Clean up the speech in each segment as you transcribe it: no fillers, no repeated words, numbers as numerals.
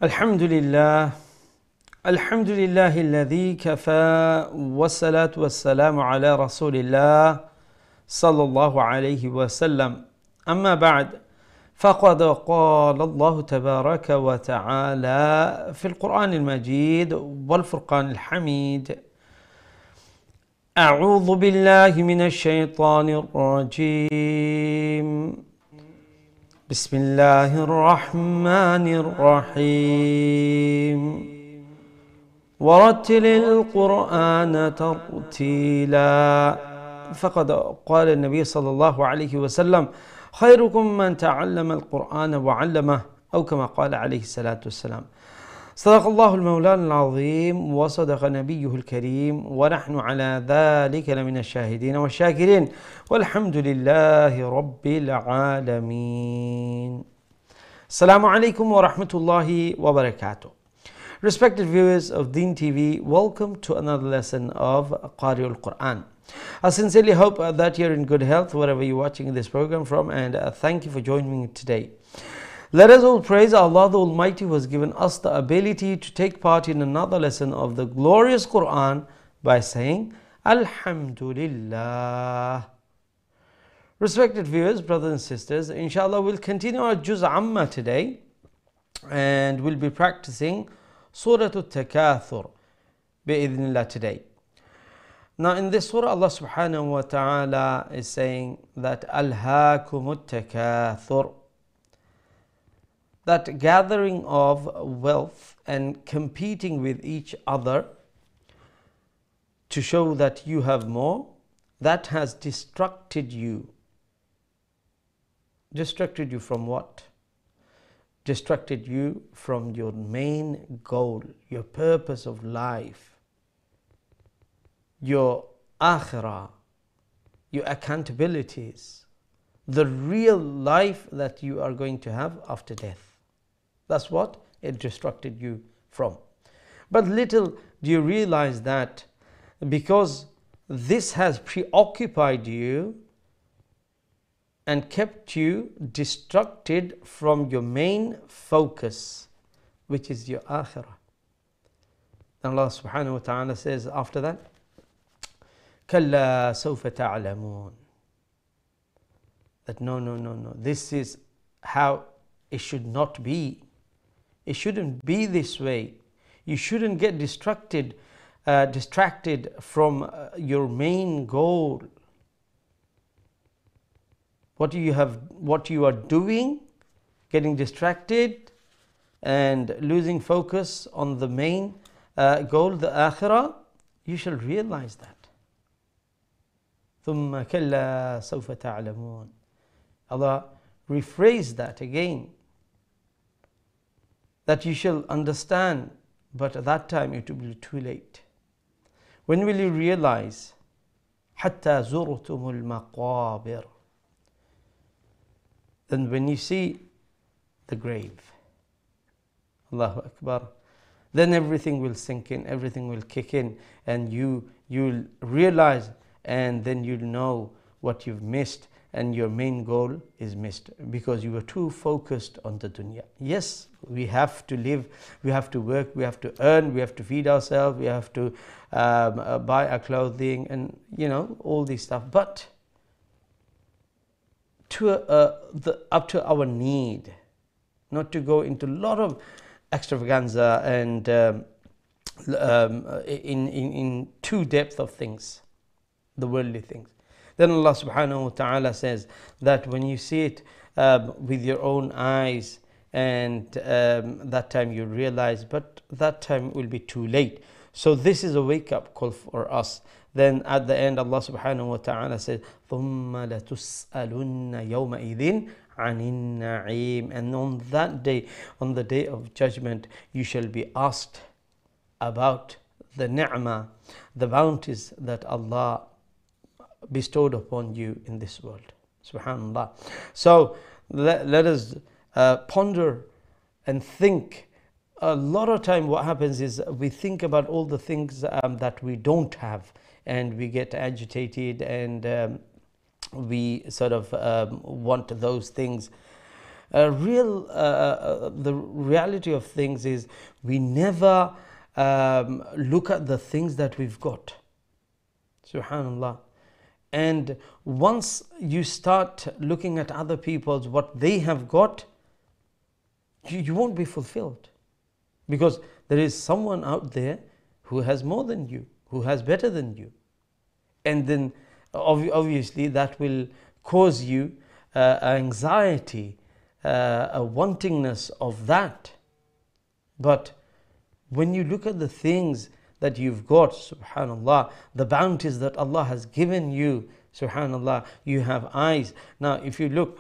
الحمد لله الحمد لله الذي كفى والصلاة والسلام على رسول الله صلى الله عليه وسلم أما بعد فقد قال الله تبارك وتعالى في القرآن المجيد والفرقان الحميد أعوذ بالله من الشيطان الرجيم بسم الله الرحمن الرحيم ورتل القرآن ترتيلا فقد قال النبي صلى الله عليه وسلم خيركم من تعلم القرآن وعلمه أو كما قال عليه الصلاة والسلام صدق الله المولان العظيم وصدق نبيه الكريم ونحن على ذلك لمن الشاهدين والشاكرين والحمد لله رب العالمين. Assalamu alaikum wa rahmatullahi wa barakatuh. Respected viewers of Deen TV, welcome to another lesson of Qari'ul Quran. I sincerely hope that you're in good health wherever you're watching this program from, and thank you for joining me today. Let us all praise Allah the Almighty who has given us the ability to take part in another lesson of the glorious Quran by saying Alhamdulillah. Respected viewers, brothers and sisters, inshallah we'll continue our Juz Amma today, and we'll be practicing Surah Al-Takathur bi'idhnillah today. Now in this surah Allah subhanahu wa ta'ala is saying that Alhaakumut Takathur, that gathering of wealth and competing with each other to show that you have more, that has distracted you. Distracted you from what? Distracted you from your main goal, your purpose of life, your akhirah, your accountabilities, the real life that you are going to have after death. That's what it distracted you from. But little do you realize that because this has preoccupied you and kept you distracted from your main focus, which is your akhirah. Allah subhanahu wa ta'ala says after that, كَلَّا سَوْفَ تَعْلَمُونَ, that no, this is how it should not be. It shouldn't be this way. You shouldn't get distracted from your main goal. What you are doing, getting distracted and losing focus on the main goal, the akhirah, you shall realize that. ثُمَّ كَلَّا سَوْفَ تَعْلَمُونَ. Allah rephrased that again, that you shall understand, but at that time it will be too late. When will you realize? حَتَّى زُرْتُمُ الْمَقَابِرِ. Then when you see the grave, Allahu Akbar, then everything will sink in, everything will kick in, and you'll realize, and then you'll know what you've missed, and your main goal is missed because you were too focused on the dunya. Yes, we have to live, we have to work, we have to earn, we have to feed ourselves, we have to buy our clothing, and all this stuff, but up to our need, not to go into a lot of extravaganza and in too depth of things, the worldly things. Then Allah subhanahu wa ta'ala says that when you see it with your own eyes, and that time you realize, but that time will be too late. So this is a wake-up call for us. Then at the end Allah subhanahu wa ta'ala says ثُمَّ لَتُسْأَلُنَّ يَوْمَئِذٍ عَنِ النَّعِيمِ. And on that day, on the day of judgment, you shall be asked about the ni'mah, the bounties that Allah bestowed upon you in this world. Subhanallah. So let us ponder and think. A lot of time what happens is we think about all the things that we don't have, and we get agitated, and we sort of want those things The reality of things is we never look at the things that we've got. Subhanallah. And once you start looking at other people's what they have got, you won't be fulfilled, because there is someone out there who has more than you, who has better than you, and then obviously that will cause you anxiety, a wantingness of that. But when you look at the things that you've got, subhanallah, the bounties that Allah has given you, subhanallah, you have eyes. Now if you look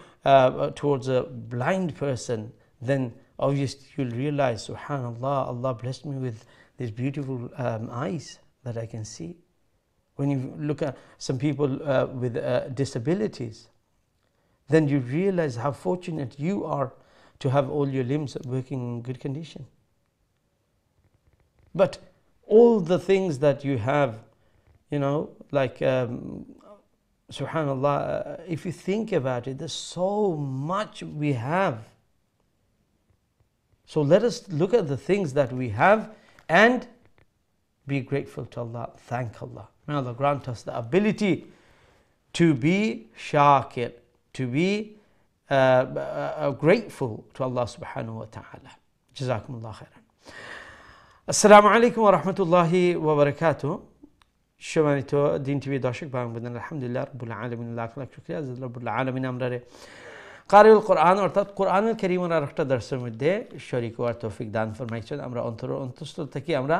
towards a blind person, then obviously you'll realize, subhanallah, Allah blessed me with these beautiful eyes that I can see. When you look at some people with disabilities, then you realize how fortunate you are to have all your limbs working in good condition. But all the things that you have, like subhanallah, if you think about it, there's so much we have. So let us look at the things that we have and be grateful to Allah, thank Allah. May Allah grant us the ability to be shakir, to be grateful to Allah subhanahu wa ta'ala. Jazakumullah khairan. Assalamu alaikum wa rahmatullahi wa barakatuh. সম্মানিত দিন TV দর্শক ভাই বোনেরা, আলহামদুলিল্লাহ রাব্বুল আলামিন, লাখ লাখ শুকরিয়া রাব্বুল আলামিন আমরারে কারিউল কোরআন অর্থাৎ কোরআনুল কারীমের আরেকটা দর্শের মধ্যে শরীক হওয়ার তৌফিক দান ফরমাইছেন। আমরা অন্তঃস্থল থেকে আমরা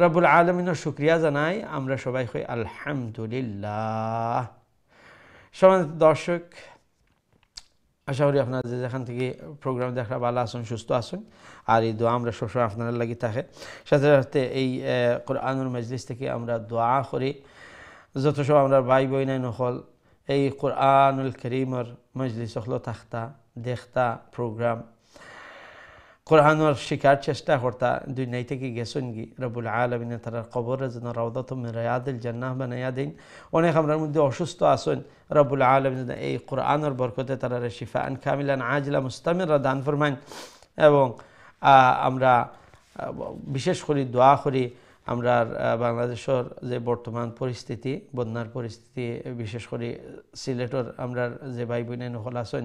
রাব্বুল আলামিনের শুকরিয়া জানাই। আমরা সবাই কই আলহামদুলিল্লাহ। সম্মানিত দর্শক, আশা করি আপনারা যেখান থেকে প্রোগ্রাম দেখা ভালো আছেন, সুস্থ আছেন, আর এই দোয়া আমরা সবসময় আপনারা লাগি থাকে। সাথে সাথে এই কোরআনুল মজলিস থেকে আমরা দোয়া করি যত সব আমরা ভাই বোনাই নকল এই কোরআনুল কারীমের মজলিস হলো থাকতা দেখতা প্রোগ্রাম কোরআনের শিকার চেষ্টা করতা দুনিয়া থেকে গেছেন গি রব্বুল আলামিন তার কবরে যেন রাউদাতুম মিন রিয়াদিল জান্নাহ বানায়া দেন। অনেক আমরার মধ্যে অসুস্থ আছেন, রব্বুল আলামিন এই কোরআনের বরকতে তারা শিফাআন কামিলান আজিলা মুস্তামিরা দান ফরমান। এবং আমরা বিশেষ করে দোয়া করি আমরা বাংলাদেশের যে বর্তমান পরিস্থিতি, বন্যার পরিস্থিতি, বিশেষ করে সিলেটের আমরা যে ভাই বোন নকল আছেন,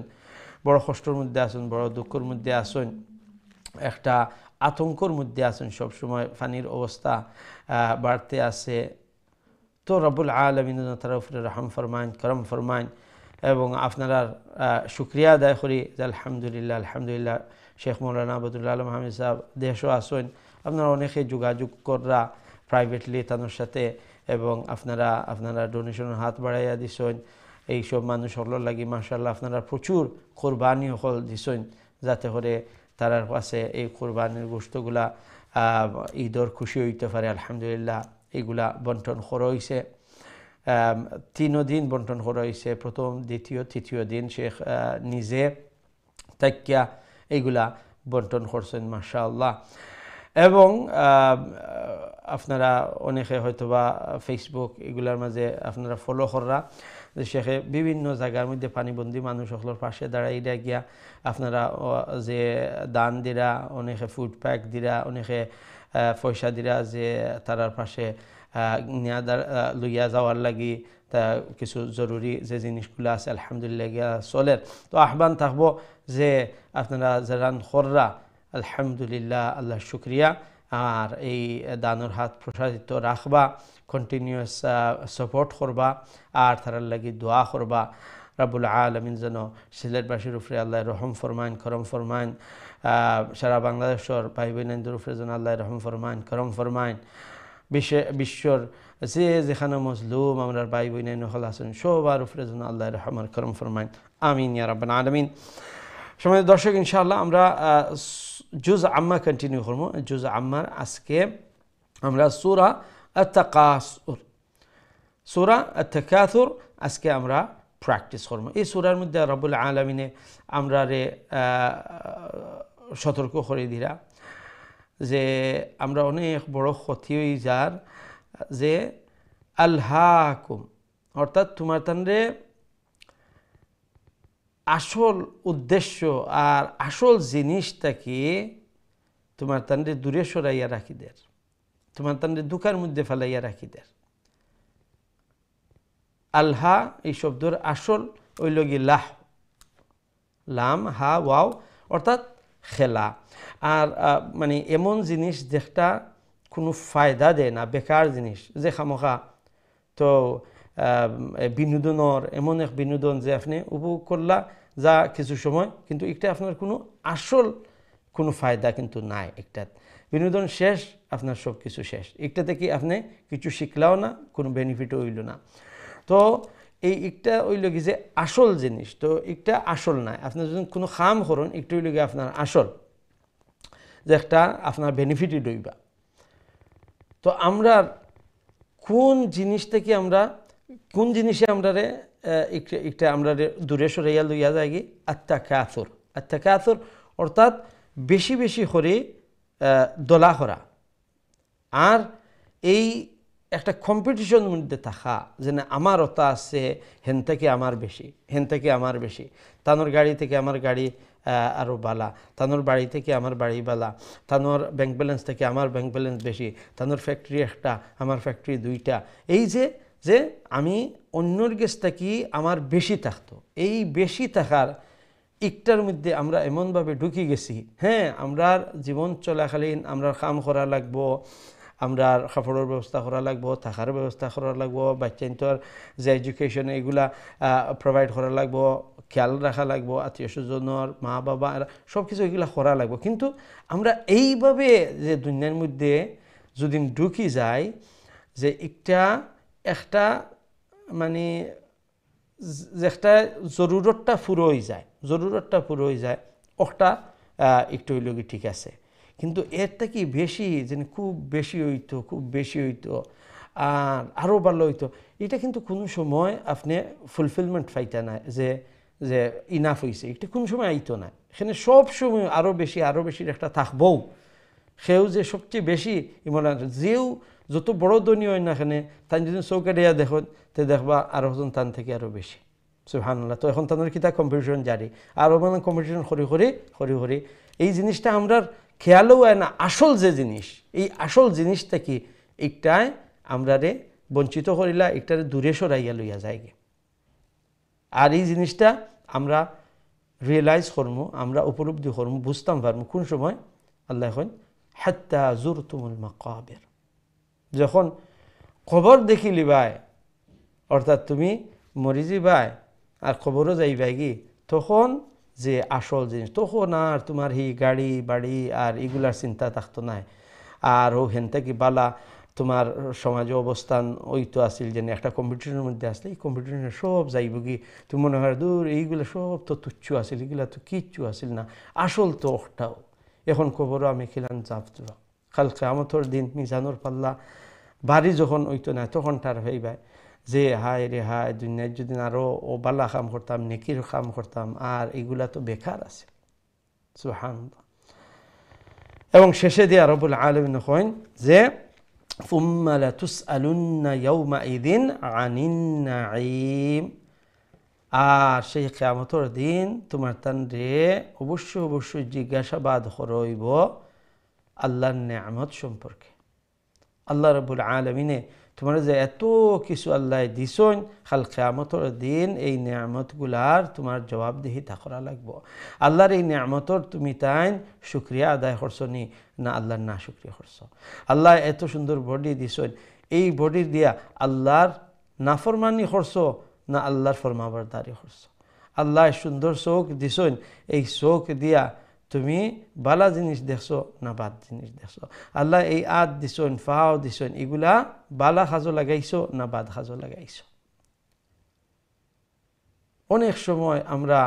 বড় কষ্টের মধ্যে আছেন, বড় দুঃখের মধ্যে আছেন, একটা আতঙ্কর মধ্যে আছেন, সবসময় পানির অবস্থা বাড়তে আছে। তো রব্বুল আলামিন তার উপরে রহম ফরমান, করম ফরমান। এবং আপনারা শুকরিয়া আদায় করি যে আলহামদুলিল্লাহ আলহামদুলিল্লাহ শেখ মৌলানা আবদুল্লাহ আলম হামিদ সাহেব দেশও আসেন, আপনারা অনেকে যোগাযোগ করা প্রাইভেটলি তাদের সাথে, এবং আপনারা ডোনেশনের হাত বাড়াইয়া দিছেন। এইসব মানুষ হলোর লাগি মাশাআল্লাহ আপনারা প্রচুর কোরবানি হল দিছেন, যাতে করে তারার কাছে এই কোরবানির গোশতগুলা ঈদর খুশি হইতে পারে। আলহামদুলিল্লাহ এগুলা বন্টন করা হয়েছে, 3 দিন বন্টন করা হয়েছে, প্রথম, দ্বিতীয়, তৃতীয় দিন শেখ নিজে তাকিয়া এইগুলা বন্টন করছেন মাশাআল্লাহ। এবং আপনারা অনেকে হয়তোবা ফেসবুক এগুলার মাঝে আপনারা ফলো করা যে শেখে বিভিন্ন জায়গার মধ্যে পানিবন্দী মানুষ সকলের পাশে দাঁড়াইয়া গিয়া আপনারা যে দান দিরা, অনেকে ফুড প্যাক দিরা, অনেকে পয়সা দিরা যে তারার পাশে লইয়া যাওয়ার লাগি তা কিছু জরুরি যে জিনিসগুলো আছে আলহামদুলিল্লাহ গিয়া চলের। তো আহ্বান থাকবো যে আপনারা যারা খররা আলহামদুলিল্লাহ আল্লাহ শুক্রিয়া, আর এই দানোর হাত প্রসারিত রাখবা, কন্টিনিউয়াস সাপোর্ট করবা, আর তারার লাগি দোয়া করবা। রাব্বুল আলামিন যেন সিলেটবাসীর উপরে আল্লাহ রহম ফরমান, করম ফরমান, সারা বাংলাদেশের ভাই বোনদের উপরে যেন আল্লাহ রহম ফরমান, করম ফরমান। বিশ্বর যে যেখানে মজলুম আমরা ভাই বোন নকল আছেন সবার উপরে যেন আল্লাহ রহম করম ফরমান, আমিন ইয়া রাব্বাল আলামিন। সময় দর্শক, ইনশাআল্লাহ আমরা জুজ আম্মা কন্টিনিউ করবো। জুজ আম্মার আজকে আমরা সূরা আত-তাকাসুর, সূরা আত-তাকাসুর আজকে আমরা প্র্যাকটিস করবো। এই সূরার মধ্যে রব্বুল আলামিনে আমরা সতর্ক করে দিরা যে আমরা অনেক বড় ক্ষতি হয়ে যার যে আলহাকুম, অর্থাৎ তোমার তানরে আসল উদ্দেশ্য আর আসল জিনিসটাকে তোমার তান্ডে দূরে সরাইয়া রাখি দের, তোমার তান্ডে দুঃখের মধ্যে ফেলাইয়া রাখি দের। আলহা এই শব্দের আসল ওই লগি লাহ, লাম হা ওয়াও, অর্থাৎ খেলা। আর মানে এমন জিনিস যেটা কোনো ফায়দা দেয় না, বেকার জিনিস, যে খামোখা তো বিনোদনের এমন এক বিনোদন যে আপনি উপভোগ করলা যা কিছু সময়, কিন্তু এটা আপনার কোনো আসল কোনো ফায়দা কিন্তু নাই। একটা বিনোদন শেষ, আপনার সব কিছু শেষ। একটা থেকে আপনি কিছু শিখলাও না, কোনো বেনিফিটও হইল না। তো একটা ওই লগে যে আসল জিনিস, তো একটা আসল নাই। আপনি যদি কোনো কাম করেন, একটু ওই লগে আপনার আসল যে একটা আপনার বেনিফিটই লইবা। তো আমরা কোন জিনিস থেকে আমরা, কোন জিনিসে আমরা একটা আমরা দূরে সরাইয়া লইয়া যাই কি আত্মাকাসুর। আত্মাকাসুর অর্থাৎ বেশি বেশি করে দলা করা, আর এই একটা কম্পিটিশন মধ্যে থাকা, যে না আমার ওটা আছে, হেন থেকে আমার বেশি, হেন থেকে আমার বেশি, তানোর গাড়ি থেকে আমার গাড়ি আরও বালা, তানোর বাড়ি থেকে আমার বাড়ি বালা, তানোর ব্যাংক ব্যালেন্স থেকে আমার ব্যাংক ব্যালেন্স বেশি, তানোর ফ্যাক্টরি একটা আমার ফ্যাক্টরি দুইটা। এই যে যে আমি অন্যর গেছ থাকি আমার বেশি থাকতো, এই বেশি থাকার একটার মধ্যে আমরা এমনভাবে ঢুকে গেছি। হ্যাঁ, আমরা জীবন চলাকালীন আমরা কাম করা লাগবো, আমরা কাপড়ের ব্যবস্থা করা লাগবো, থাকার ব্যবস্থা করা লাগবো, বাচ্চাইন্তর যে এডুকেশন এগুলা প্রোভাইড করা লাগবো, খেয়াল রাখা লাগবো, আত্মীয় স্বজনের মা বাবা সব কিছু এগুলা করা লাগবো। কিন্তু আমরা এইভাবে যে দুনিয়ার মধ্যে যদি ঢুকি যাই, যে একটা মানে একটা জরুরতটা পুরো হয়ে যায়, জরুরতটা পুরো হয়ে যায়, ওটা একটু হইলে ঠিক আছে। কিন্তু এর থেকে বেশি যে খুব বেশি হইতো, খুব বেশি হইতো, আর আরও ভালো হইতো, এটা কিন্তু কোনো সময় আপনি ফুলফিলমেন্ট পাইতে না, যে যে ইনাফ হয়েছে, এটা কোনো সময় আইতো না। এখানে সব সময় আরও বেশি, আরও বেশির একটা থাকবও। সেও যে সবচেয়ে বেশি ইমন, যেও যত বড় ধনী হয় না এখানে, তাই যদি চৌকাটিয়া দেখুন, তো দেখবা আরও জন তান থেকে আরও বেশি। সুবহানাল্লাহ। তো এখন তাদের কিতা কম্পিটিশন জারি, আরও মানে কম্পিটিশন করি এই জিনিসটা আমরা খেয়ালও হয় না। আসল যে জিনিস, এই আসল জিনিসটা কি, একটাই আমরা বঞ্চিত করিলা, একটারে দূরে সরাইয়া লইয়া যায়গে। আর এই জিনিসটা আমরা রিয়েলাইজ করবো, আমরা উপলব্ধি করবো, বুঝতাম পারবো কোন সময়। আল্লাহ এখন হাত্তা জুরতুমুল মাকাবির, যখন কবর দেখি লিবাই, অর্থাৎ তুমি মরি যাইবাই আর কবরও যাইবাই কি, তখন যে আসল জিনিস, তখন আর তোমার হি গাড়ি বাড়ি আর এগুলার চিন্তা থাকতো নাই। আর ও হেন থেকে বালা তোমার সমাজে অবস্থান ওই তো আসিল, যেন একটা কম্পিটিশনের মধ্যে আসলে এই কম্পিটিশনে সব যাইব কি, তুমি মনে হয় দূর এইগুলো সব তো তুচ্ছ আসিল, এগুলা তো কিচ্ছু আসিল না, আসল তো ওটাও। এখন কবরও আমি খিলান চাপতো, কাল কিয়ামতের দিন মিজানুর পাল্লা বাড়ি যখন ওইতো না, তখন তার হইবাই যে হায় রে হায়, দুনিয়ায় যদি আরও ও বালা কাম করতাম, নেকির কাম করতাম, আর এগুলা তো বেকার আছে। সুবহানাল্লাহ। এবং শেষে দিয়ে রব্বুল আলামিন কইন যে সুম্মা লাতুসআলুন্না ইয়াওমাইযিন আনিন নাঈম, আর সেই কিয়ামতের দিন তোমার তানরে অবশ্যই জিজ্ঞাসাবাদ করইব আল্লাহর নেয়ামত সম্পর্কে। আল্লাহ রাব্বুল আলামিনে তোমার যে এত কিছু আল্লাহ দিছন, কাল কিয়ামতের দিন এই নেয়ামতগুলার তোমার জবাবদিহিতা করা লাগবো। আল্লাহর এই নেয়ামতর তুমি তাই শুকরিয়া আদায় করছো নি, না আল্লাহর না শুকরিয়া করছো। আল্লাহ এত সুন্দর বডি দিছন, এই বডি দিয়া আল্লাহর নাফরমানি করছো, না আল্লাহর ফরমাবরদারি করছো। আল্লাহ সুন্দর চোখ দিছন, এই চোখ দিয়া তুমি বালা জিনিস দেখছো না বাদ জিনিস দেখছো। আল্লাহ এই আদ দিছন, ফাও দিছন, এগুলা বালা সাজো লাগাইছো না বাদ সাজো লাগাইছো। অনেক সময় আমরা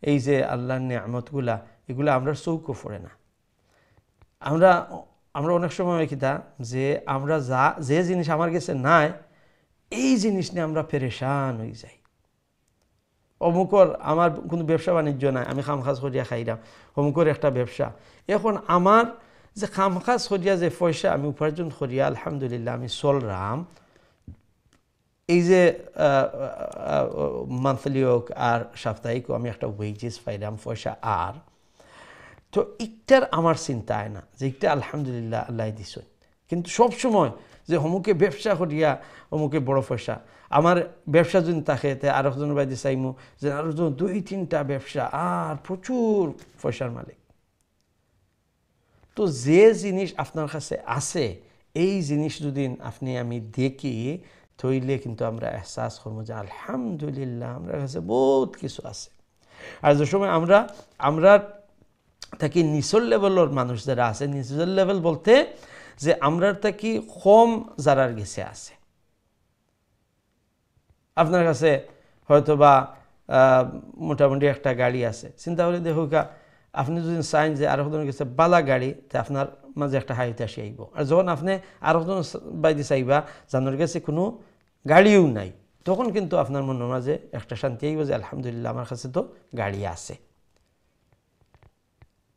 এই যে আল্লাহর নেয়ামতগুলা, এগুলা আমরা চৌকো পড়ে না। আমরা অনেক সময় কিতা যে আমরা যে জিনিস আমার কাছে নাই, এই জিনিস নিয়ে আমরা পেরেশান হয়ে যাই। অমুকর আমার কোনো ব্যবসা বাণিজ্য নাই, আমি খামখাজ করিয়া খাইলাম, অমুকর একটা ব্যবসা। এখন আমার যে খামখাজ করিয়া যে পয়সা আমি উপার্জন করিয়া আলহামদুলিল্লাহ আমি চলরাম, এই যে মান্থলি হোক আর সাপ্তাহিক আমি একটা ওয়েজেস পাইলাম পয়সা আর তো একটার আমার চিন্তা হয় না যে একটা আলহামদুলিল্লাহ আল্লাহ দিছেন কিন্তু সব সময় যে অমুকে ব্যবসা করিয়া অমুকে বড় পয়সা আমার ব্যবসা যদি থাকে তে আর একজনের বাইরে চাইমু যে আরো দুই তিনটা ব্যবসা আর প্রচুর পয়সার মালিক তো যে জিনিস আপনার কাছে আছে এই জিনিস যদি আপনি আমি দেখি তৈলে কিন্তু আমরা এহসাস করবো যে আলহামদুলিল্লাহ আমার কাছে বহুত কিছু আছে আর যে সময় আমরা থাকি নিচের লেভেলের মানুষ যারা আছে নিচের লেভেল বলতে যে আমরা থাকি কম যারার গেছে আছে আপনার কাছে হয়তো বা মোটামুটি একটা গাড়ি আছে চিন্তা করে দেখুকা আপনি যদি চাইন যে আর একজনের কাছে বালা গাড়ি তা আপনার মাঝে একটা হাইতে আসি আইব আর যখন আপনি আর একজন বাইরে চাইবা জানোর কাছে কোনো গাড়িও নাই তখন কিন্তু আপনার মনের মাঝে একটা শান্তি আইব যে আলহামদুলিল্লাহ আমার কাছে তো গাড়ি আছে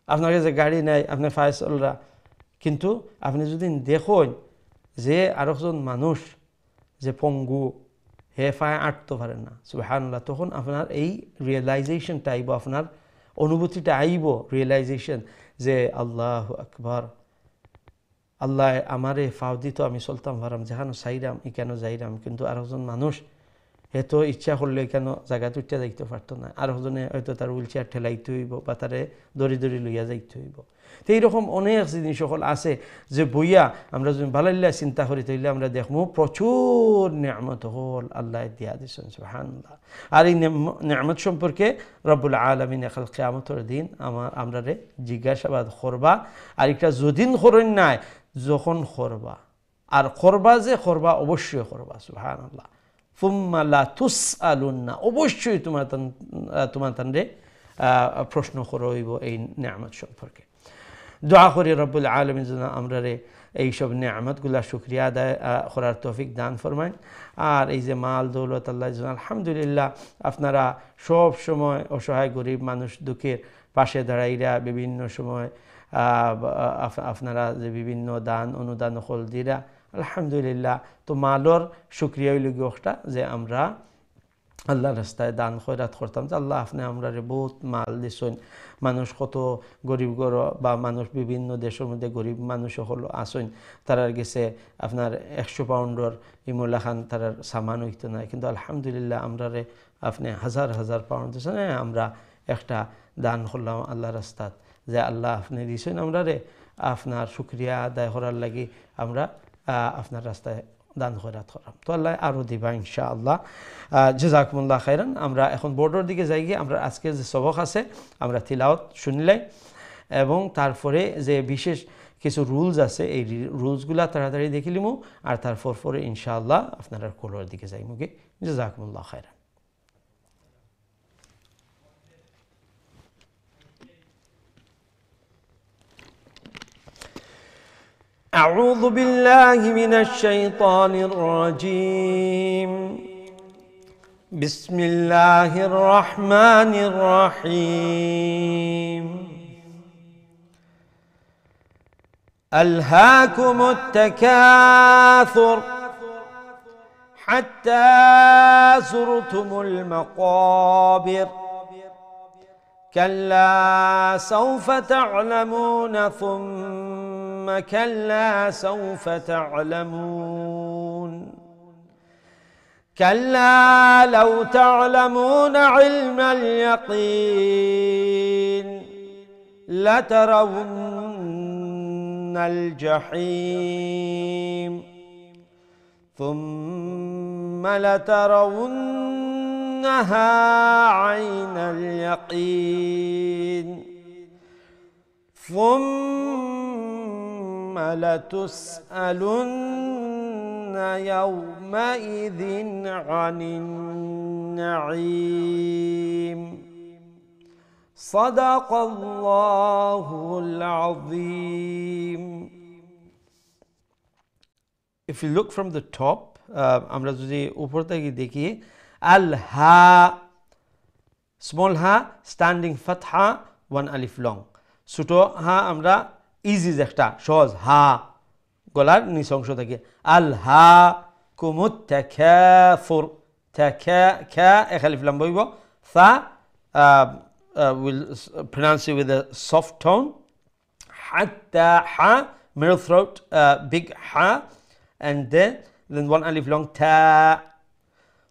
আপনার কাছে গাড়ি নাই আপনার ফায়সলরা কিন্তু আপনি যদি দেখেন যে আর একজন মানুষ যে পঙ্গু হে ফায় আটতে পারেন না সুবহানাল্লাহ তখন আপনার এই রিয়েলাইজেশনটা আইব আপনার অনুভূতিটা আইব রিয়েলাইজেশন যে আল্লাহু আকবার আল্লাহ আমারে ফাউদি তো আমি চলতাম পারাম যেখানে চাইরাম ই কেন যাইরাম কিন্তু আর একজন মানুষ এত ইচ্ছা করলে কেন জায়গা তুইটা যাইতে পারতো না আর একজনে হয়তো তার হুইল চেয়ার ঠেলাইতে হইব বা তারে দড়ি দড়ি লইয়া যাইতে হইব তো এইরকম অনেক জিনিস সকল আছে যে বইয়া আমরা যদি ভালাইল্লা চিন্তা করি তাইলে আমরা দেখবো প্রচুর নিয়ামত হল আল্লাহ দিয়া দিয়েছেন সুবহানাল্লাহ আর এই নিয়ামত সম্পর্কে রব্বুল আলামিন এখন কিয়ামতের দিন আমরা জিজ্ঞাসাবাদ করবা আর একটা যদিন করেন নাই যখন করবা আর করবা যে করবা অবশ্যই করবা সুবহানাল্লাহ ফুম্মা লা তুসআলুন্না অবশ্যই তোমার তানরে প্রশ্ন করইব এই নিয়ামত সম্পর্কে দোয়া করি রব্বুল আলামিন যেন আমরা এইসব নিয়ামতগুলা শুকরিয়া আদায় করার তৌফিক দান ফরমায় আর এই যে মাল দৌলত আল্লাহ যেন আলহামদুলিল্লাহ আপনারা সব সময় অসহায় গরিব মানুষ দুঃখের পাশে দাঁড়াইরা বিভিন্ন সময় আপনারা যে বিভিন্ন দান অনুদান হল দিরা আলহামদুলিল্লাহ তো মালর শুকরিয়া হইল একটা যে আমরা আল্লাহ রাস্তায় দান খয়রাত করতাম যে আল্লাহ আপনি আমরা বহুত মাল দিছেন মানুষ কত গরিব বা মানুষ বিভিন্ন দেশের মধ্যে গরিব মানুষ হল আসেন তারার গেছে আপনার 100 পাউন্ডর ইমুল্লা খান তারার সামান হইতো না কিন্তু আলহামদুলিল্লাহ আমরা আপনি হাজার হাজার পাউন্ড দিচ্ছেন আমরা একটা দান করলাম আল্লাহ রাস্তাত যে আল্লাহ আপনি দিছেন আমরা আপনার শুকরিয়া আদায় করার লাগি আমরা আপনার রাস্তায় দান খয়রাত করাম তো আল্লাহ আরও দিবা ইনশাআল্লাহ জাযাকুমুল্লাহ খাইরান আমরা এখন বোর্ডের দিকে যাই গিয়ে আমরা আজকে যে সবক আছে আমরা তিলাওয়াত শুনলাই এবং তারপরে যে বিশেষ কিছু রুলস আছে এই রুলসগুলা তাড়াতাড়ি দেখিলিমু আর তারপর পরে ইনশাআল্লাহ আপনারা কোলোর দিকে যাইমু গে জাযাকুমুল্লাহ খাইরান أعوذ بالله من الشيطان الرجيم بسم الله الرحمن الرحيم ألهاكم التكاثر حتى زرتم المقابر كلا سوف تعلمون ثم كلا سوف تعلمون كلا لو تعلمون علم اليقين لترون الجحيم ثم لترونها عين اليقين ثم لتسألن يومئذ عن النعيم صدق الله العظيم. If you look from the top, আমরা যদি উপর থেকে দেখি আল হা স্মল হা স্ট্যান্ডিং ফাতহা ওয়ান আলিফ লং ছোট হা আমরা ইজি একটা সহজ হা গলার নিচ অংশ থেকে আল হা التكاثر كا أخلف لام بيبو ثا will pronounce it with a soft tone حتى ح middle throat big ح and then one alif long ta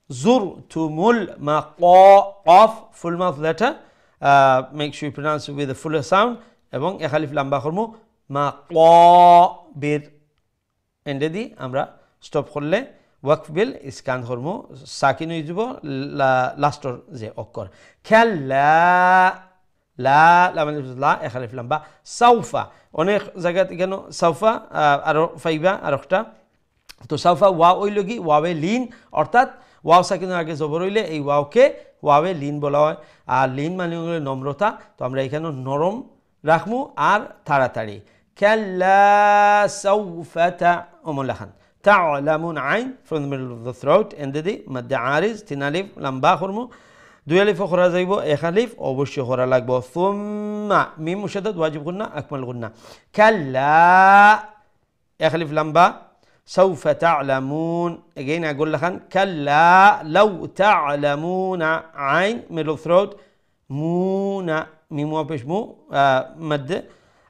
زرتم المقابر full mouth letter make sure you pronounce it with a fuller sound এবং এক আলিফ লম্বা করব মাকাবির এন্ডে দি আমরা স্টপ করলে ওয়াকফ বিল ইসকান করব সাকিন হয়ে যাব লাস্টর যে অক্ষর খাল্লা লা লা এক আলিফ লম্বা সাউফা অনেক জায়গাতে কেন সাউফা আর ফাইবা আর একটা তো সাউফা ওয়া হইল কি ওয়াবে লিন অর্থাৎ ওয়াও সাকিনের আগে জবর হইলে এই ওয়াওকে ওয়াবে লিন বলা হয় আর লিন মানে হলো নম্রতা তো আমরা এখানে নরম রাখমু আর তাড়াতাড়ি কাল্লা সাউফা তা'লামুন ta'lamun আইন from the middle of the throat and the mad Ariz তিন আলিফ লম্বা করমু দুই আলিফ করা যাইব এক আলিফ অবশ্যই করা লাগবে সুম্মা মিম মুশাদ্দাদ ওয়াজিব গুন্না আকমাল গুন্না কাল্লা এক আলিফ লম্বা سوف تعلمون again أقول لكم كلا لو تعلمون عين middle throat مونا ميم وابش مو مد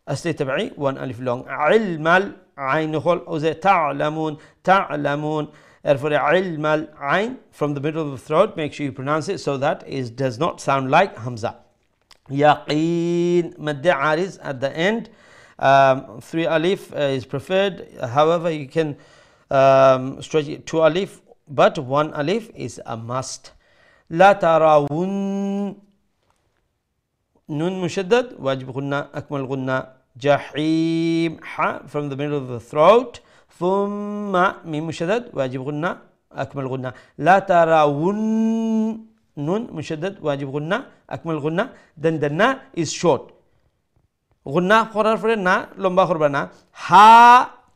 أصلي تبعي وان ألف لون علم العين خل أو زي تعلمون ارفع علم العين from the middle of the throat make sure you pronounce it so that it does not sound like Hamza يقين مد عارض at the end 3 alif is preferred however you can stretch it 2 alif but 1 alif is a must لا تراون نون مشدد واجب غنة أكمل غنة جحيم ح from the middle of the throat ثم ميم مشدد واجب غنة أكمل غنة لا تراون نون مشدد واجب غنة أكمل غنة دندنا is short গুন্না করার পরে না লম্বা করবা না হা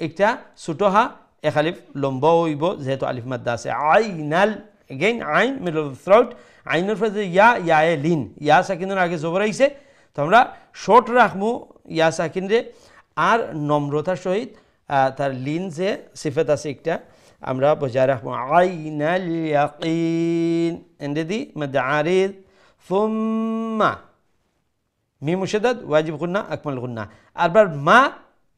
একটা ছোট হা এক আলিফ লম্বা হইব যেহেতু আলিফ মাদ্দা আছে আইনাল again আইন middle of the throat আইনের পরে ইয়া এ লিন ইয়া সাকিনের আগে জবর আইছে তো আমরা শর্ট রাখমু ইয়া সাকিন রে আর নম্রতার সহিত তার লিন যে সিফাত আছে একটা আমরা বজায় রাখবো আইনাল ইয়াকিন এন্ডে দি মাদ আরিদ সুম্মা মিম মুশাদ্দাদ ওয়াজিব গুন্না আকমাল গুন্না আরবার মা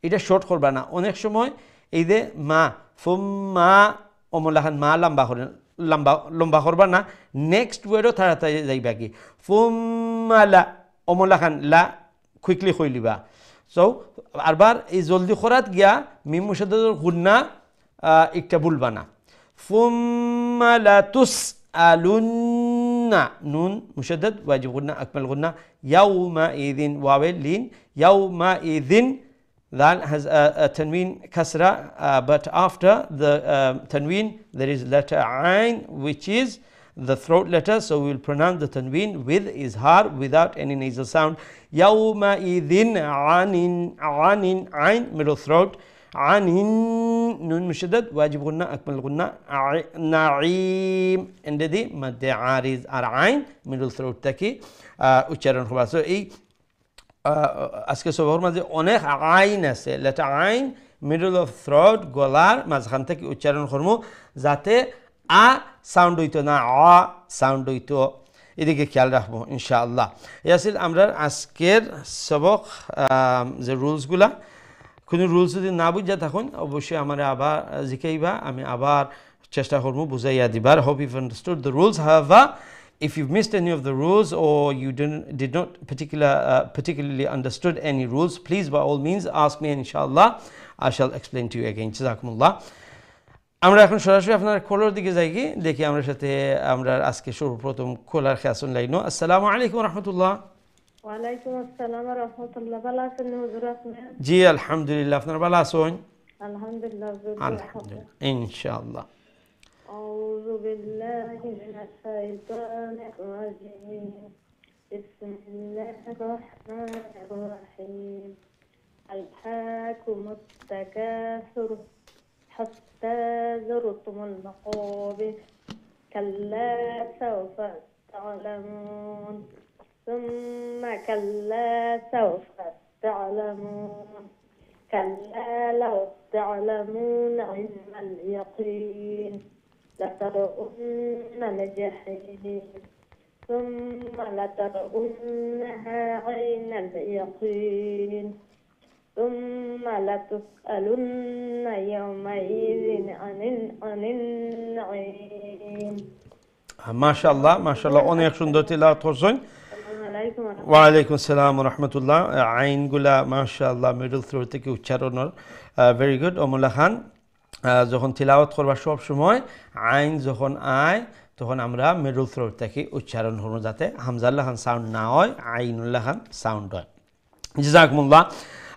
এটা শর্ট করবা না অনেক সময় এই যে মা ফুম্মা অমলাহান মা লম্বা করবা না নেক্সট ওয়ার্ডও তাড়াতাড়ি যাইবা কি ফুম্মালা অমলাহান লা কুইকলি কইলিবা সো আরবার এই জলদি করাত গিয়া মিম মুশাদ্দাদের গুন্না একটা ভুলবা না ফুম্মালা তুসআলুন نون مشدد واجب غنة أكمل غنة يومئذ واو لين يومئذ that has a tanween kasra but after the tanween there is letter ain which is the throat letter so we will pronounce the tanween with izhar without any nasal sound يومئذ عن ain middle throat عن نون مشدد واجب غنة أكمل غنة نعيم عندي مد عارض عين middle throat থেকে উচ্চারণ হবে so এই আজকে সবার মাঝে অনেক আইন আছে লেটার আইন middle of throat গলার মাঝখান থেকে উচ্চারণ করব যাতে আ সাউন্ড হইতো না আ সাউন্ড হইতো এদিকে খেয়াল রাখবো ইনশাআল্লাহ ইয়াসিল আমরা আজকের সবক যে রুলসগুলা কোনো রুলস যদি না বুঝা থাকুন অবশ্যই আমার আবার জিকাইবা আমি আবার চেষ্টা করব বুঝাইয়া দিবার hope you've understood the rules however if you've missed any of the rules or you did not particularly understood any rules please by all means ask me and inshallah I shall explain to you again jazakumullah আমরা এখন সরাসরি আপনার কলার দিকে যাই কি দেখি আমরা সাথে আমরা আজকে সর্বপ্রথম কলার খেয়াসুন লাইনো আসসালামু আলাইকুম ওয়া রাহমাতুল্লাহ ওয়ালাইকুম আসসালাম ওয়া রাহমাতুল্লাহ ভালো আছেন হুজুর আপনি জি আলহামদুলিল্লাহ আপনারা ভালো আছেন আলহামদুলিল্লাহ আলহামদুলিল্লাহ ইনশাআল্লাহ আউযু বিল্লাহি মিনাশ শাইতানির রাজীম বিসমিল্লাহির রাহমানির রাহিম আলহাকুমুত তাকাসুর হাত্তা যুরতুমুল মাকাবির কাল্লা সাওফা তা'লামুন ثم كلا سوف تعلمون كلا لو تعلمون علم اليقين لترؤن الجحيم ثم لترؤنها عين اليقين ثم لتسألن يومئذ عن النعيم মাশাআল্লাহ মাশাআল্লাহ, অনেক সুন্দর তিলাওয়াত করছেন। السلام عليكم ورحمة ওয়ালাইকুম আসসালাম রহমতুল্লাহ। আইনগুলা মাশাআল্লাহ মিডল থ্রোট থেকে উচ্চারণের ভেরি গুড। অমুল্লা খান, যখন তিলাওয়াত করবা সব সময় আইন যখন আয় তখন আমরা মিডল থ্রোট থেকে উচ্চারণ হবো, যাতে হামজাল্লাহ খান সাউন্ড না হয়, আইনুল্লাহ খান সাউন্ড হয়। জাযাকুমুল্লাহ।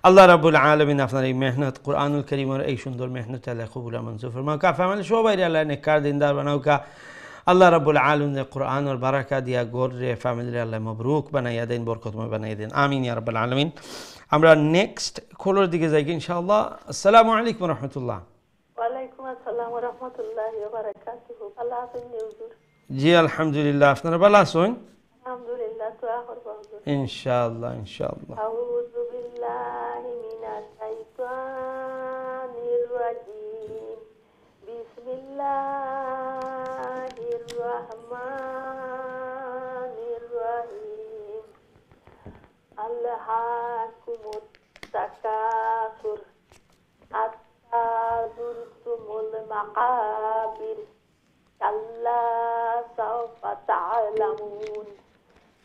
আল্লাহ রাব্বুল আলামিন আপনার এই মেহনত কুরআনুল কারীমের এই সুন্দর মেহনত আল্লাহ কবুল মঞ্জুর ফরমাও। কা ফ্যামিলি সবাই আল্লাহ নেককার দিনদার বানাও। কা আল্লাহ রাব্বুল আলামিন কুরআনের বারাকা দিয়া গড়ে ফ্যামিলি আল্লাহ মবরুক বানাইয়া দেন, বরকতময় বানাইয়া দেন, আমিন ইয়া রাব্বুল আলামিন। আমরা নেক্সট কলার দিকে যাই ইনশাআল্লাহ। আসসালামু আলাইকুম ওয়া রাহমাতুল্লাহ। ওয়ালাইকুম আসসালাম ওয়া রাহমাতুল্লাহি ওয়া বারাকাতুহু। আল্লাহ হাফেজ হুজুর। জি আলহামদুলিল্লাহ, আপনারা ভালো আছেন? আলহামদুলিল্লাহ, দোয়া করব হুজুর। ইনশাআল্লাহ ইনশাআল্লাহ। আউযু বিল্লাহি মিনাশ শাইতানির রাজিম। বিসমিল্লাহির রহমানির রহিম। আল্লাহাকুমুত তাকাসুর হাত্তা যুরতুমুল মাকাবির কাল্লা সাওফা তা'লামুন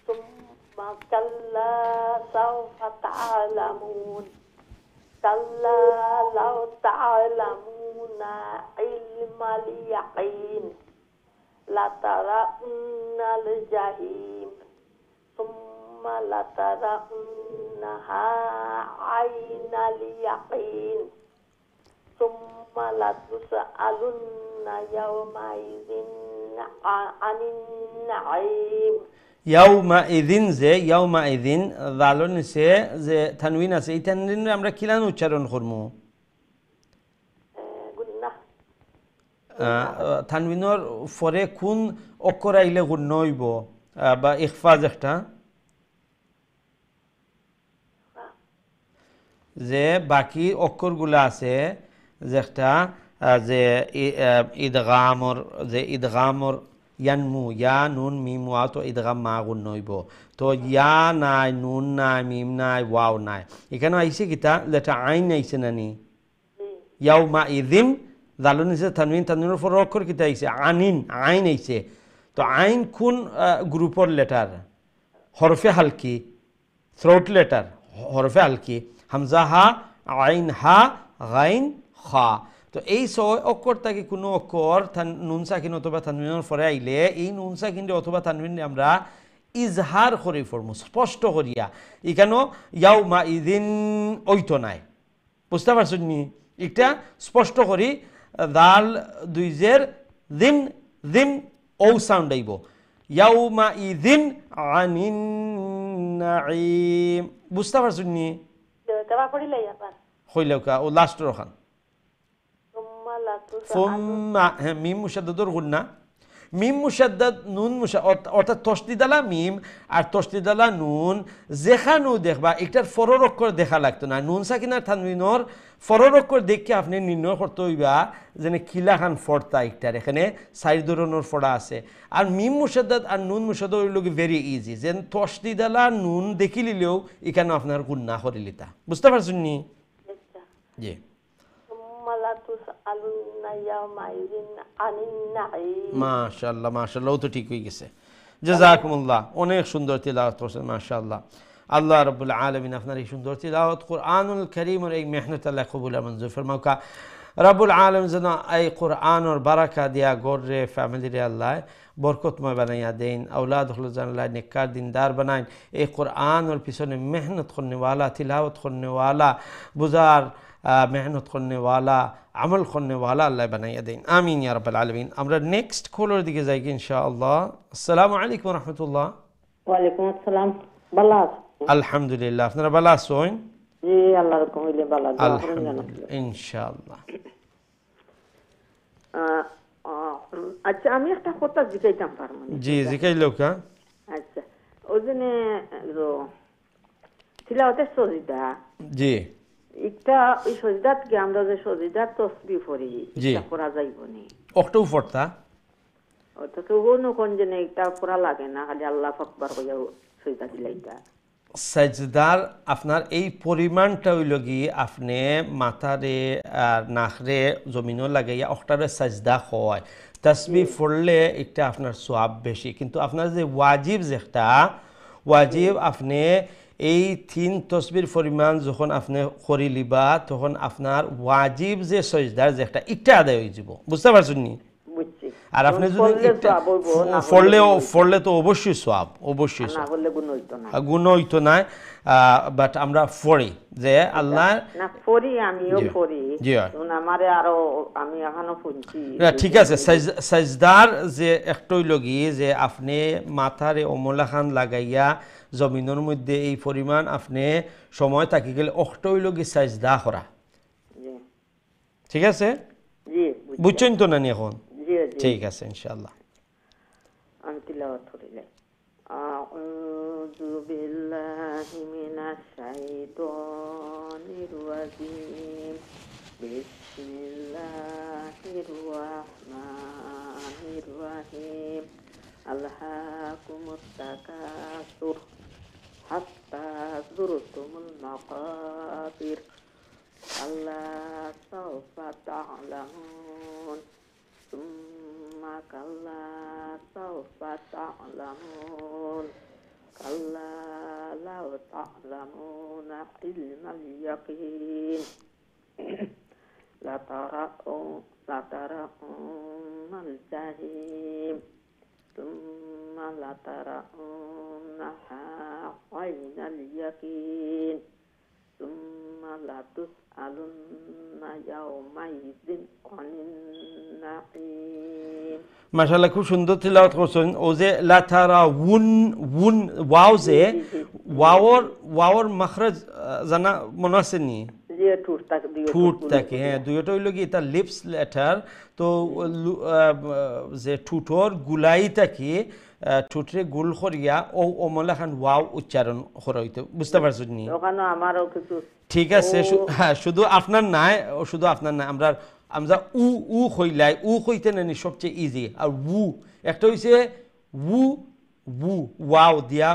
সুম্মা কাল্লা সাওফা তা'লামুন কাল্লা লাউ তা'লামুনা ইলমাল ইয়াকিন লাতারাউন্নাল জাহিম সুম্মা লাতারাউন্নাহা আইনাল ইয়াকিন সুম্মা লাতুসআলুন্না ইয়াওমাইযিন আনিন নাঈম। ইয়াউমা ইদিন, যে ইয়াউমা ইদিন দালন সে যে তানবিন আছে, এই তানবিন আমরা কিলান উচ্চারণ করবো? গুন্নাহ। তানবিনের পরে কোন অক্ষর আইলে গুণ হইব বা ইখফা যেটা, যে বাকি অক্ষরগুলো আছে যেটা যে ইদগামর ইয়ানমু, ইয়া নুন মিম ওয়াও, তো ইদগাম মা গুণ হইব। তো ইয়া নাই, নুন নাই, মিম নাই, ওয়াও নাই। এখানে আইছে কিতা যেটা আইন আইছে নানি, ইয়াউমা ইদিন দালুন নিচে তানবিন, তানবিনের পর অক্ষর কিতা আইছে আনিন, আইন আইছে। তো আইন কোন গ্রুপর লেটার? হরফে হালকি, থ্রোট লেটার, হরফে হালকি, হামজা হা, আইন হা, গাইন খা। তো এই ছয় অক্ষর থেকে কোনো অক্ষর নুন সাকিন অথবা তানবিনের পরে আইলে এই নুন সাকিন অথবা তানবিন আমরা ইজহার করে ফরমু, স্পষ্ট করিয়া। এখানেও ইয়াউমা ইদিন ওইতো নাই, বুঝতে পারছেন নি? এটা স্পষ্ট করি দাল দুইজের দিন দিন ও সাউন্ড আইব, ইয়াউমা ইদিন আনিন নাঈম। বুঝতে পারছেন নি? দেওয়া পড়িলাই আবার হইলেওকা ও লাস্টের ওখান সুম্মা লাতুসআলুন। ফুম্মা, হ্যাঁ মিম মুশাদ্দাদর গুন্না, মিম মুশাদ্দাদ নুন অর্থাৎ তসদিদালা মিম আর তসদিদালা নুন যেখানেও দেখবা এটার ফরর অক্ষর দেখা লাগতো না। নুন সাকিনার তানবিনর ফরর অক্ষর দেখে আপনি নির্ণয় করতে হইবা যেন কিলাখান ফড়তা একটার, এখানে চার ধরনের ফড়া আছে। আর মিম মুশাদ্দাদ আর নুন মুশাদ্দাদ হইল ভেরি ইজি, যেন তসদিদালা নুন দেখি লিলেও এখানে আপনার গুন্না করে লিতা। বুঝতে পারছেন নি? জি। মাশাআল্লাহ মাশাআল্লাহ, ও তো ঠিক হয়ে গেছে। জাযাকুমুল্লাহ, অনেক সুন্দর তিলাওয়াত করছেন মাশাআল্লাহ। আল্লাহ রাব্বুল আলামিন আপনার এই সুন্দর তিলাওয়াত কুরআনুল কারীমের এই মেহনত আল্লাহ কবুল মঞ্জুর ফরমাও। কা রাব্বুল আলামিন যেন এই কুরআনের বারাকা দিয়া গড়ে ফ্যামিলিরে আল্লাহ বরকতময় বানাইয়া দেন, আওলাদ হল জানলা নেককার দিনদার বানাইন। এই কুরআনের পিছনে মেহনত করনেওয়ালা, তিলাওয়াত করনেওয়ালা, বুঝার মেহনত করনেওয়ালা, আমল করনেওয়ালা আল্লাহ বানাইয়া দেন, আমিন ইয়া রাব্বাল আলামিন। আমরা নেক্সট কলার দিকে যাই ইনশাআল্লাহ। আসসালামু আলাইকুম ওয়া রাহমাতুল্লাহ। ওয়ালাইকুম আসসালাম। ভালো আছেন? আলহামদুলিল্লাহ, আপনারা ভালো আছেন? জি আল্লাহর কইলে ভালো আছি আলহামদুলিল্লাহ ইনশাআল্লাহ। আচ্ছা আমি একটা কথা জিজ্ঞাইতাম পারবো? জি জিজ্ঞাইলো কা? আচ্ছা ওই জন্য তিলাওয়াতের সজিদা জি একটা ওই সজদাত কি আমরা যে সজদাত তসবিহ পড়ি জি। এটা পড়া যাইব নি অক্টো ফোরতা তো কেউ কোন যে এটা পড়া লাগে না খালি আল্লাহ আকবার কইয়া সজদা দিলাইতা সাজদার আপনার এই পরিমাণটা হইল গিয়ে আপনি মাথারে আর নাকরে জমিনও লাগাইয়া অক্টারে সাজদা হয় তসবি পড়লে একটা আপনার সোয়াব বেশি কিন্তু আপনার যে ওয়াজিব যেটা ওয়াজিব আপনি এই 3 তসবির পরিমাণ যখন আপনি করি লিবা তখন আপনার ওয়াজিব যে সজদার যে একটা ইটা আদায় হয়ে যাব বুঝতে পারছেন নি বুঝছি আর আপনি যদি পড়লে একটা সওয়াব হইব, না পড়লে তো অবশ্যই সোয়াব অবশ্যই না সোয়াব বললে গুণ হইতো না গুণ হইতো না বাট আমরা পড়ি যে আল্লাহ না পড়ি আমিও জি। পড়ি জি। আমারে আরো আমি এখনো শুনছি ঠিক আছে সাজদার যে একটই লগি যে আপনি মাথারে অমলা খান লাগাইয়া জমিনের মধ্যে এই পরিমাণ আপনি সময় থাকি গেলে অক্টই লগি সাজদা করা জি ঠিক আছে জি বুঝছেন তো নানি এখন জি জি ঠিক আছে ইনশাআল্লাহ আমি তিলাওয়াত করিলে আউযু বিল্লাহি মিনাশ শাইতানির রাজিম বিসমিল্লাহির রাহমানির রাহিম আলহাকুমুত তাকাসুর হাত্তা যুরতুমুল মাকাবির আল্লাহ সাওফা তা'লামুন ثم كلا سوف تعلمون كلا لو تعلمون علم اليقين لترون الجحيم ثم لترونها عين اليقين ثم لتسألن يومئذ عن النعيم মাশাআল্লাহ খুব সুন্দর তিলাওয়াত করছেন ও যে লাতারা উন ওয়াও যে ওয়াওর মাখরাজ জানা মনে আছে নি যে ঠুট থাকে হ্যাঁ দুইটা হইল কি এটা লিপস লেটার তো যে ঠুটর গুলাই থাকে ঠুটরে গুল করিয়া ও অমলা খান ওয়াও উচ্চারণ করা হইতো বুঝতে পারছো নি ওখানে আমারও কিছু ঠিক আছে হ্যাঁ শুধু আপনার নাই আমরা আমরা উ কইলাই উ কইতে নানি সবচেয়ে ইজি আর একটা হইছে ওয়াও দিয়া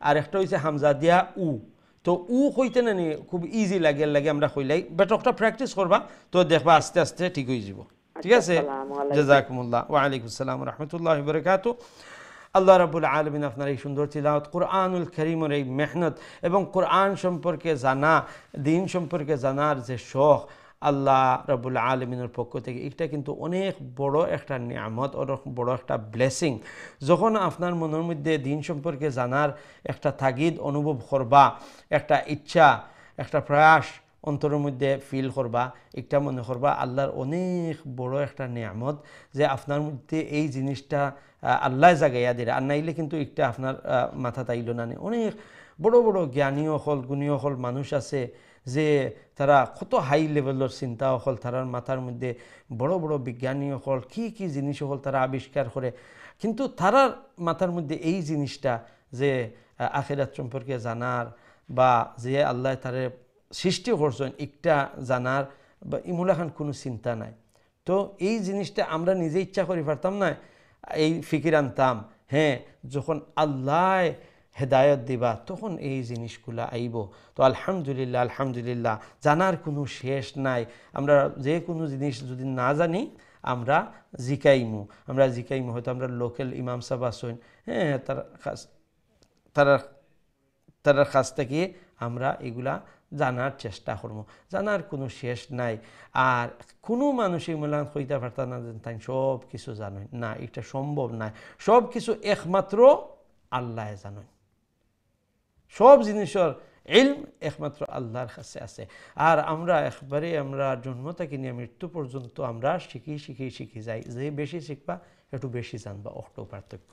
আর একটা হইছে হামজা দিয়া তো কইতে নানি খুব ইজি লাগে আমরা কইলাই বাট একটা প্র্যাকটিস করবা তো দেখবা আস্তে আস্তে ঠিক হয়ে যাব ঠিক আছে জাযাকুমুল্লাহ ওয়া আলাইকুম আসসালাম ওয়া রাহমাতুল্লাহি ওয়া বারাকাতুহু আল্লাহ রাব্বুল আলামিন আপনার এই সুন্দর তিলাওয়াত কোরআনুল কারীমের এই মেহনত এবং কোরআন সম্পর্কে জানা দিন সম্পর্কে জানার যে শখ আল্লাহ রাব্বুল আলামিনের পক্ষ থেকে এটা কিন্তু অনেক বড় একটা নিয়ামত অনেক বড় একটা ব্লেসিং যখন আপনার মনের মধ্যে দিন সম্পর্কে জানার একটা তাগিদ অনুভব করবা একটা ইচ্ছা একটা প্রয়াস অন্তরের মধ্যে ফিল করবা একটা মনে করবা আল্লাহর অনেক বড় একটা নিয়ামত যে আপনার মধ্যে এই জিনিসটা আল্লাহ জাগাইয়া দিলে আর নাইলে কিন্তু একটা আপনার মাথা তাইল না অনেক বড় বড় জ্ঞানী হল গুণী হল মানুষ আছে যে তারা কত হাই লেভেলের চিন্তা হল তারার মাথার মধ্যে বড় বড় বিজ্ঞানী হল কি জিনিস হল তারা আবিষ্কার করে কিন্তু তারার মাথার মধ্যে এই জিনিসটা যে আখিরাত সম্পর্কে জানার বা যে আল্লাহ তারে সৃষ্টি করছেন একটা জানার বা ইমুলাখান কোনো চিন্তা নাই তো এই জিনিসটা আমরা নিজে ইচ্ছা করি পারতাম না এই ফিকির আনতাম হ্যাঁ যখন আল্লাহ হেদায়ত দিবা তখন এই জিনিসগুলো আইব তো আলহামদুলিল্লাহ জানার কোনো শেষ নাই আমরা যে কোনো জিনিস যদি না জানি আমরা জিকাইমু হয়তো আমরা লোকাল ইমাম সাহেব আসেন হ্যাঁ তার কাছ থেকে আমরা এগুলা জানার চেষ্টা করবো জানার কোনো শেষ নাই আর কোনো মানুষই মূল্যায়ন কইতে পারত না যে তাই সব কিছু জানেন না এটা সম্ভব নয় সব কিছু একমাত্র আল্লাহ জানেন সব জিনিসের ইলম একমাত্র আল্লাহর কাছে আছে আর আমরা আমরা জন্ম থেকে নিয়ে মৃত্যু পর্যন্ত আমরা শিখি যাই যে বেশি শিখবা একটু বেশি জানবা অটো পার্থক্য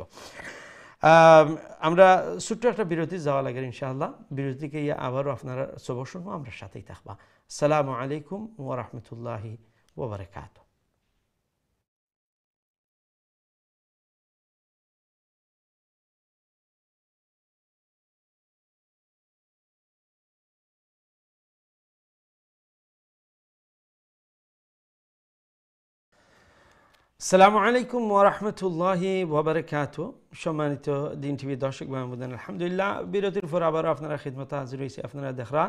আমরা ছোট্ট একটা বিরতি যাওয়া লাগে ইনশাআল্লাহ বিরতিকে আবারও আপনারা সবর শুনবো আমরা সাথেই থাকবা আসসালামু আলাইকুম ওয়া রাহমাতুল্লাহি ওয়া বারাকাতুহু আসসালামু আলাইকুম ওয়া রাহমাতুল্লাহি ওয়া বারাকাতুহু। সম্মানিত দিন টিভি দর্শক ভাই বোনেরা, আলহামদুলিল্লাহ বিরতির পর আবার আপনারা খিদমতে হাজির হয়েছি। আপনারা দেখরা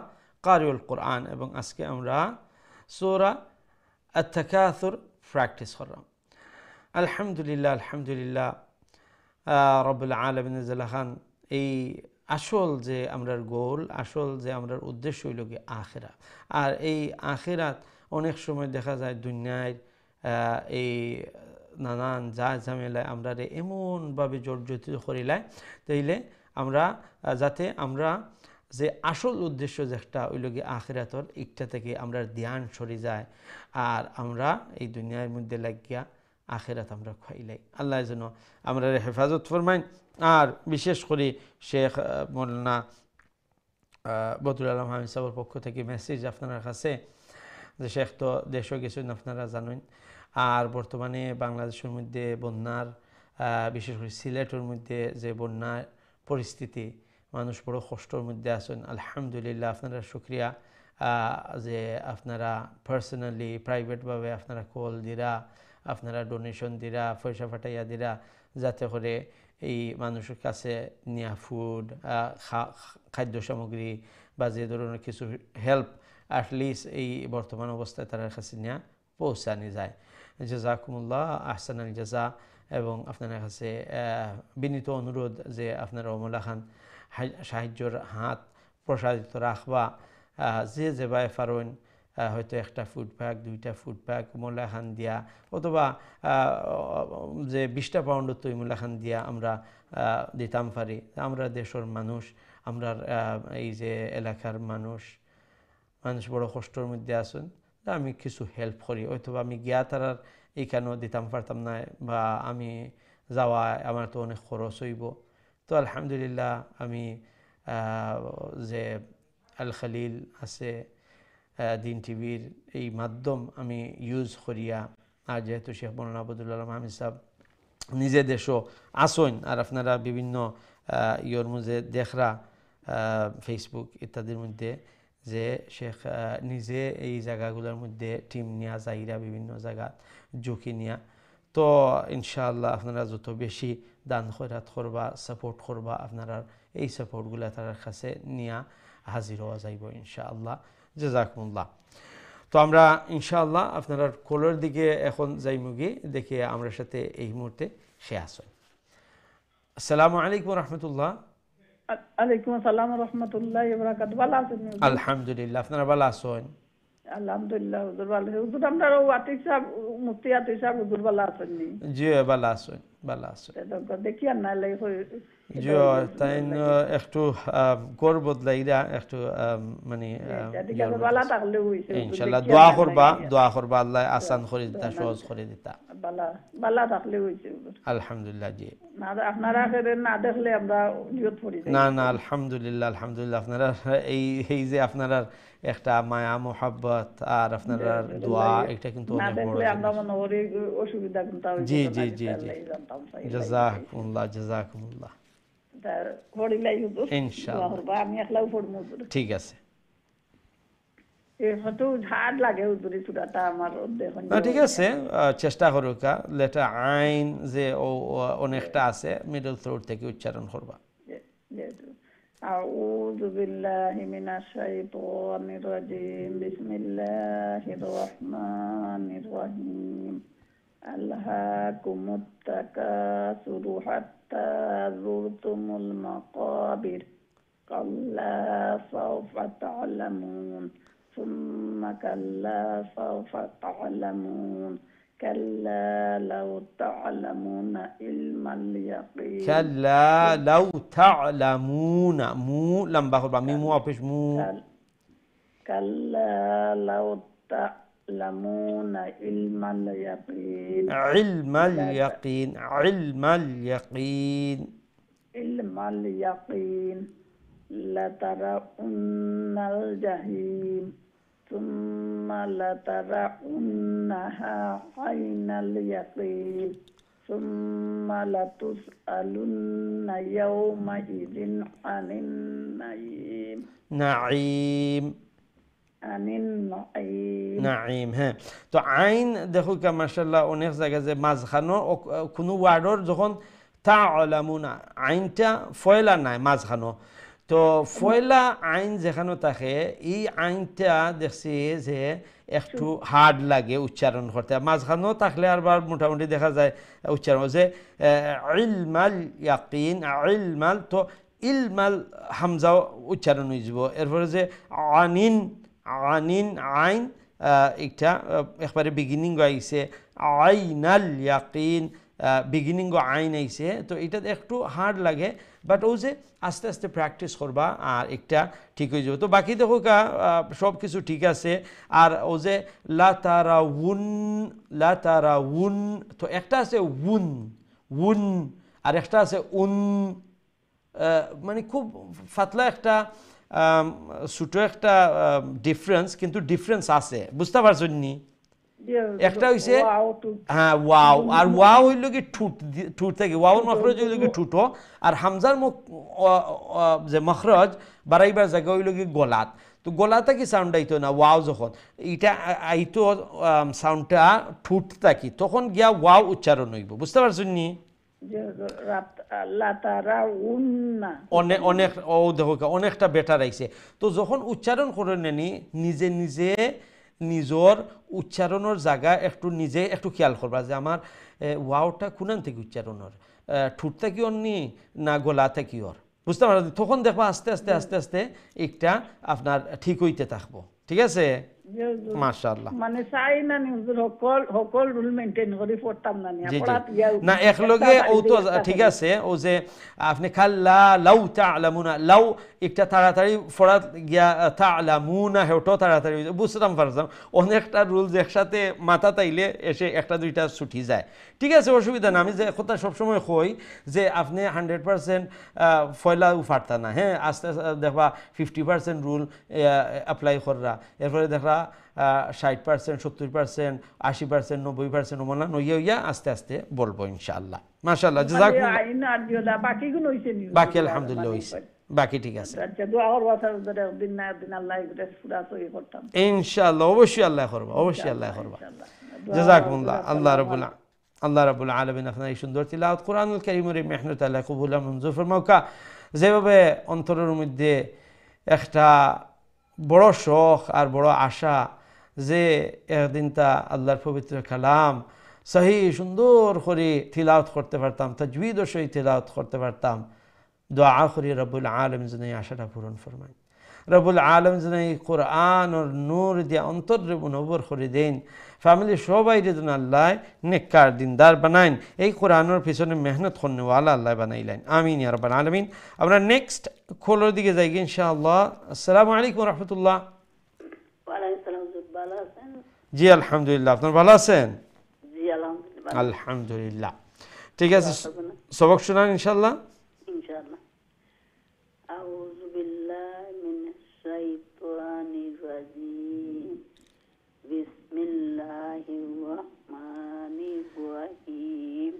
কারিউল কোরআন এবং আজকে আমরা সূরা আত-তাকাসুর প্র্যাকটিস করলাম। আলহামদুলিল্লাহ আলহামদুলিল্লাহ রব্বুল আলামিন খান এই আসল যে আমরার গোল, আসল যে আমরার উদ্দেশ্য হইল কি আখিরাত। আর এই আখিরাত অনেক সময় দেখা যায় দুনিয়ায় এই নানান যা ঝামেলায় আমরা এমনভাবে জর্জরিত করিলাই তাইলে আমরা যাতে আমরা যে আসল উদ্দেশ্য যেটা ওইল গিয়ে আখিরাতর একটা থেকে আমরা ধ্যান সরে যায় আর আমরা এই দুনিয়ার মধ্যে লাগিয়া আখিরাত আমরা খাইলাই। আল্লাহ যেন আমরা হেফাজত ফরমাইন। আর বিশেষ করে শেখ মৌলানা বদরুল আলম হামিদ সাহেবের পক্ষ থেকে মেসেজ আপনার কাছে যে শেখ তো দেশও গেছেন আপনারা জানেন। আর বর্তমানে বাংলাদেশের মধ্যে বন্যার বিশেষ করে সিলেটের মধ্যে যে বন্যার পরিস্থিতি, মানুষ বড় কষ্টর মধ্যে আছেন। আলহামদুলিল্লাহ আপনারা শুক্রিয়া যে আপনারা পার্সোনালি প্রাইভেটভাবে আপনারা কল দিরা, আপনারা ডোনেশন দিরা, পয়সা ফাটাইয়া দিরা, যাতে করে এই মানুষের কাছে নিয়া ফুড, খাদ্য সামগ্রী বা যে ধরনের কিছু হেল্প অ্যাটলিস্ট এই বর্তমান অবস্থায় তার কাছে নিয়ে পৌঁছানি যায়। জাযাকুমুল্লাহ আহসানাল জাযা। এবং আপনার কাছে বিনীত অনুরোধ যে আপনারা অমলা খান সাহায্যর হাত প্রসারিত রাখবা। যে যেভাবে পারেন, হয়তো একটা ফুড প্যাক, 2টা ফুড প্যাক মোল্লা খান দিয়া, অথবা যে 20টা পাউন্ডের তো মোল্লা খান দিয়া আমরা দিতাম পারি। আমরা দেশের মানুষ, আমরা এই যে এলাকার মানুষ বড় কষ্টের মধ্যে আছেন, আমি কিছু হেল্প করি। অথবা আমি গিয়া তারার এইখানেও দিতাম পারতাম না, বা আমি যাওয়া আমার তো অনেক খরচ হইব। তো আলহামদুলিল্লাহ আমি যে আল খালিল আছে দিন টিভির এই মাধ্যম আমি ইউজ করিয়া, আর যেহেতু শেখ মৌলানা বদরুল আলম হামিদ সাহেব নিজে দেশও আসেন আর আপনারা বিভিন্ন ইয়োর মধ্যে দেখরা ফেসবুক ইত্যাদির মধ্যে যে শেখ নিজে এই জায়গাগুলোর মধ্যে টিম নিয়া যাইরা বিভিন্ন জায়গা ঝুঁকি নিয়া। তো ইনশাআল্লাহ আপনারা যত বেশি দান খয়রাত করবা, সাপোর্ট করবা, আপনারা এই সাপোর্টগুলো তার কাছে নিয়া হাজির হওয়া যাইব ইনশাআল্লাহ। জাযাকুমুল্লাহ। তো আমরা ইনশাআল্লাহ আপনার কলের দিকে এখন যাইমুগি, দেখে আমরা সাথে এই মুহূর্তে সে আসুন। আসসালামু আলাইকুম রহমতুল্লাহ। আলাইকুম আসসালাম রহমতুল্লাহ বারাকাতুহু। ভালো আছেন? আলহামদুলিল্লাহ, আপনারা ভালো আছেন? আলহামদুলিল্লাহ হুজুর ভালো। হুজুর আমরা আতিক সাহেব, মুফতি আতিক সাহেব হুজুর ভালো আছেন নি? জি ভালো আছেন, ভালো আছেন। দেখি আর না লাই জি তাই একটু গড় বদলাইরা একটু মানে ইনশাআল্লাহ দোয়া করবা, দোয়া করবা আল্লাহ আসান করে দিতা, সহজ করে দিতা। বালা থাকলে হইছে আলহামদুলিল্লাহ। জি না আপনারা না দেখলে আমরা নিয়ত করি না না আলহামদুলিল্লাহ আলহামদুলিল্লাহ। আপনারা এই যে আপনারা একটা মায়া মোহাব্বত আর আপনারা দোয়া, এটা কিন্তু অনেক বড় জিনিস। আমরা মনে করি অসুবিধা কিন্তু জি জি জি জি জাযাকুমুল্লাহ জাযাকুমুল্লাহ। ইনশাআল্লাহ আমি একলাও পড়বো। ঠিক আছে, ঠিক আছে, চেষ্টা করুক। লেটার আইন যে অনেকটা আছে, মিডল থ্রোট থেকে উচ্চারণ করবা। আউযু বিল্লাহি মিনাশ শাইতানির রাজিম। বিসমিল্লাহির রহমানির রহিম। আলহাকুমুত তাকাসুরু হাত্তা যুরতুমুল মাকাবির কাল্লা সাওফা তা'লামুন সুম্মা কাল্লা সাওফা তা'লামুন কাল্লা লাউ তা'লামুনা ইলমাল ইয়াকিন কাল্লা লাউ তা'লামুনা, মু লম্বা করবা, মিমু অপেশ মু। কাল্লা লাউ তা'লামুনা ইলমাল ইয়াকিন ইলমাল ইয়াকিন, ইলমাল ইয়াকিন, ইলমাল ইয়াকিন লাতারাউন্নাল জাহিম সুম্মা লাতারাউন্নাহা আইনাল ইয়াকিন সুম্মা লাতুসআলুন্না ইয়াওমা ইযিন আনিন নাঈম। নাঈম, আনিন নাঈম। নাঈম, হ্যাঁ। তো আইন দেখো কা মাশাআল্লাহ অনেক জায়গায় যে মাঝখানো কোনো ওয়ার্ডর যখন তাআলামুনা আইনটা ফয়লা নাই মাঝখানো, তো ফয়লা আইন যেখানে থাকে এই আইনটা দেখছি যে একটু হার্ড লাগে উচ্চারণ করতে, মাঝখানেও থাকলে আবার মোটামুটি দেখা যায় উচ্চারণ যে ইলমাল ইয়াকিন ইলমাল, তো ইলমাল হামজা উচ্চারণ হয়ে যাব। এরপরে যে আনিন আনিন আইন একটা একবারে বিগিনিং আইছে, আইনাল ইয়াকিন বিগিনিং আইন আইছে, তো এটা একটু হার্ড লাগে, বাট ও যে আস্তে আস্তে প্র্যাকটিস করবা আর একটা ঠিক হয়ে যাবে। তো বাকি দেখো সব কিছু ঠিক আছে। আর ও যে লাতারা উন, তো একটা আছে উন উন আর একটা আছে উন, মানে খুব ফাতলা একটা ছোটো একটা ডিফারেন্স, কিন্তু ডিফারেন্স আছে, বুঝতে পারছো নি? একটা হইছে হ্যাঁ ওয়াও, আর ওয়াও হইল কি ঠুট থেকে ওয়াওর মখরজ হইল কি ঠুটো, আর হামজার যে মখরজ বাড়াইবার জায়গা হইল কি গলাত। তো গলাতে কি সাউন্ড আইতো না ওয়াও, যখন এটা আইতো সাউন্ডটা ঠুট থাকি তখন গিয়া ওয়াও উচ্চারণ হইব, বুঝতে পারছো নি? অনেক ও দেখো অনেকটা বেটার আইছে। তো যখন উচ্চারণ করে নেনি নিজে নিজে নিজের উচ্চারণের জায়গা একটু নিজে একটু খেয়াল করবা যে আমার ওয়াওটা কোনান থেকে উচ্চারণের ঠুট থেকে অন্যি না গলা থেকে ওর, বুঝতে পারো? তখন দেখবা আস্তে আস্তে আস্তে আস্তে একটা আপনার ঠিক হইতে থাকবো, ঠিক আছে? মাশাআল্লাহ। মানে চাই না নিউজের সকল রুল মেইনটেইন করে পড়তাম না না একলগে ও তো ঠিক আছে। ও যে আপনি খাল্লা লাউ তা'লামুনা, লাউ একটা তাড়াতাড়ি পড়া গিয়া তা'লামুনা হেওটাও তাড়াতাড়ি বুঝতাম পারতাম। অনেকটা রুলস একসাথে মাথা তাইলে এসে একটা দুইটা ছুটি যায়, ঠিক আছে, অসুবিধা না। আমি যে কথা সবসময় কই যে আপনি 100% ফয়লাও পারতা না, হ্যাঁ, আস্তে আস্তে দেখবা 50% রুল অ্যাপ্লাই কররা, এরপরে দেখবা 60%, 70%, 80%, 90% ওমনা নইয়া হইয়া আস্তে আস্তে বলবো ইনশাআল্লাহ। মাশাআল্লাহ, জাযাকুমুল্লাহ। বাকি আলহামদুলিল্লাহ হইছে, বাকি ঠিক আছে ইনশাআল্লাহ। অবশ্যই আল্লাহ করবা, অবশ্যই আল্লাহ করবা। জাযাকুমুল্লাহ। আল্লাহ রাব্বুল আলামিন আপনার এই সুন্দর তিলাওয়াত কোরআনুল কারীমের মেহনত আল্লাহ কবুল মঞ্জুর ফরমাউকা। যেভাবে অন্তরের মধ্যে একটা বড় শখ আর বড় আশা যে একদিন তা আল্লাহর পবিত্র কালাম সহি সুন্দর করে তিলাওয়াত করতে পারতাম, তাজবিদের সহিত তিলাওয়াত করতে পারতাম, দোয়া করি রব্বুল আলামিন যেন এই আশাটা পূরণ ফরমায়। রব্বুল আলামিন যেন এই কোরআনের নূর দিয়ে অন্তরে মুনব্বর করে দেন, ফ্যামিলি সবাই যেন আল্লাহ নেককার দিনদার বানাইন, এই কোরআনের পিছনে মেহনত করনেওয়ালা আল্লাহ বানাইলেন। আমিন ইয়া রাব্বাল আলামিন। আমরা নেক্সট কলের দিকে যাই ইনশাআল্লাহ। আসসালামু আলাইকুম ওয়া রাহমাতুল্লাহ। জি আলহামদুলিল্লাহ, আপনারা ভালো আছেন? জি আলহামদুলিল্লাহ। আলহামদুলিল্লাহ, ঠিক আছে, সবক শোনান ইনশাআল্লাহ। ইনশাআল্লাহ। আউযু বিল্লাহি মিনাশ শাইতানির রাজিম। বিসমিল্লাহির রহমানির রহিম।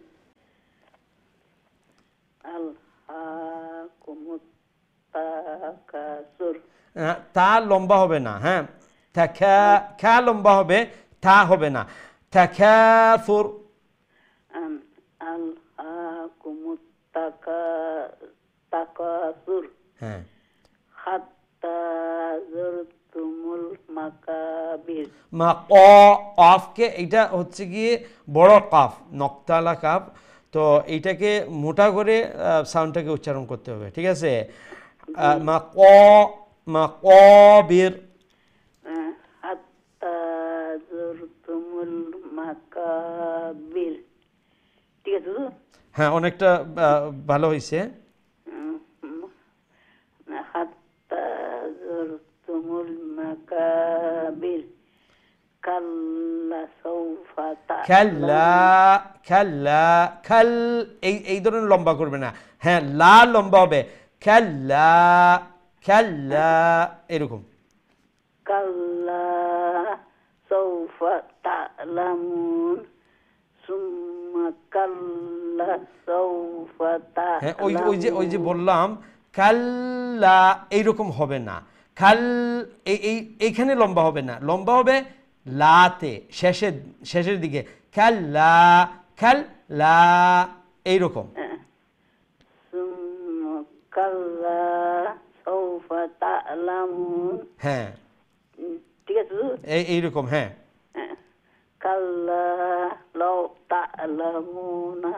আলহাকুমুত তাকাসুর। তা লম্বা হবে না, হ্যাঁ, খা লম্বা হবে, তা হবে না। তাকাসুর। আলহাকুমুত তাকাসুর। হ্যাঁ। হাত্তা যুরতুমুল মাকাবির। কফকে এটা হচ্ছে গিয়ে বড় কফ, নক্তালা কাফ, তো এইটাকে মোটা করে সাউন্ডটাকে উচ্চারণ করতে হবে, ঠিক আছে? মাকাবির। হাত্তা যুরতুমুল মাকাবির, ঠিক আছে? হ্যাঁ, অনেকটা ভালো হয়েছে। হাত্তা যুরতুমুল মাকাবির। কাল্লা সাউফা খাল এই ধরনের লম্বা করবে না, হ্যাঁ, লা লম্বা হবে, খাল্লা এরকম। কাল্লা সাউফা তা'লামুন সুম্মা কাল্লা সাউফা তা'লামুন। হ্যাঁ, ওই যে বললাম কাল্লা এইরকম হবে না, খাল এইখানে লম্বা হবে না, লম্বা হবে লাতে, শেষের দিকে খাল্লা খাল্লা এইরকম। কাল্লা সাউফা তা'লামুন। হ্যাঁ ঠিক আছে এইরকম। হ্যাঁ কাল্লা লাউ তা'লামুনা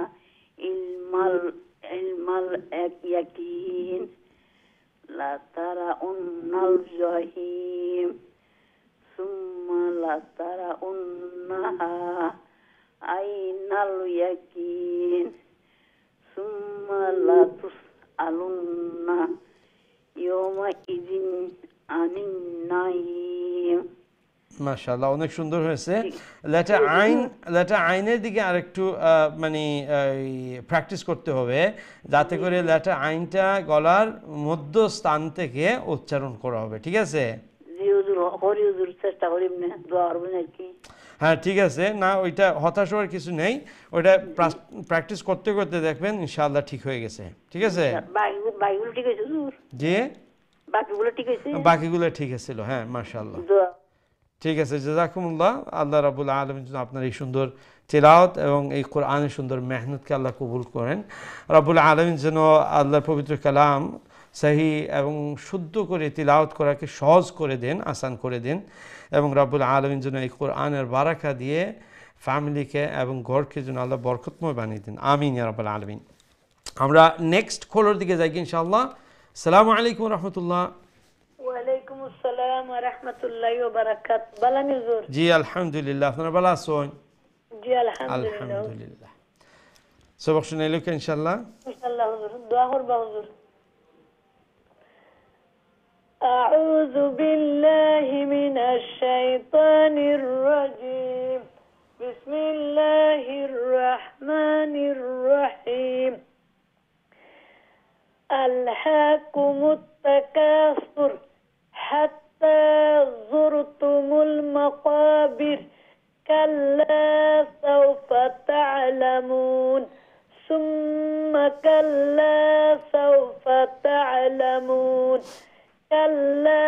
ইলমাল ইয়াকিন লা তারাউন্নাল জাহিম সুম্মা লা তারাউন্নাহা আইনাল ইয়াকিন সুম্মা লা তুসআলুন্না ইয়াওমা ইযিন আনিন নাঈম। মাশাআল্লাহ, অনেক সুন্দর হয়েছে। লেটার আইনের দিকে আরেকটু মানে প্র্যাকটিস করতে হবে, যাতে করে লেটার আইনটা গলার মধ্যস্থান থেকে উচ্চারণ করা হবে। ঠিক আছে? জি হুজুর, হরি হুজুর চেষ্টা করি না, দোয়া করবেন আর কি। হ্যাঁ ঠিক আছে, না ওইটা হতাশ হওয়ার কিছু নেই, ওইটা প্র্যাকটিস করতে করতে দেখবেন ইনশাআল্লাহ ঠিক হয়ে গেছে। ঠিক আছে? বাকিগুলো ঠিক আছে হুজুর? জি বাকিগুলো ঠিক আছে? বাকিগুলো ঠিক ছিল। হ্যাঁ মাশাআল্লাহ, ঠিক আছে। জাযাকুমুল্লাহ। আল্লাহ রাব্বুল আলামিন যেন আপনার এই সুন্দর তিলাওয়াত এবং এই কোরআনের সুন্দর মেহনতকে আল্লাহ কবুল করেন। রাব্বুল আলামিন যেন আল্লাহর পবিত্র কালাম সহি এবং শুদ্ধ করে তিলাওয়াত করাকে সহজ করে দেন, আসান করে দেন, এবং রাব্বুল আলামিন যেন এই কোরআনের বারাকা দিয়ে ফ্যামিলিকে এবং ঘরকে যেন আল্লাহ বরকতময় বানিয়ে দেন। আমিন ইয়া রাব্বুল আলামিন। আমরা নেক্সট কলের দিকে যাই ইনশাআল্লাহ। আসসালামু আলাইকুম রাহমাতুল্লাহ। ওয়ালাইকুম আসসালাম ওয়া রাহমাতুল্লাহি ওয়া বারাকাতুহু। বালানি হুজুর? জি আলহামদুলিল্লাহ, আপনারা ভালো আছেন? জি আলহামদুলিল্লাহ। আলহামদুলিল্লাহ। সবক শুনাইলো কি ইনশাআল্লাহ? ইনশাআল্লাহ হুজুর, দোয়া করবা হুজুর। আউযু বিল্লাহি মিনাশ শাইতানির রাজীম। বিসমিল্লাহির রাহমানির রাহিম। আলহাকুমুত তাকাসুর হাত্তা যুরতুমুল মাকাবির কাল্লা সাওফা তা'লামুন সুম্মা কাল্লা সাওফা তা'লামুন কাল্লা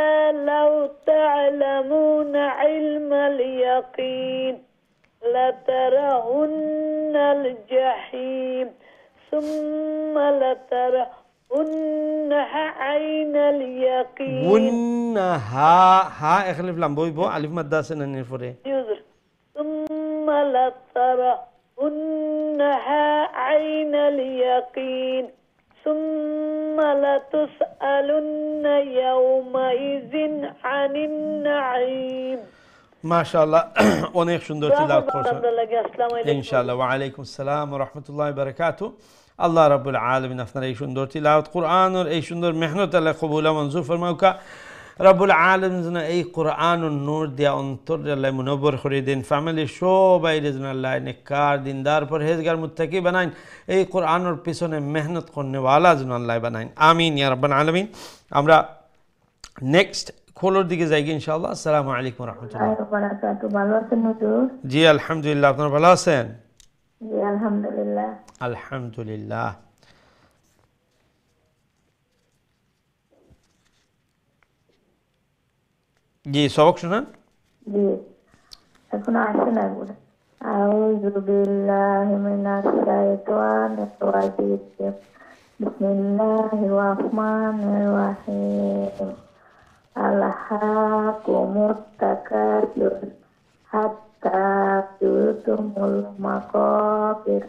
লাউ তা'লামুনা ইলমাল ইয়াকিন লাতারাউন্নাল জাহিম সুম্মা লাতারাউন্নাহা আইনাল ইয়াকিন। হা এখানে লাম বইবো, আলিফ মাদ্দা আছে না এরপরে? সুম্মা লাতারাউন্নাহা আইনাল ইয়াকিন সুম্মা লাতুসআলুন্না ইয়াওমা ইযিন আনিন নাঈম। মাশাআল্লাহ, অনেক সুন্দর তিলাওয়াত করছেন আসসালামু আলাইকুম। ইনশাআল্লাহ। ওয়া আলাইকুম আসসালাম ওয়া রাহমাতুল্লাহি ওয়া বারাকাতুহু। আল্লাহ রাব্বুল আলামিন আপনার এই সুন্দর তিলাওয়াত কোরআনের এই সুন্দর মেহনত আল্লাহ কবুল ও মঞ্জুর ফরমাউকা। রাব্বুল আলামিন যেন এই কোরআনের নূর দিয়া অন্তর আল্লাহ মুনব্বর করে দেন, ফ্যামিলির সবাই যেন আল্লাহ নেককার দিনদার পরহেজগার মুত্তাকি বানাইন, এই কোরআনের পিছনে মেহনত করনেওয়ালা যেন আল্লাহ বানাইন। আমিন ইয়া রাব্বাল আলামিন। আমরা নেক্সট খোলর দিকে যাই ইনশাআল্লাহ। আসসালামু আলাইকুম ওয়া রাহমাতুল্লাহ। ভালো আছেন হুজুর? জি আলহামদুলিল্লাহ, আপনারা ভালো আছেন? জি আলহামদুলিল্লাহ। আলহামদুলিল্লাহ। জি সবক শুনান। জি এখন আসেন একবার। আউযু বিল্লাহি মিনাশ শাইতানির রাজীম। বিসমিল্লাহির রাহমানির রাহিম। আলহাকুমুত তাকাসুর হাত্তা যুরতুমুল মাকাবির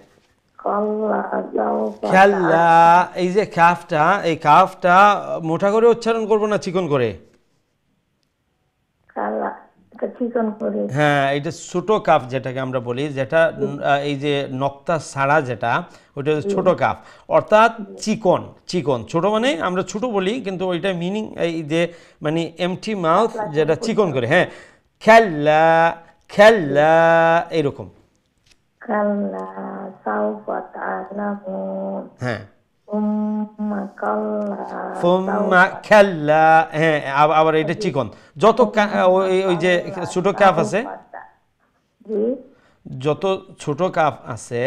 কাল্লা সাওফা। কাল্লা, এই যে কাফটা, এই কাফটা মোটা করে উচ্চারণ করব না চিকন করে? কাল্লা এটা চিকন করে। হ্যাঁ, এটা ছোট কাফ যেটাকে আমরা বলি, যেটা এই যে নক্তা ছাড়া যেটা, ওইটা ছোট কাফ, অর্থাৎ চিকন। চিকন ছোট মানে আমরা ছোট বলি, কিন্তু ওইটা মিনিং এই যে মানে এমটি মাউথ, যেটা চিকন করে। হ্যাঁ, খেল্লা খেল্লা এরকম। কাল্লা সাওফা তা'লামুন। হ্যাঁ সুম্মা কাল্লা ফুম্মা খেল্লা। হ্যাঁ আবার এটা চিকন। যত ওই যে ছোট কাফ আছে, জি যত ছোট কাফ আছে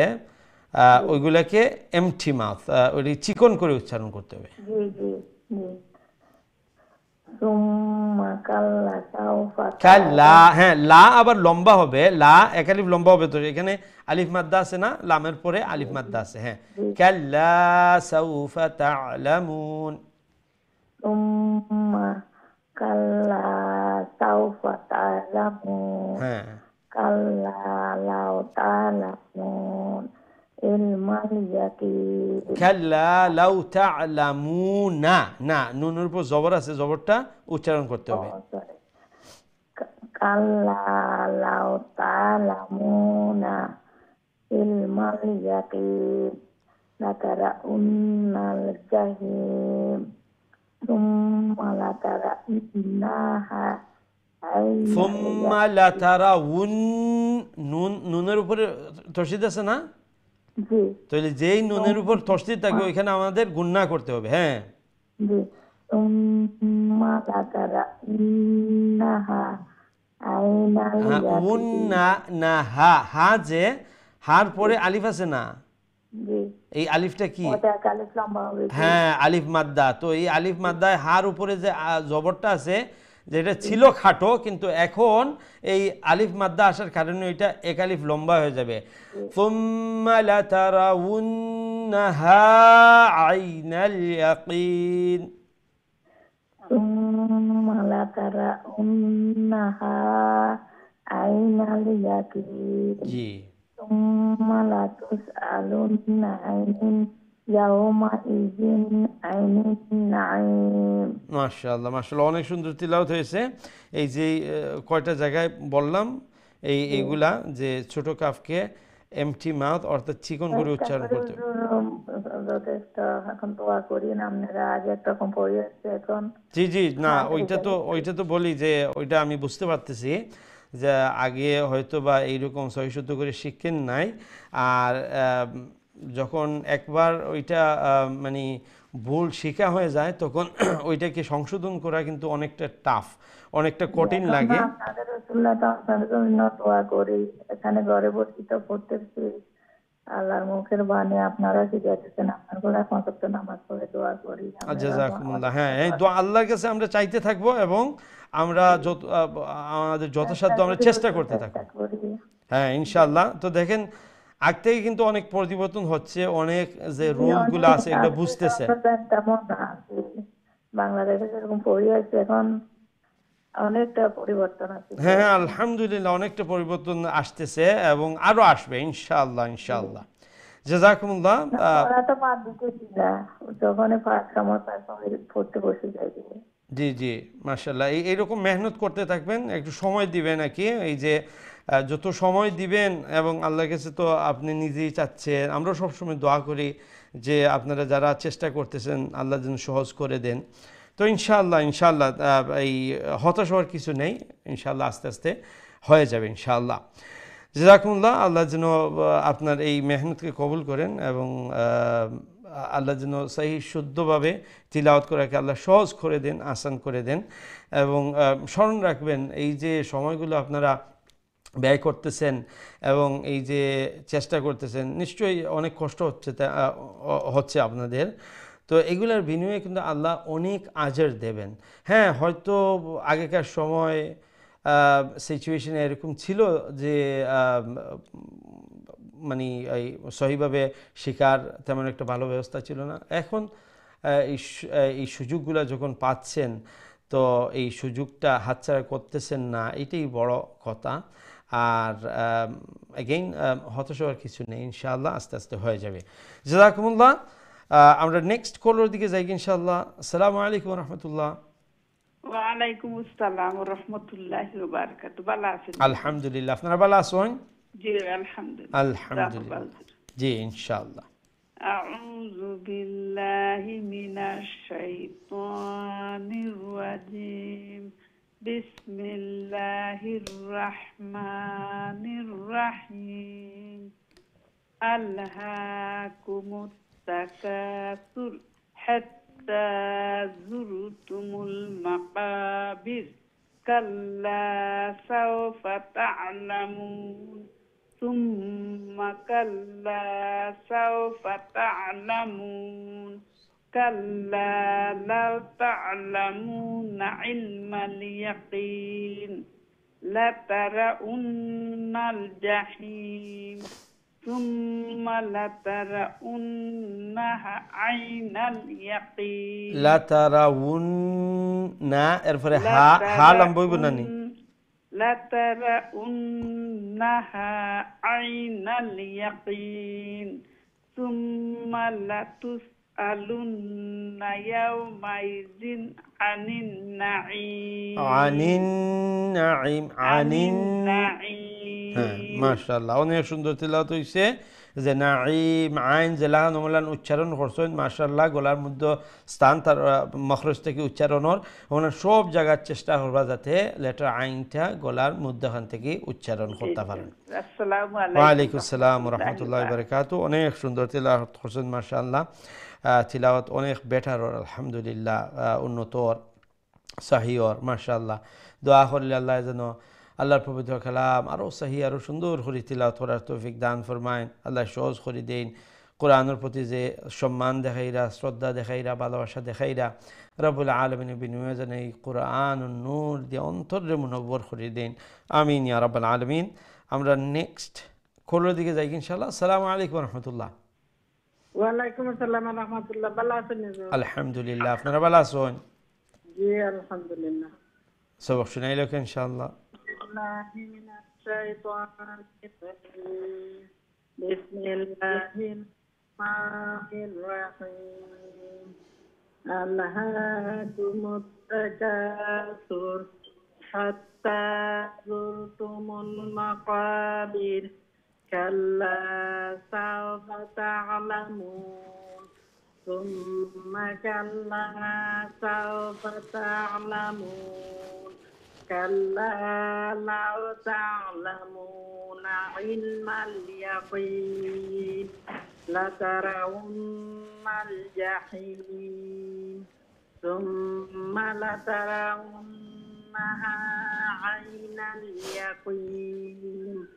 ওইগুলাকে এমটি মাউথ, ওই চিকন করে উচ্চারণ করতে হবে। জি জি জি। সুম্মা কাল্লা সাউফা কাল্লা, হ্যাঁ লা আবার লম্বা হবে, লা এক আলিফ লম্বা হবে, তো এখানে আলিফ মাদ্দা আছে না, লামের পরে আলিফ মাদ্দা আছে, হ্যাঁ কাল্লা সাউফা তা'লামুন। সুম্মা কাল্লা সাউফা তা'লামুন হ্যাঁ কাল্লা লাউ তা'লামুন ইলমাল ইয়াকিন কাল্লা লাউ তা'লামুনা, না নুনের উপর জবর আছে, জবরটা উচ্চারণ করতে হবে। সরি কাল্লা লাউ তা'লামুনা ইলমাল ইয়াকিন লাতারাউন্নাল জাহিম সুম্মা লাতারাউন্নাহা সুম্মা লাতারাউন, নুনের উপরে তশদিদ আছে না, জি তাহলে যেই নুনের উপর তশদিদ থাকবে ওইখানে আমাদের গুণনা করতে হবে। হ্যাঁ জি সুম্মা লাতারাউন্নাহা আইনাল হ্যাঁ উন ইয়াকিন না, না হা, হা যে হার পরে আলিফ আছে না, জি এই আলিফটা কি, ওটা কালিফ লম্বা হবে হ্যাঁ আলিফ মাদ্দা, তো এই আলিফ মাদ্দায় হার উপরে যে জবরটা আছে, যেটা ছিল খাটো কিন্তু এখন এই আলিফ মাদ্দা আসার কারণে এটা এক আলিফ লম্বা হয়ে যাবে। সুম্মা লাতারাউন্নাহা আইনাল ইয়াকিন। সুম্মা লাতারাউন্নাহা আইনাল ইয়াকিন জি সুম্মা লাতুসআলুন্না আইনিন ইয়াওমা ইযিন আইনিন নাঈম। মাশাআল্লাহ মাশাআল্লাহ, অনেক সুন্দর তিলাওয়াত হয়েছে। এই যে কয়টা জায়গায় বললাম এইগুলা যে ছোট কাফকে এমটি মাউথ অর্থাৎ চিকন করে উচ্চারণ করতে হবে। যথেষ্ট এখন দোয়া করি না, আপনারা আগে একরকম পড়ে আসছে এখন জি জি, না ওইটা তো বলি যে ওইটা আমি বুঝতে পারতেছি যে আগে হয়তো বা এইরকম সহিশুদ্ধ করে শিখেন নাই, আর যখন একবার ওইটা মানে ভুল শেখা হয়ে যায় তখন ওইটাকে সংশোধন করা কিন্তু অনেকটা টাফ, অনেকটা কঠিন লাগে। আপনাদের রাসূলুল্লাহ তো আপনাদের জন্য দোয়া করি, এখানে ঘরে বসে তো পড়তেছি আল্লাহর মুখের বাণী আপনারা শিখাইতেছেন, আপনার ঘরে পাঁচ ওয়াক্ত নামাজ পড়ে দোয়া করি। জাযাকুমুল্লাহ, হ্যাঁ এই দোয়া আল্লাহর কাছে আমরা চাইতে থাকবো এবং আমরা আমাদের যথাসাধ্য আমরা চেষ্টা করতে থাকবো, হ্যাঁ ইনশাআল্লাহ। তো দেখেন আগ থেকে কিন্তু অনেক পরিবর্তন হচ্ছে, অনেক যে রুলগুলো আছে এটা বুঝতেছে। তেমন না বাংলাদেশে যেরকম পড়ে আছে এখন অনেকটা পরিবর্তন আছে। হ্যাঁ আলহামদুলিল্লাহ অনেকটা পরিবর্তন আসতেছে এবং আরো আসবে ইনশাআল্লাহ ইনশাআল্লাহ। জাযাকুমুল্লাহ। ওরা তো বাদ দিতেছি না, যখনই ফার্স্ট সময় পড়তে বসে যাই। জি জি মাশাআল্লাহ, এইরকম মেহনত করতে থাকবেন, একটু সময় দিবেন আর কি, এই যে যত সময় দিবেন এবং আল্লাহর কাছে তো আপনি নিজেই চাচ্ছেন, আমরা সবসময় দোয়া করি যে আপনারা যারা চেষ্টা করতেছেন আল্লাহ যেন সহজ করে দেন। তো ইনশাআল্লাহ ইনশাআল্লাহ এই হতাশ হওয়ার কিছু নেই, ইনশাআল্লাহ আস্তে আস্তে হয়ে যাবে ইনশাআল্লাহ। জাযাকুমুল্লাহ, আল্লাহ যেন আপনার এই মেহনতকে কবুল করেন এবং আল্লাহ যেন সহি শুদ্ধভাবে তিলাওয়াত করাকে আল্লাহ সহজ করে দেন, আসান করে দেন। এবং স্মরণ রাখবেন এই যে সময়গুলো আপনারা ব্যয় করতেছেন এবং এই যে চেষ্টা করতেছেন নিশ্চয়ই অনেক কষ্ট হচ্ছে আপনাদের, তো এগুলোর বিনিময়ে কিন্তু আল্লাহ অনেক আজর দেবেন। হ্যাঁ হয়তো আগেকার সময় সিচুয়েশনে এরকম ছিল যে মানে এই সহিভাবে শেখার তেমন একটা ভালো ব্যবস্থা ছিল না, এখন এই সুযোগগুলো যখন পাচ্ছেন তো এই সুযোগটা হাতছাড়া করতেছেন না, এটাই বড় কথা। আর এগেইন হতাশ হওয়ার কিছু নেই, ইনশাআল্লাহ আস্তে আস্তে হয়ে যাবে। জাযাকুমুল্লাহ, আমরা নেক্সট কলের দিকে যাই ইনশাআল্লাহ। আসসালামু আলাইকুম ওয়া রাহমাতুল্লাহ। ওয়া আলাইকুম আসসালাম ওয়া রাহমাতুল্লাহি ওয়া বারাকাতুহু। ভালো আছেন? আলহামদুলিল্লাহ, আপনারা ভালো আছেন? জি আলহামদুলিল্লাহ। আলহামদুলিল্লাহ, জি ইনশাআল্লাহ। আউযু বিল্লাহি মিনাশ শাইতানির রাজিম। বিসমিল্লাহির রাহমানির রাহিম। আলহাকুমুত তাকাসুর হাত্তা যুরতুমুল মাকাবির কাল্লা সাওফা তা'লামুন সুম্মা কাল্লা সাওফা তা'লামুন كلا لو تعلمون علم اليقين لترون الجحيم ثم لترونها عين اليقين لا ترون এরপরে হা লম্বই বনানি لترونها عين اليقين ثم لتسألن يومئذ عن النعيم عن النعيم عن النعيم মাশাআল্লাহ অনেক সুন্দর তেলাওয়াত হইছে যে নাঈম আইন জেলাহান ওমলান উচ্চারণ করছেন মাশাআল্লাহ গলার মধ্যে স্থান তার মখরজ থেকে উচ্চারণর ওনা সব জায়গার চেষ্টা করবা যাতে লেটার আইনটা গলার মধ্যখান থেকে উচ্চারণ করতে পারেন আসসালামু আলাইকুম ওয়া আলাইকুম আসসালাম ওয়া রাহমাতুল্লাহি ওয়া বারাকাতুহু অনেক সুন্দর তেলাওয়াত করছেন মাশাআল্লাহ তিলাওয়াত অনেক বেটার আলহামদুলিল্লাহ উন্নতর সহিয়র মাশাআল্লাহ দোয়া করলে আল্লাহ যেন আল্লাহর পবিত্র কালাম আরও সহি আরও সুন্দর করে তিলাওয়াত করার তৌফিক দান ফরমায়েন আল্লাহ সহজ করে দেন কোরআনের প্রতি যে সম্মান দেখাইরা শ্রদ্ধা দেখাইরা ভালোবাসা দেখাইরা রব্বুল আলামিনের বিনিময়ে যেন এই কোরআন ও নূর দিয়ে অন্তরে মুনব্বর করে দেন আমিন ইয়া রাব্বাল আলামিন আমরা নেক্সট কলের দিকে যাই ইনশাআল্লাহ আসসালামু আলাইকুম ওয়া রাহমাতুল্লাহ ওয়ালাইকুম আসসালাম ওয়া রাহমাতুল্লাহ ভালো আছেন আলহামদুলিল্লাহ আপনারা ভালো আছেন জি আলহামদুলিল্লাহ সবক শুনাইলো ইনশাআল্লাহ من الشيطان الرجيم بسم الله الرحمن الرحيم ألهاكم التكاثر حتى زرتم المقابر كلا سوف تعلمون ثم كلا سوف تعلمون كلا لو تعلمون علم اليقين لترون الجحيم ثم لترونها عين اليقين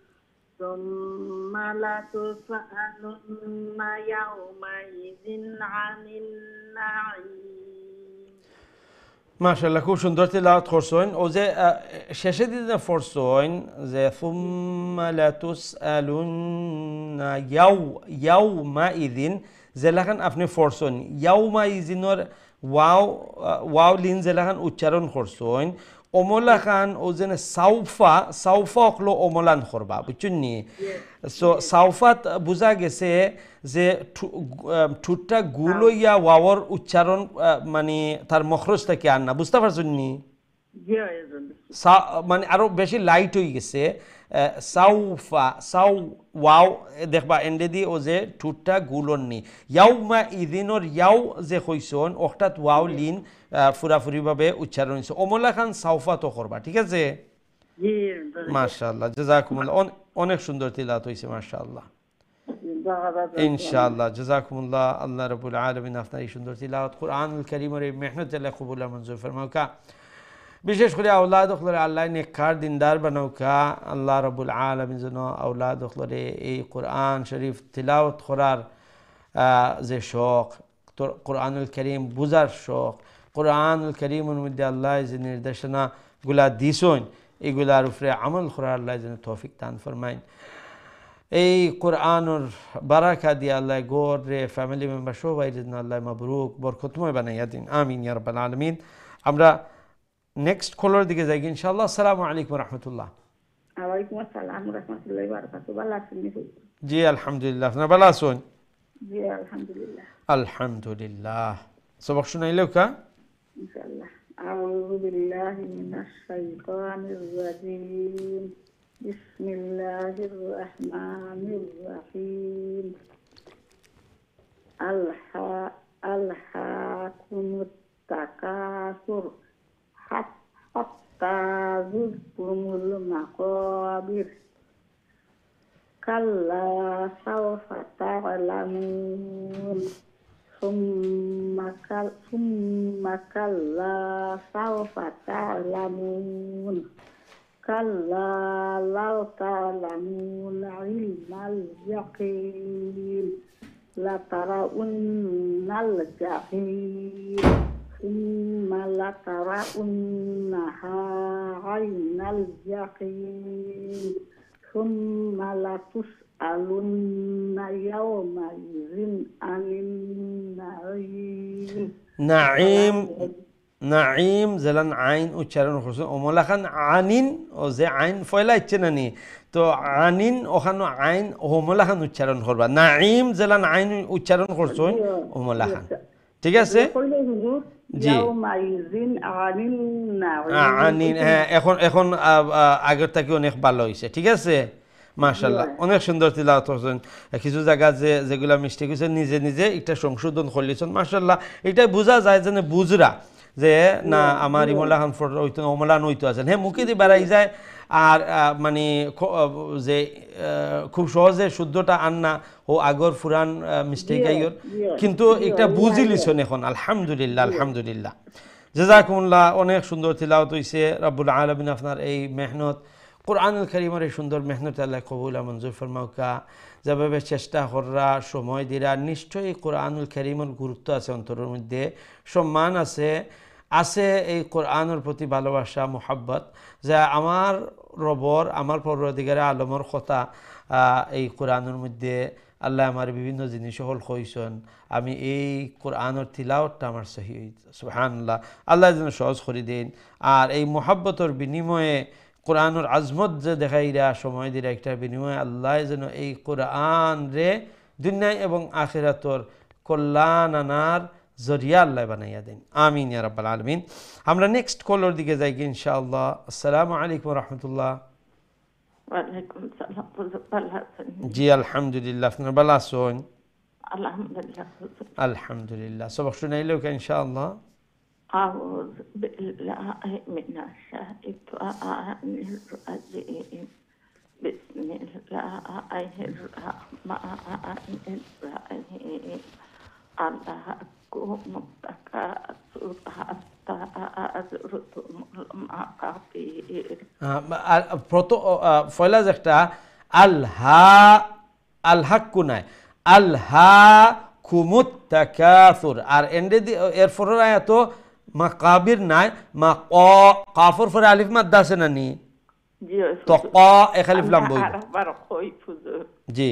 ثم لتسألن يومئذ عن النعيم মাশাআল্লাহ খুব সুন্দর তেলাওয়াত করছেন ও যে শেষে দিতে ফরছেন যে সুম্মা লাতুসআলুন্না ইয়াউমাইযিন জেলাখান আপনি ফরছেন ইয়াউমাইযিনের ওয়াও লিন জেলাখান উচ্চারণ করছেন অমলা খান ও যেন সাউফা অকলো অমলান করবা বুঝছেন নি সো সাউফাত বোঝা গেছে যে ঠুটটা গুল ইয়া ওয়াওর উচ্চারণ মানে তার মখরজ থেকে আর না বুঝতে পারছেন নি মানে আরো বেশি লাইট হয়ে গেছে সাউফা ওয়াও দেখবা এন্ডে দি ও যে ঠুটটা গুলন নি ইয়াউমা ইদিনর ইয়াও যে কইছন অর্থাৎ ওয়াও লিন ফুরাফুরিভাবে উচ্চারণ হয়েছে অমলা খান সাউফা তো করবা ঠিক আছে মাশাআল্লাহ জাযাকুমুল্লাহ অনেক সুন্দর তিলাওয়াত হয়েছে মাশাআল্লাহ ইনশাআল্লাহ জাযাকুমুল্লাহ আল্লাহ রাব্বুল আলামিন আপনার এই সুন্দর তিলাওয়াত কুরআনুল কারীমের এই মেহনত আল্লাহ কবুল মঞ্জুর ফরমাউকা বিশেষ করে আওলাদ হলরে আল্লাহ নেককার দিনদার বানাউকা আল্লাহ রাব্বুল আলামিন যেন আওলাদ হলরে এই কোরআন শরীফ তিলাওয়াত করার যে শখ কোরআনুল কারীম বুঝার শখ কোরআনুল কারীমের মধ্যে আল্লাহ যে নির্দেশনাগুলা দিছেন এগুলার উপরে আমল করার আল্লাহ যেন তৌফিক দান ফরমাইন এই কোরআনের বারাকা দিয়ে আল্লাহ গোরে ফ্যামিলি মেম্বার সবাই যেন আল্লাহ মাবরুক বরকতময় বানাইয়া দিন আমিন ইয়া রাব্বাল আলামিন আমরা নেক্সট কলার দিকে যাই ইনশাআল্লাহ আসসালামু আলাইকুম রাহমাতুল্লাহ ওয়ালাইকুম আসসালাম রাহমাতুল্লাহি ওয়া বারাকাতুহু ভালো আছেন জি আলহামদুলিল্লাহ আপনারা ভালো আছেন জি আলহামদুলিল্লাহ আলহামদুলিল্লাহ সবক শুনাইলো কা ইনশাআল্লাহ আউযু বিল্লাহি মিনাশ শাইতানির রাজীম বিসমিল্লাহির রহমানির রহিম আলহাকুমুত তাকাসুর হাত্তা যুরতুমুল মাকাবির কাল্লা সাওফা তা'লামুন সুম্মা কাল্লা সাওফা তা'লামুন কাল্লা লাউ তা'লামুনা ইলমাল ইয়াকিন লাতারাউন্নাল জাহিম সুম্মা লাতারাউন্নাহা আইনাল জাহিম সুম্মা লাতুসআলুন্না ইয়াওমাইযিন আনিন নাঈম নাঈম নাঈম জেলান আইন উচ্চারণ করছেন ওমলাখান আনিন ও যে আইন ফয়লা ইচ্ছে না নি তো আনিন ওখানে আইন ওমলাখান উচ্চারণ করবা নাঈম জেলান আইন উচ্চারণ করছেন ওমলাখান ঠিক আছে জি ইয়াওমাইযিন আনিন নাঈম আনিন হ্যাঁ এখন আগের থেকে অনেক ভালো হয়েছে ঠিক আছে মাশাআল্লাহ অনেক সুন্দর তিলাওয়াত করছেন কিছু জায়গা যেগুলা মিস্টেক হয়েছে নিজে নিজে এটা সংশোধন করলেছেন মাশাআল্লাহ এটা বোঝা যায় যে বুঝরা যে না আমার ইমলা খান ফটো হইতো অমলান হইতো আছেন হ্যাঁ মুখে দিয়ে বেড়াই যায় আর মানে যে খুব সহজে শুদ্ধটা আন না ও আগর ফুরান মিস্টেক আইয়র কিন্তু এটা বুঝি লিছেন এখন আলহামদুলিল্লাহ আলহামদুলিল্লাহ জাযাকুমুল্লাহ অনেক সুন্দর তিলাওয়াত হইছে রব্বুল আলামিন আপনার এই মেহনত কোরআনুল কারীমের এই সুন্দর মেহনত আল্লাহ কবুল মঞ্জুর ফরমাউকা যেভাবে চেষ্টা করা সময় দিরা নিশ্চয়ই কোরআনুল কারীমের গুরুত্ব আছে অন্তরের মধ্যে সম্মান আছে এই কোরআনের প্রতি ভালোবাসা মোহাব্বত যা আমার রবর আমার পরওয়ারদিগারে আলমর কথা এই কোরআনের মধ্যে আল্লাহ আমার বিভিন্ন জিনিস হল কইছেন আমি এই কোরআনের তিলাওয়াতটা আমার সহি সুবহানাল্লাহ আল্লাহ যেন সহজ করে দেন আর এই মোহাব্বতের বিনিময়ে কোরআনের আজমত যে দেখাইরা সময় দিরা একটা বিনিময়ে আল্লাহ যেন এই কোরআন রে দুনিয়ায় এবং আখিরাতর কল্যাণ আনার জরিয়া আল্লাহ বানাইয়া দেন আমিন ইয়া রাব্বাল আলামিন আমরা নেক্সট কলর দিকে যাই ইনশাআল্লাহ আসসালামু আলাইকুম ওয়া রাহমাতুল্লাহ ওয়ালাইকুম সালাম ভালো আছেন জি আলহামদুলিল্লাহ আপনারা ভালো আছেন আলহামদুলিল্লাহ আলহামদুলিল্লাহ সবক শুনাইলো ইনশাআল্লাহ أعوذ بالله من الشيطان الرجيم بسم الله الرحمن الرحيم ألهاكم التكاثر حتى زرتم المقابر ফয়লা একটা আলহাক্কু নাই আলহা কুমুত তাকাসুর আর এন্ডে এর ফরের আয়াত মাকাবির নাই মা কাফর ফরে আলিফ মাদ্দা আছে না নি জি তো ক এক আলিফ লাম বই জি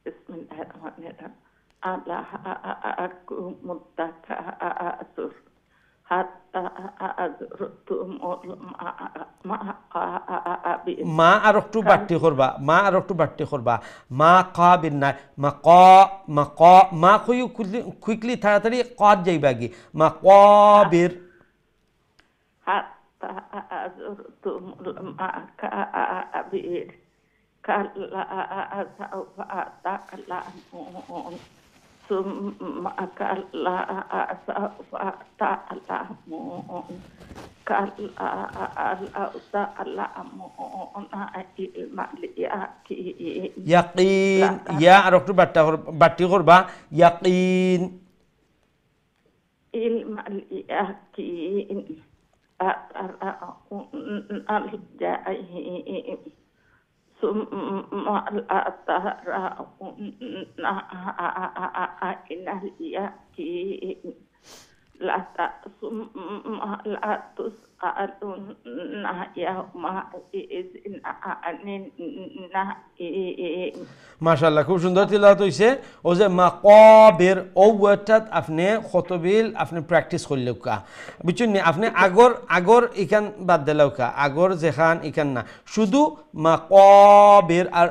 বিসমিল্লাহির রহমানির রহিম ألهاكم التكاثر حتى زرتم المقابر মা আর একটু বাট্টি করবা মা কাবির নাই মা কুইকলি তাড়াতাড়ি কদ যাইবা কি মা কাবির حتى زرتم المقابر كلا سوف تعلمون ثم كلا سوف تعلمون كلا لو تعلمون علم اليقين ইয়াকিন ইয়া আর একটু বাট্টি করবা ইয়াকিন علم اليقين أترون الجحيم ثم لا ترون عين اليقين ثم لا تسألن يومئذ عن النعيم মাশাআল্লাহ খুব সুন্দর তিলাওয়াত হইছে ও যে মাকাবির ও ওয়ার্ডটা আপনি খতবিল আপনি প্র্যাকটিস করলেও কা বুঝছেন নি আপনি আগর ইখান বাদ দিলেও কা আগর যেখান ইখান না শুধু মাকাবির আর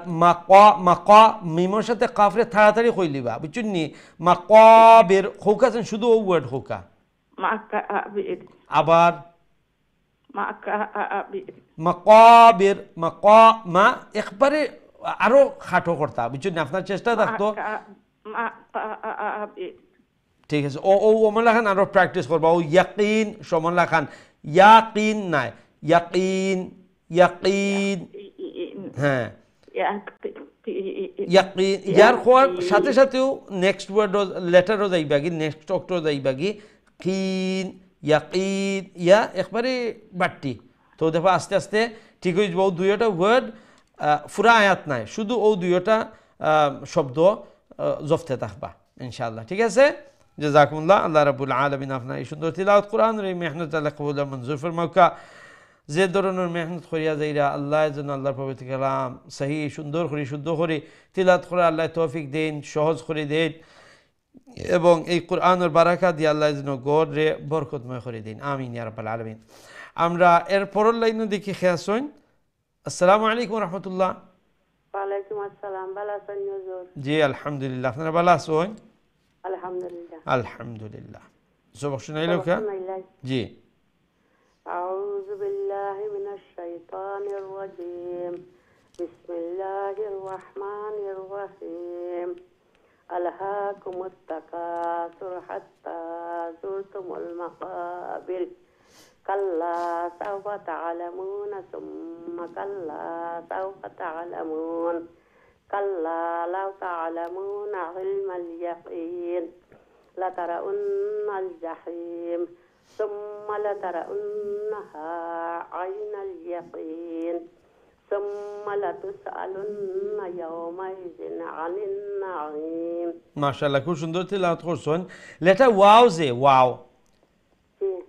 মাকা মিমর সাথে কাফরে তাড়াতাড়ি কইলিবা বুঝছেন নি মাকাবির হোকাছেন শুধু ও ওয়ার্ড হোকা মাকাবির আবার মাকাবির মাকামা একবারে আরো খাটো করতা বুঝছেন আপনার চেষ্টা থাকতো ঠিক আছে ও ওমলা খান আরো প্র্যাকটিস করবা ও ইয়াকিন সমলা খান ইয়াকিন নাই ইয়াকিন হ্যাঁ ইয়াকিন ইয়ার খোয়ার সাথে সাথেও নেক্সট ওয়ার্ড লেটারও যাইবা কি নেক্সট অক্টর যাইবা কি কিন ইয়াকিন ইয়া একবারে বাট্টি তো দেখো আস্তে আস্তে ঠিক হয়ে যাবো দুইটা ওয়ার্ড পুরা আয়াত নাই শুধু ও দুইটা শব্দ জফতে থাকবা ইনশাআল্লাহ। ঠিক আছে, জাযাকুমুল্লাহ। আল্লাহ রাব্বুল আলামিন আপনার এই সুন্দর তিলাওয়াত কোরআনের এই মেহনত আল্লাহ কবুল আর মঞ্জুর ফরমাউকা। যে ধরনের মেহনত করিয়া যাইরা আল্লাহ যেন আল্লাহর পবিত্র কালাম সহি সুন্দর করে শুদ্ধ করে তিলাওয়াত করে আল্লাহ তৌফিক দেন, সহজ করে দেন, এবং এই কোরআনের বারাকা দিয়ে আল্লাহ যেন গড়ে বরকতময় করে দিন। আমিন ইয়া রাব্বাল আলামিন। আমরা এর পরের লাইনে দেখি খেয়াল শুন। আসসালামু আলাইকুম রহমতুল্লাহ। ওয়ালাইকুম আসসালাম। ভালো আছেন হুজুর? জি আলহামদুলিল্লাহ। আপনারা ভালো আছেন? আলহামদুলিল্লাহ। আলহামদুলিল্লাহ। সবক শুনাইলো কা? জি। أعوذ بالله من الشيطان الرجيم. بسم الله الرحمن الرحيم. ألهاكم التكاثر حتى زرتم المقابر كلا سوف تعلمون ثم كلا سوف تعلمون كلا لو تعلمون علم اليقين لترون الجحيم ثم لترونها عين اليقين ثم لتسألن يومئذ عن النعيم। মাশাআল্লাহ, খুব সুন্দর তিলাওয়াত করছেন। লেটা ওয়াও, যে ওয়াও,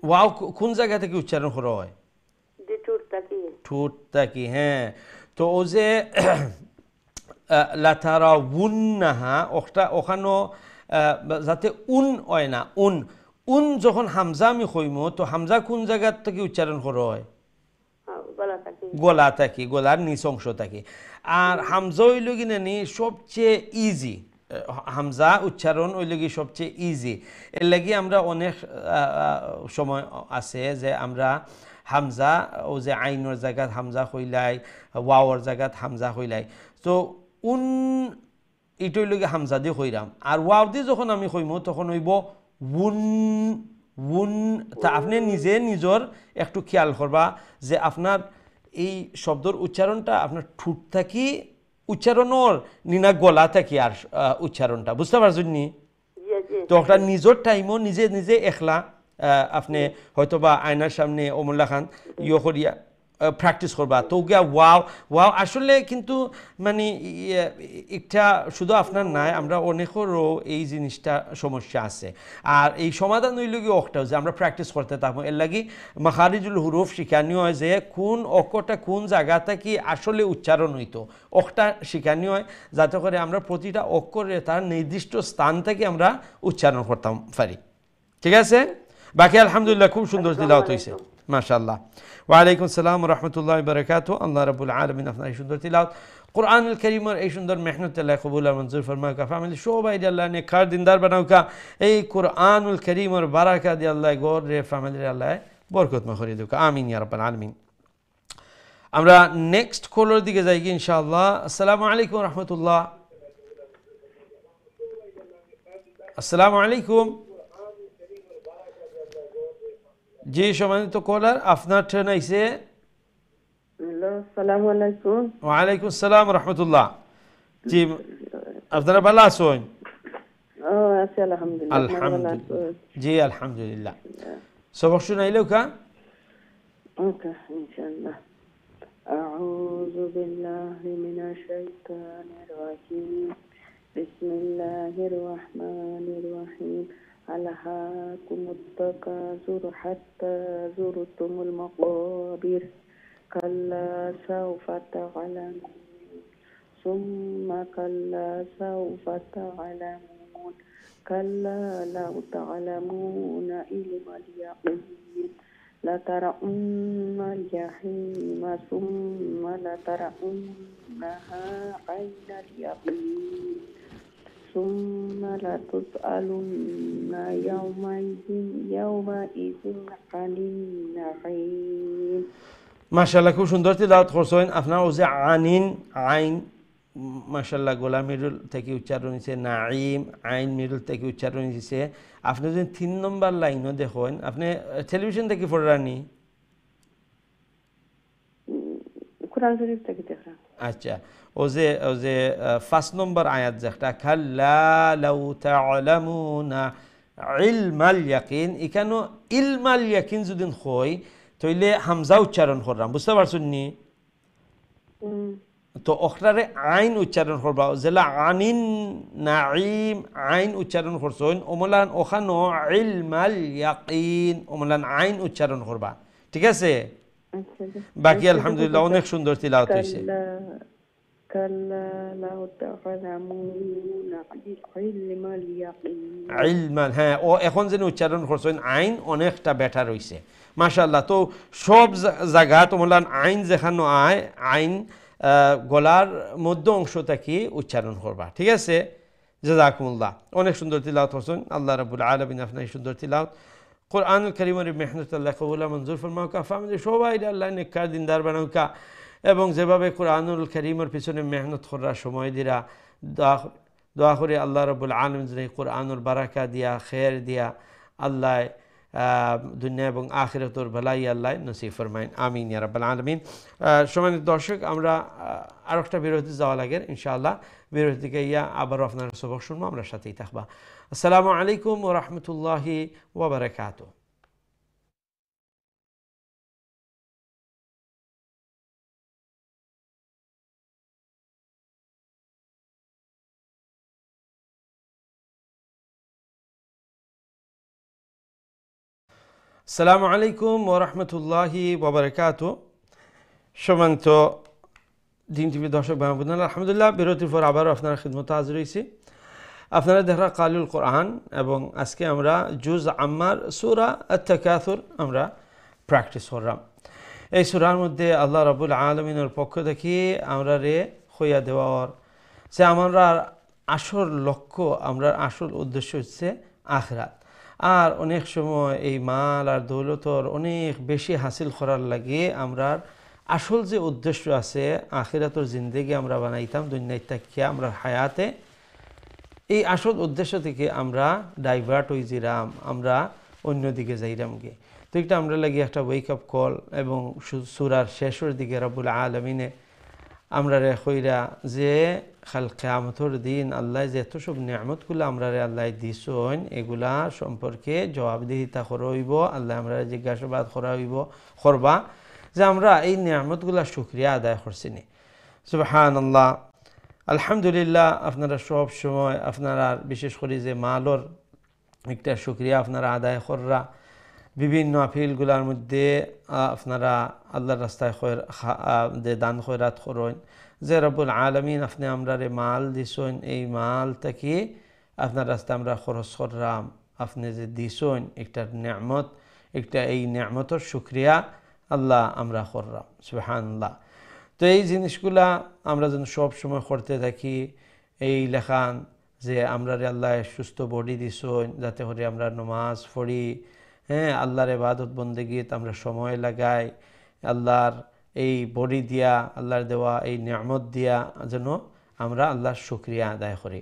ওয়াও কোন জায়গা থেকে উচ্চারণ করা হয়? ঠোঁট থেকে। হ্যাঁ, তো ও যে লাতারাউন্নাহা ওখানে যাতে উন হয় না, উন যখন হামজা আমি কইমো, তো হামজা কোন জায়গা থেকে উচ্চারণ করা হয়? গলা থাকি, গলার নিচ অংশ থাকি। আর হামজা হইল কিনা নি সবচেয়ে ইজি, হামজা উচ্চারণ হইল কি সবচেয়ে ইজি। এর লাগি আমরা অনেক সময় আছে যে আমরা হামজা ও যে আইনের জায়গাত হামজা হইলাই, ওয়াওয়ার জায়গাত হামজা হইলাই। তো উন এইটা হইল কি হামজা দিয়ে হইরাম, আর ওয়াও দিয়ে যখন আমি হইমো তখন হইব উন উন। তা আপনি নিজে নিজের একটু খেয়াল করবা যে আপনার এই শব্দর উচ্চারণটা আপনার ঠোঁট থাকি উচ্চারণর নিনা গলা থাকি আর উচ্চারণটা বুঝতে পারছেন নি? তো একটা নিজের টাইমও নিজে নিজে একলা আপনি হয়তোবা আয়নার সামনে অমুল্লা খান ইয়ে করিয়া প্র্যাকটিস করবা। তো গিয়া ওয়াও ওয়াও আসলে কিন্তু মানে একটা শুধু আপনার নাই, আমরা অনেকেরও এই জিনিসটা সমস্যা আছে। আর এই সমাধান হইল কি অকটাও যে আমরা প্র্যাকটিস করতে থাকবো। এর লাগি মাখারিজুল হুরুফ শিখানি হয় যে কোন অক্ষরটা কোন জায়গাটা কি আসলে উচ্চারণ হইতো, অক্ষটা শিখানি হয় যাতে করে আমরা প্রতিটা অক্ষরে তার নির্দিষ্ট স্থান থেকে আমরা উচ্চারণ করতাম পারি। ঠিক আছে, বাকি আলহামদুলিল্লাহ খুব সুন্দর তিলাওয়াত হইছে মাশাআল্লাহ। ওয়ালাইকুম সালাম রাহমাতুল্লাহি ওয়া বারাকাতুহু। আল্লাহ রাব্বুল আলামিন আপনার এই সুন্দর তিলাওয়াত কোরআনুল কারীমের এই সুন্দর মেহনত আল্লাহ কবুল আর মঞ্জুর ফরমাউকা। ফ্যামিলি সবাই আল্লাহ নেককার দিনদার বানাউকা। এই কোরআনুল কারীমের বারাকা দিয়ে আল্লাহ গড়ে ফ্যামিলি আল্লাহ বরকতময় করে দিউকা। আমিন ইয়া রাব্বাল আলামিন। আমরা নেক্সট কলার দিকে যাই কি ইনশাআল্লাহ। আসসালামু আলাইকুম রাহমাতুল্লাহ। আসসালামু আলাইকুম। জি সম্মানিত কলার, আপনার ট্রেন আইছে। আসসালামু আলাইকুম। ওয়ালাইকুম আসসালাম রাহমাতুল্লাহ। জি আপনারা ভালো আছেন? আছি আলহামদুলিল্লাহ। আলহামদুলিল্লাহ। জি আলহামদুলিল্লাহ। সবক শুনাইলো কা? ওকে ইনশাআল্লাহ। আউযু বিল্লাহি মিনাশ শাইতানির রাজিম। বিসমিল্লাহির রহমানির রহিম। আলহাকুমুত তাকাসুর হাত্তা যুরতুমুল মাকাবির কাল্লা সাওফা তা'লামুন সুম্মা কাল্লা সাওফা তা'লামুন কাল্লা লাউ তা'লামুনা ইলমাল ইয়াকিন লাতারাউন্নাল জাহিমা সুম্মা লাতারাউন্নাহা আইনাল ইয়াকিন ثم لتسألن يومئذ عن النعيم। মাশাআল্লাহ খুব সুন্দর তিলাওয়াত করছেন আপনার। ও যে আনিন আইন মাশাআল্লাহ গোলা মিরুল থেকে উচ্চারণ হয়েছে, নাইম আইন মিরুল থেকে উচ্চারণ হয়েছে। আপনি যদি 3 নম্বর লাইনও দেখেন, আপনি টেলিভিশন থেকে পড়ানি? কোরআন শরীফ থেকে দেখা। আচ্ছা, ও যে 5 নম্বর আয়াত যেটা কাল্লা লাউ তা'লামুনা ইলমাল ইয়াকিন, এখানে ইলমাল ইয়াকিন যদি হয় তাইলে হামজা উচ্চারণ করলাম, বুঝতে পারছেন নি? তো ওখরারে আইন উচ্চারণ করবা জেলা আনিন নাঈম আইন উচ্চারণ করছেন ওমলান ওখানো ইলমাল ইয়াকিন ওমলান আইন উচ্চারণ করবা ঠিক আছে আচ্ছা বাকি আলহামদুলিল্লাহ অনেক সুন্দর তিলাওয়াত হয়েছে كلا لو تعلمون علم اليقين ইলমাল হ্যাঁ ও এখন যেন উচ্চারণ করছেন আইন অনেকটা বেটার হইছে মাশাআল্লাহ তো সব জায়গা তোমলান আইন যেখানে আয় আইন গলার মধ্য অংশ থেকে উচ্চারণ করবা ঠিক আছে জাযাকুমুল্লাহ অনেক সুন্দর তিলাওয়াত করছেন আল্লাহ রাব্বুল আলামিন আপনার সুন্দর তিলাওয়াত কোরআনুল কারীমের মেহনত আল্লাহ কবুল মঞ্জুর ফরমাউকা ফামিলি সবাই আল্লাহ নেককার দিনদার বানাউকা এবং যেভাবে কোরআনুল কারীমের পিছনে মেহনত করার সময় দিরা দোয়া করে আল্লাহ রাব্বুল আলামিন যেন কোরআনুল বারাকা দিয়া খের দিয়া আল্লাহ দুনিয়া এবং আখিরাতের ভলাই আল্লাহ নসিব ফরমাইন আমিন ইয়া রাব্বাল আলামিন সম্মানিত দর্শক আমরা আরেকটা বিরতি যাওয়া লাগে ইনশাআল্লাহ বিরতি থেকে ইয়া আবার আপনারা সবক শুনবো আমরা সাথেই থাকবা আসসালামু আলাইকুম ওয়া রাহমাতুল্লাহি ওয়া বারাকাতুহু আসসালামু আলাইকুম ওয়া রাহমাতুল্লাহি ওয়া বারাকাতুহু সম্মানিত দিন টিভি দর্শক ভাই বোনেরা আলহামদুলিল্লাহ বিরতির পর আবারও আপনারা খিদমতে হাজির হয়েছি আপনারা দেখা কালুল কোরআন এবং আজকে আমরা জুজ আম্মার সূরা আত-তাকাসুর আমরা প্র্যাকটিস করলাম এই সূরার মধ্যে আল্লাহ রাব্বুল আলামিনের পক্ষ থেকে আমরা রে হইয়া দেওয়ার যে আমরা আসল লক্ষ্য আমরা আসল উদ্দেশ্য হচ্ছে আখিরাত আর অনেক সময় এই মাল আর দৌলতর অনেক বেশি হাসিল করার লাগে আমরা আসল যে উদ্দেশ্য আছে আখিরাতর জিন্দেগি আমরা বানাইতাম দুনিয়ায় থাকিয়া আমরা হায়াতে এই আসল উদ্দেশ্য থেকে আমরা ডাইভার্ট হয়ে যাইরাম আমরা অন্যদিকে যাইরাম গে তো এটা আমরা লাগি একটা ওয়েক আপ কল এবং সূরার শেষের দিকে রব্বুল আলামিনে আমরা রে কইরা যে খাল কিয়ামতের দিন আল্লাহ যে এত সব নিয়ামতগুলো আমরা রে আল্লাহ দিছেন এগুলা সম্পর্কে জবাবদিহিতা করইব আল্লাহ আমরা জিজ্ঞাসাবাদ করবা যে আমরা এই নিয়ামতগুলা শুকরিয়া আদায় করছি নি সুবহানাল্লাহ আলহামদুলিল্লাহ আপনারা সব সময় আপনারা বিশেষ করে যে মালর একটা শুকরিয়া আপনারা আদায় কররা বিভিন্ন আপিলগুলার মধ্যে আপনারা আল্লাহর রাস্তায় দান খয়রাত করেন যে রব্বুল আলামিন আপনি আমরা রে মাল দিছেন এই মাল থেকে আপনার রাস্তায় আমরা খরচ করলাম আপনি যে দিছেন একটা নিয়ামত একটা এই নিয়ামতের শুকরিয়া আল্লাহ আমরা করলাম সুবহানাল্লাহ তো এই জিনিসগুলা আমরা যেন সব সময় করতে থাকি এই লেখান যে আমরা রে আল্লাহ সুস্থ বডি দিছেন যাতে করে আমরা নামাজ পড়ি হ্যাঁ আল্লাহর ইবাদত বন্দেগীত আমরা সময় লাগাই আল্লাহর এই বডি দিয়া আল্লাহর দেওয়া এই নিয়ামত দিয়া যেন আমরা আল্লাহর শুকরিয়া আদায় করি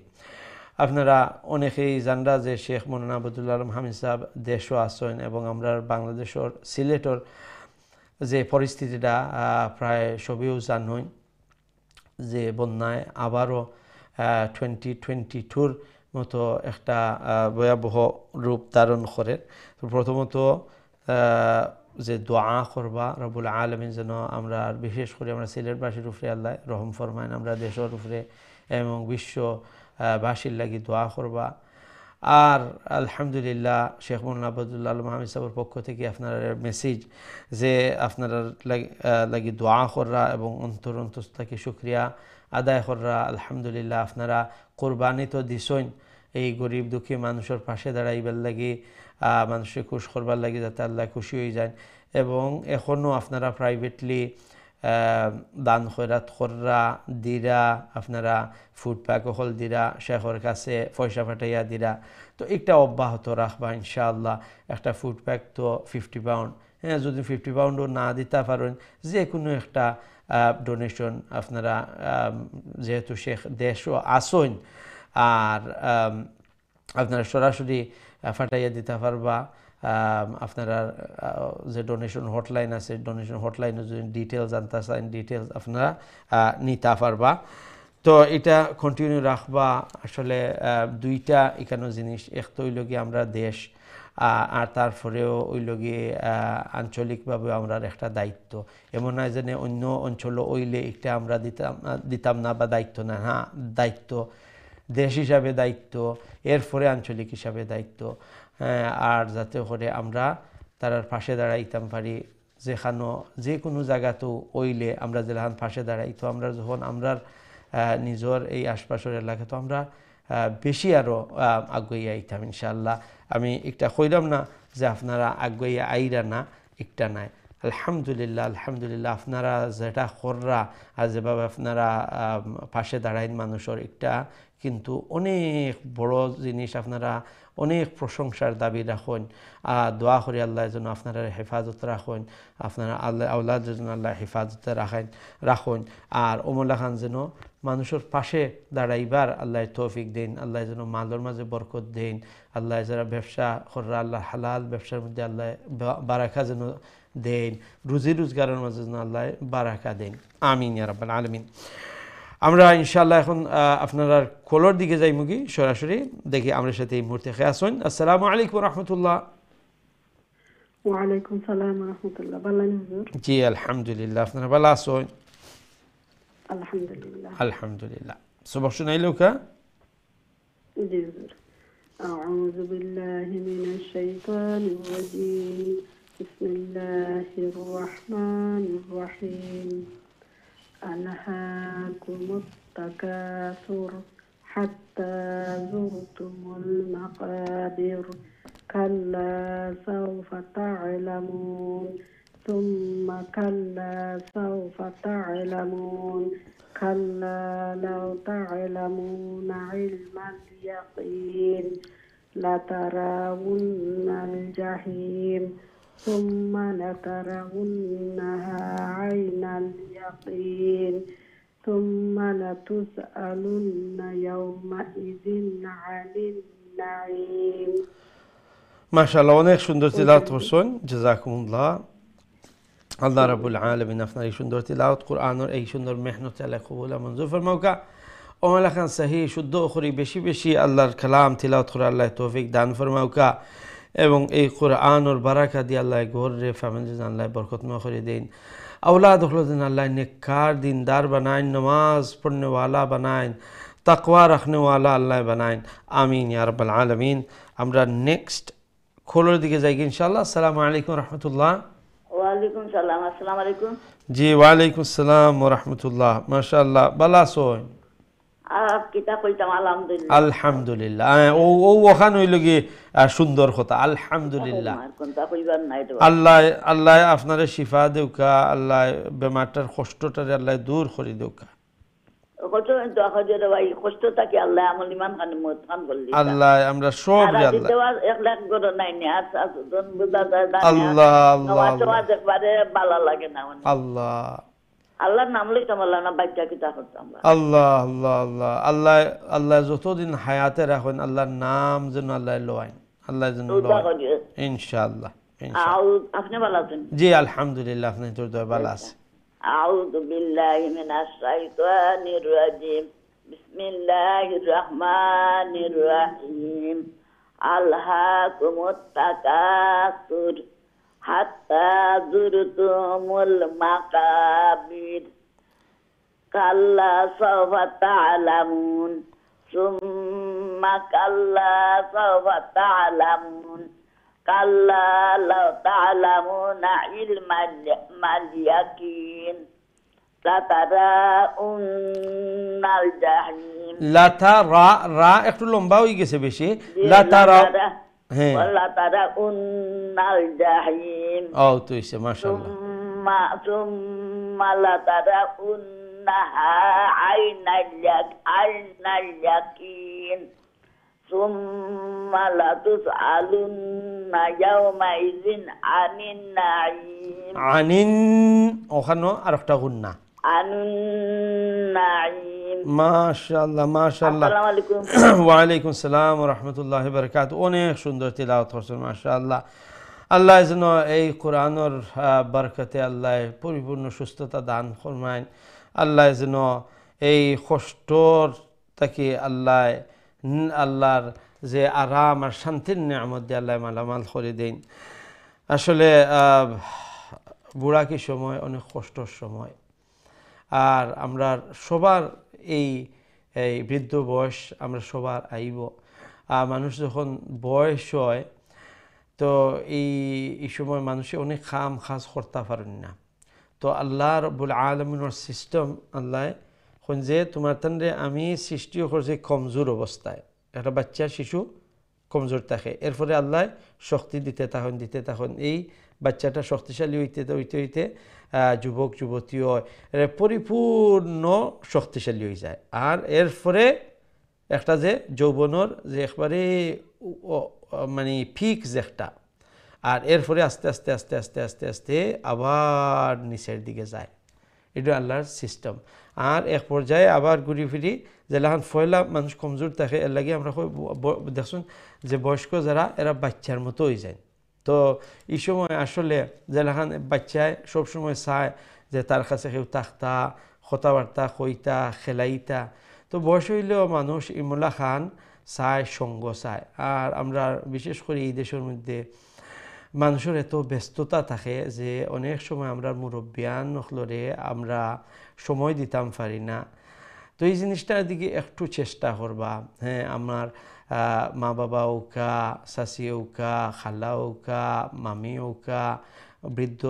আপনারা অনেকেই জানরা যে শেখ মৌলানা আবদুল্লাহ আলম হামিদ সাহেব দেশও আছেন এবং আমরা বাংলাদেশের সিলেটর যে পরিস্থিতিটা প্রায় সবেও জানেন যে বন্যায় আবারও 2022 মতো একটা ভয়াবহ রূপ ধারণ করে প্রথমত যে দোয়া করবা রব্বুল আলামিন যেন আমরা বিশেষ করে আমরা সিলেটবাসীর উপরে আল্লাহ রহম ফরমাইন আমরা দেশের উপরে এবং বিশ্ববাসীর লাগি দোয়া করবা আর আলহামদুলিল্লাহ শেখ মৌলানা আবদুল্লাহ আলম হামিদ সাহেবের পক্ষ থেকে আপনার মেসেজ যে আপনারা লাগি দোয়া কররা এবং অন্তরস্থকে শুকরিয়া আদায় কররা আলহামদুলিল্লাহ আপনারা কোরবানি তো দিছেন এই গরিব দুঃখী মানুষের পাশে দাঁড়াইবার লাগি মানুষকে খুশ করবার লাগি যাতে আল্লাহ খুশি হয়ে যায় এবং এখনও আপনারা প্রাইভেটলি দান খয়রাত কররা দিরা আপনারা ফুড প্যাক হল দিরা শেখর কাছে পয়সা পাঠাইয়া দিরা তো একটা অব্যাহত রাখবা ইনশাআল্লাহ একটা ফুড প্যাক তো 50 পাউন্ড হ্যাঁ যদি 50 পাউন্ডও না দিতে পারেন যে কোনো একটা ডোনেশন আপনারা যেহেতু শেখ দেশও আসেন আর আপনারা সরাসরি ফাটাইয়া দিতে পারবা আপনারা যে ডোনেশন হটলাইন আছে ডোনেশন হটলাইনে যদি ডিটেলস জানতে চান ডিটেলস আপনারা নিতে পারবা তো এটা কন্টিনিউ রাখবা আসলে দুইটা এখানে জিনিস এক তৈলগি আমরা দেশ আর তারপরেও ওই লগে আঞ্চলিকভাবে আমরা একটা দায়িত্ব, এমন নয় যে অন্য অঞ্চল ওইলে একটা আমরা দিতাম না বা দায়িত্ব না, হ্যাঁ দায়িত্ব, দেশ হিসাবে দায়িত্ব, এরপরে আঞ্চলিক হিসাবে দায়িত্ব। আর যাতে করে আমরা তারার পাশে দাঁড়াইতাম পারি, যেখানো যে কোনো জায়গাতেও ওইলে আমরা যেখান পাশে দাঁড়াই, তো আমরা যখন আমরা নিজের এই আশপাশের এলাকা তো আমরা বেশি আরও আগুয়াইয়া আইতাম ইনশাআল্লাহ। আমি একটা কইলাম না যে আপনারা আগুয়াইয়া আইরা না, একটা নাই, আলহামদুলিল্লাহ আলহামদুলিল্লাহ আপনারা যেটা কররা আর যেভাবে আপনারা পাশে দাঁড়াইন মানুষের, একটা কিন্তু অনেক বড় জিনিস, আপনারা অনেক প্রশংসার দাবি রাখুন। দোয়া করি আল্লাহ যেন আপনারা হেফাজত রাখুন, আপনারা আল্লাহ আউলাদের জন্য আল্লাহ হেফাজতে রাখুন। আর ওমলা খান যেন মানুষের পাশে দাঁড়াইবার আল্লাহ তৌফিক দেন, আল্লাহ যেন মালের মাঝে বরকত দেন, আল্লাহ যারা ব্যবসা কররা আল্লাহ হালাল ব্যবসার মধ্যে আল্লাহ বারাকা যেন দেন, রুজি রোজগারের মাঝে যেন আল্লাহ বারাকা দেন, আমিন ইয়া রাব্বাল আলামিন। আমরা ইনশাআল্লাহ এখন আপনারা কলর দিকে যাই মুগি সরাসরি, দেখি আমরা সাথে এই মুহূর্তে খেয়ে আসুন। আসসালামু আলাইকুম রহমতুল্লাহ। ওয়ালাইকুম সালাম রহমতুল্লাহ। ভালো হুজুর? জি আলহামদুলিল্লাহ, আপনারা ভালো আছেন? আলহামদুলিল্লাহ আলহামদুলিল্লাহ। সবক শুনাইলো কা? জি হুজুর। আউযু বিল্লাহি মিনাশ শাইতানির রাজীম। বিসমিল্লাহির রহমানির রহিম। আলহাকুমুত তাকাসুর হাত্তা যুরতুমুল মাকাবির কাল্লা সাওফা তা'লামুন সুম্মা কাল্লা সাওফা তা'লামুন কাল্লা লাউ তা'লামুনা ইলমাল ইয়াকিন লাতারাউন্নাল জাহিম ثم لترونها عين اليقين ثم لتسألن يومئذ عن النعيم। মাশাআল্লাহ, অনেক সুন্দর তিলাওয়াত করছেন, জাযাকুমুল্লাহ। আল্লাহ রাব্বুল আলামিন আপনার এই সুন্দর তিলাওয়াত কোরআনের এই সুন্দর মেহনত আল্লাহ কবুল মঞ্জুর ফরমাউকা। ওমলা খান সহি শুদ্ধ করি বেশি বেশি আল্লাহর কালাম তিলাওয়াত করে আল্লাহ তৌফিক দান ফরমাউকা, এবং এই কোরআনের বারাকা দিয়ে আল্লাহ ঘরে ফ্যামিলি আল্লাহ বরকতময় করে দিন, আওলাদ হল দিন আল্লাহ নেককার দিনদার বানাইন, নমাজ পড়নেওয়ালা বানাইন, তাকওয়া রাখনেওয়ালা আল্লাহ বানাইন, আমিন ইয়া রাব্বাল আলামিন। আমরা নেক্সট খোলের দিকে যাই ইনশাআল্লাহ। আসসালামু আলাইকুম রহমতুল্লাহ। ওয়ালাইকুম সালাম। আসসালামু আলাইকুম। জি ওয়ালাইকুম আসসালাম ওয়া রাহমাতুল্লাহ। মাশাআল্লাহ, ভালো আছেন? কিতা কইতাম আলহামদুলিল্লাহ। আলহামদুলিল্লাহ। ওখানে হইল গিয়ে সুন্দর কথা, আলহামদুলিল্লাহ। আল্লাহ আল্লাহ আপনারে শিফা দেউকা, আল্লাহ বেমারটার কষ্টটারে আল্লাহ দূর করে দেউকা, আল্লাহ আমরা সব আল্লাহ আল্লাহর নাম লইতাম, আল্লাহ না বাচ্চা কিতা করতাম, আল্লাহ আল্লাহ আল্লাহ আল্লাহ আল্লাহ যতদিন হায়াতে রাখেন আল্লাহর নাম যেন আল্লাহ লোয়াইন, আল্লাহ যেন ইনশাআল্লাহ। আপনি ভালো আছেন? জি আলহামদুলিল্লাহ, আপনি তোর দোয়া ভালো আছে। আউযু বিল্লাহি মিনাশ শাইতানির রাজিম। বিসমিল্লাহির রহমানির রহিম। আলহাকুমুত তাকাসুর হাত্তা যুরতুমুল মাকাবির কাল্লা সাওফা তা'লামুন সুম্মা কাল্লা সাওফা তা'লামুন কাল্লা লাউ তা'লামুনা ইলমাল ইয়াকিন লাতারাউন্নাল জাহিম। লাতারা রা একটু লম্বা হয়ে গেছে বেশি, লাতারা হ্যাঁ লাতারাউন্নাল জাহিম। ও তো হইছে মাশাআল্লাহ। সুম্মা লাতারাউন্নাহা আইনাল ইয়াকিন সুম্মা লাতুসআলুন্না ইয়াওমাইযিন আনিন নাঈম। আনিন ওখানে আরেকটা গুন্না আনিন নাঈম। মাশাআল্লাহ মাশাআল্লাহ। আসসালামু আলাইকুম। ওয়া আলাইকুম আসসালাম ওয়া রাহমাতুল্লাহি ওয়া বারাকাতুহু। অনেক সুন্দর তিলাওয়াত করছেন মাশাআল্লাহ। আল্লাহ যেন এই কোরআনের বরকতে আল্লাহ পরিপূর্ণ সুস্থতা দান ফরমায়, আল্লাহ যেন এই কষ্টর থেকে আল্লাহর যে আরাম আর শান্তির নিয়ামত দিয়ে আল্লাহ মালামাল করে দেন। আসলে বুড়াকি সময় অনেক কষ্টর সময়, আর আমরা সবার এই এই বৃদ্ধ বয়স আমরা সবার আইব। মানুষ যখন বয়স হয় তো এই সময় মানুষে অনেক খাম খাস করতে পারেন না। তো আল্লাহ রব্বুল আলমিনের সিস্টেম আল্লাহ যে তোমার তান্ডে আমি সৃষ্টিও করছি কমজোর অবস্থায়, একটা বাচ্চা শিশু কমজোর থাকে, এরপরে আল্লাহ শক্তি দিতে তখন এই বাচ্চাটা শক্তিশালী হইতে হইতে যুবক যুবতী হয়, পরিপূর্ণ শক্তিশালী হয়ে যায়। আর এরপরে একটা যে যৌবনের যে একবারে মানে ফিক্স একটা, আর এরপরে আস্তে আস্তে আস্তে আস্তে আস্তে আস্তে আবার নিচের দিকে যায়। এটা আল্লাহর সিস্টেম। আর এক পর্যায়ে আবার ঘুরি ফিরি যেলাখান ফয়লা মানুষ কমজোর থাকে, এর লাগে আমরা দেখুন যে বয়স্ক যারা এরা বাচ্চার মতো হয়ে যায়। তো এই সময় আসলে যেলাখান বাচ্চায় সবসময় চায় যে তার কাছে কেউ থাকতা, কথাবার্তা কইতা, খেলাইতা। তো বয়স হইলেও মানুষ ইমুল্লা খান চায়, সঙ্গ চায়। আর আমরা বিশেষ করে এই দেশের মধ্যে মানুষের এত ব্যস্ততা থাকে যে অনেক সময় আমরা মুরব্বিয়ান নখলরে আমরা সময় দিতাম পারি না। তো এই জিনিসটার দিকে একটু চেষ্টা করবা। হ্যাঁ, আমার মা বাবা ওকা, শাশি ওকা, খালা ওকা, মামি ওকা, বৃদ্ধ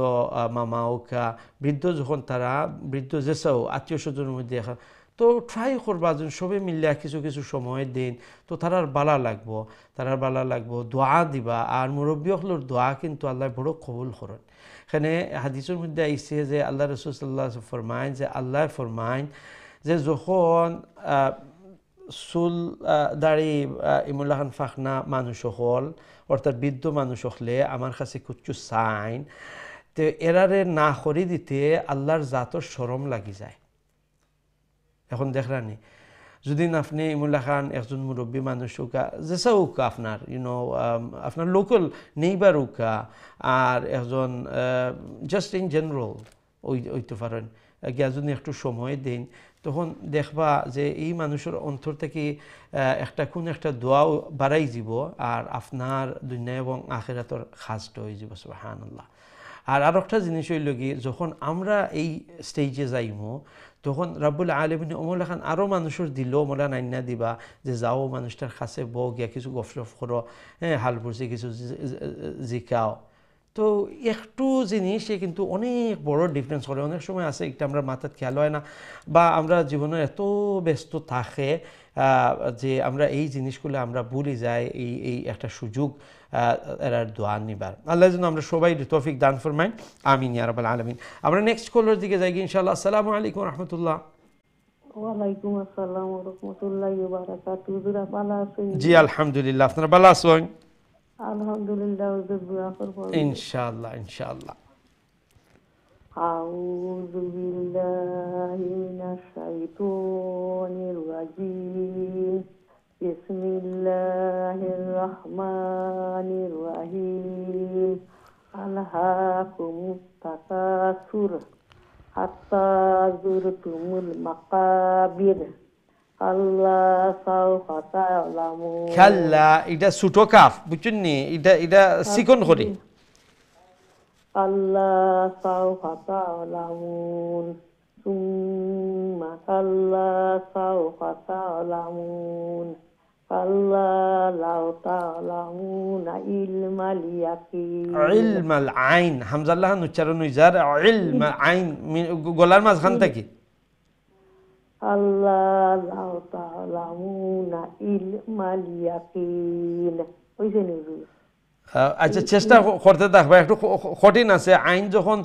মামা ওকা, বৃদ্ধ যখন তারা বৃদ্ধ যেসাও আত্মীয় স্বজনের মধ্যে তো ট্রাই করবা যেন সবে মিলিয়া কিছু কিছু সময় দিন, তো তারার বালা লাগবো, দোয়া দিবা। আর মুরব্বী হলোর দোয়া কিন্তু আল্লাহ বড় কবুল করেন। এখানে হাদিসের মধ্যে আইসে যে আল্লাহ রাসূল সাল্লাল্লাহু আলাইহি ফরমাইন যে আল্লাহ ফরমাইন যে যখন চুল দাড়ি ইমুল্লাহান ফাখনা মানুষ হল, অর্থাৎ বৃদ্ধ মানুষ হলে আমার কাছে কিছু সাইন, তো এরারে না করে দিতে আল্লাহর জাতর শরম লাগি যায়। এখন দেখরানি যদি আপনি ইমুল্লা খান একজন মুরব্বী মানুষ উকা যেসা উকা আপনার আপনার লোকাল নেইবার উকা, আর একজন জাস্ট ইন জেনারেল ওইতে পারেন গিয়া যদি একটু সময় দিন, তখন দেখবা যে এই মানুষের অন্তর থেকে একটা দোয়াও বাড়াই যাব, আর আপনার দুনিয়া এবং আখিরাতের খাজটা হয়ে যাব। সুবহানাল্লাহ। আর একটা জিনিস হইল কি, যখন আমরা এই স্টেজে যাইমো তখন রাব্বুল আলামিন ওমলা খান আরও মানুষের দিল ওমলা নাইনা দিবা যে যাও মানুষটার কাছে বউ গিয়া কিছু গফসফ করো, হ্যাঁ, হাল পড়ছে কিছু জিকাও। তো একটু জিনিসে কিন্তু অনেক বড় ডিফারেন্স করে। অনেক সময় আছে একটা আমরা মাথার খেয়াল হয় না, বা আমরা জীবনে এত ব্যস্ত থাকে যে আমরা এই জিনিসগুলো আমরা ভুলে যাই এই একটা সুযোগ এরার দোয়া নিবার। আল্লাহ যেন আমরা সবাই তৌফিক দান ফরমাইন, আমিন ইয়া রাব্বাল আলামিন। আমরা নেক্সট কলার দিকে যাই ইনশাআল্লাহ। আসসালামু আলাইকুম ওয়া রাহমাতুল্লাহ। ওয়ালাইকুম আসসালাম ওয়া রাহমাতুল্লাহি ওয়া বারাকাতুহু। হুজুর ভালো আছেন? জি আলহামদুলিল্লাহ, আপনারা ভালো আছেন? আলহামদুলিল্লাহ, হুজুর দোয়া করবেন ইনশাআল্লাহ ইনশাআল্লাহ। আউযু বিল্লাহি মিনাশ শাইতানির রাজীম। বিসমিল্লাহির রহমানির রহিম। আলহাকুমুত তাকাসুর হাত্তা যুরতুমুল মাকাবির। আল্লাহ সাওফা তা'লামুন। খাল্লা এটা ছোট কাফ, বুঝছেন নি? এটা সিকন করি। আল্লাহ সাওফা তা'লামুন সুম্মা কাল্লা সাওফা তা'লামুন কাল্লা লাউ তা'লামুনা ইলমাল ইয়াকিন। ইলমাল আইন হামজাল্লাহ উচ্চারণ হইজার ইলমাল আইন গলার মাঝখান থেকে আল্লাহ লাউ তা'লামুনা ইলমাল ইয়াকিন। ওইছে নি? আচ্ছা, চেষ্টা করতে থাকবা। একটু কঠিন আছে। আইন যখন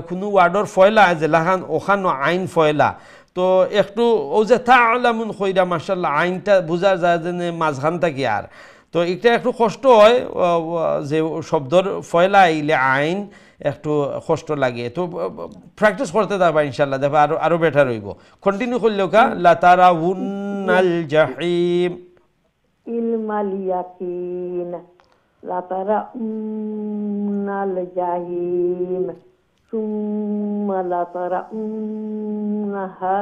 কোনো ওয়ার্ডর ফয়লা আছে লাখান ওখানো আইন ফয়লা, তো একটু ও যে তা'লামুন কইরা মাশাআল্লাহ আইনটা বোঝা যায় যে মাঝখান থাকি। আর তো এটা একটু কষ্ট হয় যে শব্দর ফয়লা আইলে আইন একটু কষ্ট লাগে। তো প্র্যাকটিস করতে থাকবা ইনশাআল্লাহ, দেখবা আরো বেটার হইব। কন্টিনিউ করলেও কা লা তারাউন্নাল জাহিম ইলমাল ইয়াকিন লা তারাউন্নাল জাহিম সুম্মা লা তারাউন্নাহা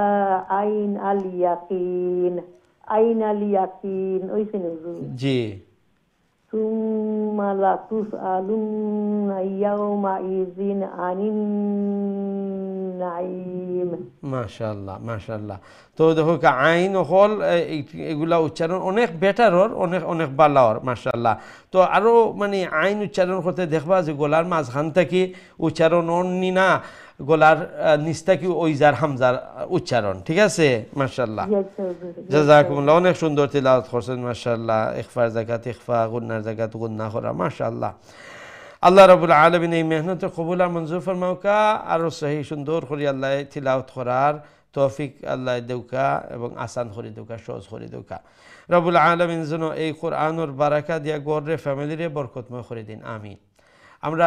আইন আল ইয়াকিন আইনাল ইয়াকিন ওইছেন হুজুর জি সুম্মা লাতুসআলুন্না ইয়াওমাইযিন আনিন নাঈম। মাশাআল্লাহ মাশাআল্লাহ। তো দেখো আইন হল এগুলা উচ্চারণ অনেক বেটারর, অনেক অনেক বালাওর মাশাআল্লাহ। তো আরো মানে আইন উচ্চারণ করতে দেখবা যে গলার মাঝখান থেকে উচ্চারণ অন্যি না, গলার নিচ থেকে ওইজার হামজার উচ্চারণ, ঠিক আছে মাশাআল্লাহ। জাযাকুমুল্লাহ, অনেক সুন্দর তিলাওয়াত করছেন মাশাআল্লাহ। ইখফার জাকাত ইখফা, গুন্নার জাকাত গুন্না করা মাশাআল্লাহ। আল্লাহ রাব্বুল আলামিন এই মেহনত কবুল আর মঞ্জুর ফরমাউকা, আরো সহি সুন্দর করে আল্লাহ তিলাওয়াত করার তৌফিক আল্লাহ দেউকা এবং আসান করে দেউকা, সহজ করে দেউকা। রাব্বুল আলামিন যেন এই কোরআনের বারাকা দিয়া গড়রে ফ্যামিলিরে বরকতময় করে দিন, আমিন। আমরা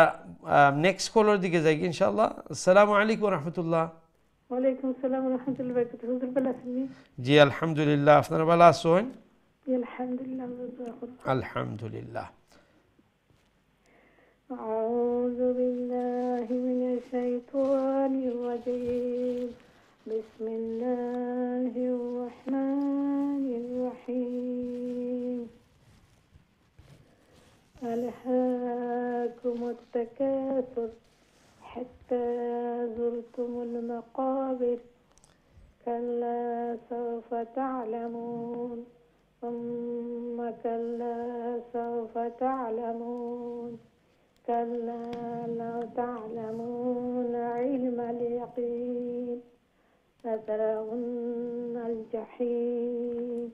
নেক্সট কলের দিকে যাই ইনশাআল্লাহ। আসসালামু আলাইকুম ওয়া রাহমাতুল্লাহ। ওয়ালাইকুম আসসালাম ওয়া রাহমাতুল্লাহি ওয়া বারাকাতুহু। হুজুর ভালো আছেন? জি আলহামদুলিল্লাহ, আপনারা ভালো আছেন? আলহামদুলিল্লাহ হুজুর। আলহামদুলিল্লাহ। أعوذ بالله من الشيطان الرجيم. بسم الله الرحمن الرحيم. ألهاكم التكاثر حتى زرتم المقابر كلا سوف تعلمون ثم كلا سوف تعلمون كلا لو تعلمون علم اليقين لترون الجحيم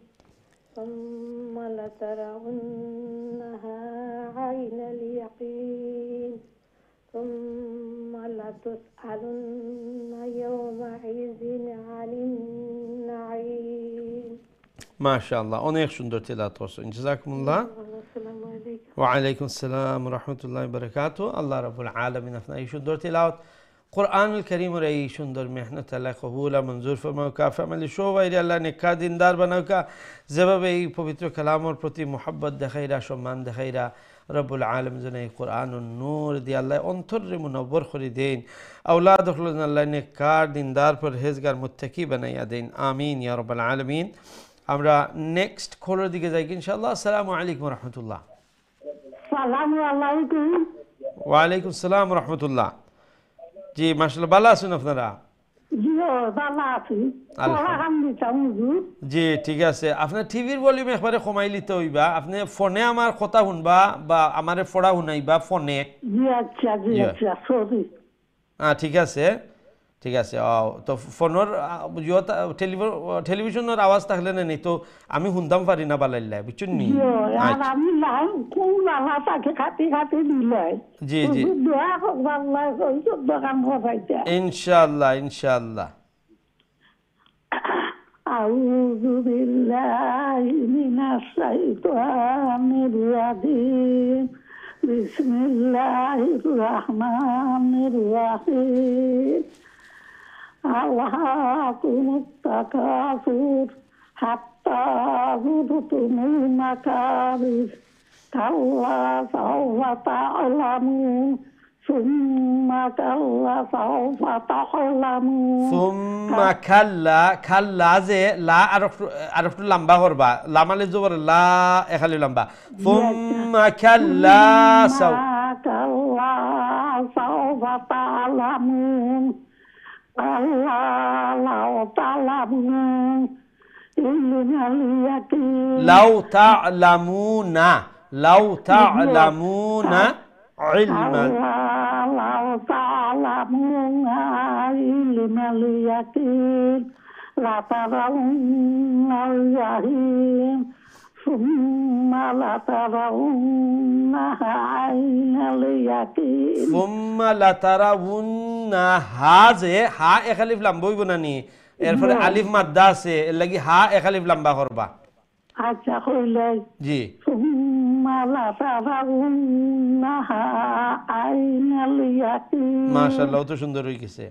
ثم لترونها عين اليقين ثم لتسألن يومئذ عن النعيم। মাশাআল্লাহ, অনেক সুন্দর তিলাওয়াত করছেন, জাযাকুমুল্লাহ। আসসালামু আলাইকুম। ওয়া আলাইকুম আসসালাম ওয়া রাহমাতুল্লাহি ওয়া বারাকাতুহু। আল্লাহ রাব্বুল আলামিন আপনার এই সুন্দর তিলাওয়াত কোরআনুল কারীমের এই সুন্দর মেহনত আল্লাহ কবুল আর মঞ্জুর ফরমাউকা, ফ্যামিলি সবাই আল্লাহ নেকা দিনদার বানাউকা। যেভাবে এই পবিত্র কালামের প্রতি মোহাব্বত দেখাইরা, সম্মান দেখাইরা, রব্বুল আলামিন যেন এই কোরআনুন নূর দিয়ে আল্লাহ অন্তরে মুনব্বর করে দেন, আওলাদ হলেন আল্লাহ নেকা দিনদার পরহেজগার মুত্তাকি বানাইয়া দেন, আমিন ইয়া রাব্বাল আলামিন। আমরা নেক্সট কলের দিকে যাই ইনশাআল্লাহ। আসসালামু আলাইকুম ওয়া রাহমাতুল্লাহ। আসসালামু আলাইকুম। ওয়া আলাইকুম আসসালাম ওয়া রাহমাতুল্লাহ। জি মাশাআল্লাহ, ভালো আছেন আপনারা? জি ঠিক আছে। আপনার টিভির ভলিউম একবারে কমাই লিতে হইবা, আপনি ফোনে আমার কথা শুনবা বা আমার পড়া শুনাইবা ফোনে। ঠিক আছে ঠিক আছে। তো ফোনের টেলিভিশনের আওয়াজ থাকলে নেই তো আমি শুনতাম পারি না বালাইল্লাই, বুঝছেন নি? জি জি ইনশাআল্লাহ ইনশাআল্লাহ। أعوذ بالله من الشيطان الرجيم. بسم الله الرحمن الرحيم. ألهاكم التكاثر حتى زرتم المقابر كلا سوف تعلمون ثم كلا سوف تعلمون ثم كلا كلا যে লা আর একটু লম্বা করবা, লামালে জবর লা এখালি লম্বা। ثم كلا سوف تعلمون كلا لو تعلمون علم اليقين لو تعلمون لو تعلمون علم لو تعلمون علم اليقين لترون الجحيم ثم لترونها عين اليقين ثم لترونها যে হা এক আলিফ লম্বা হইব না নি, এরপরে আলিফ মাদ্দা আছে, এর লাগি হা এক আলিফ লম্বা করবা। আচ্ছা কইলে জি মাশাআল্লাহ, তো সুন্দর হয়ে গেছে।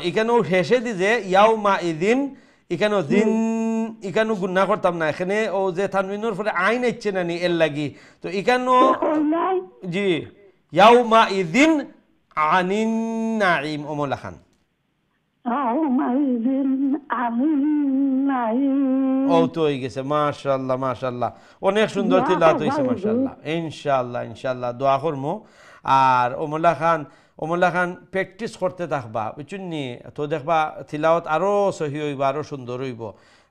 এখানেও শেষে দিছে ইয়াউমা ইদিন, এখানেও দিন এখানেও গুন্না করতাম না, এখানে ও যে তানবিনের পরে আইন ইচ্ছে না নি এর লাগি, তো এখানেও জি ইয়াউমা ইদিন আনিন নাঈম ওমলা খান يومئذ عن النعيم ও তো হয়ে গেছে মাশাআল্লাহ মাশাআল্লাহ অনেক সুন্দর তিলাওয়াত হইছে মাশাআল্লাহ ইনশাআল্লাহ ইনশাআল্লাহ দোয়া করমু আর ওমলা খান প্র্যাকটিস করতে থাকবা বুঝছেন নি তো দেখবা তিলাওয়াত আরো সহি হইব আরো সুন্দর হইব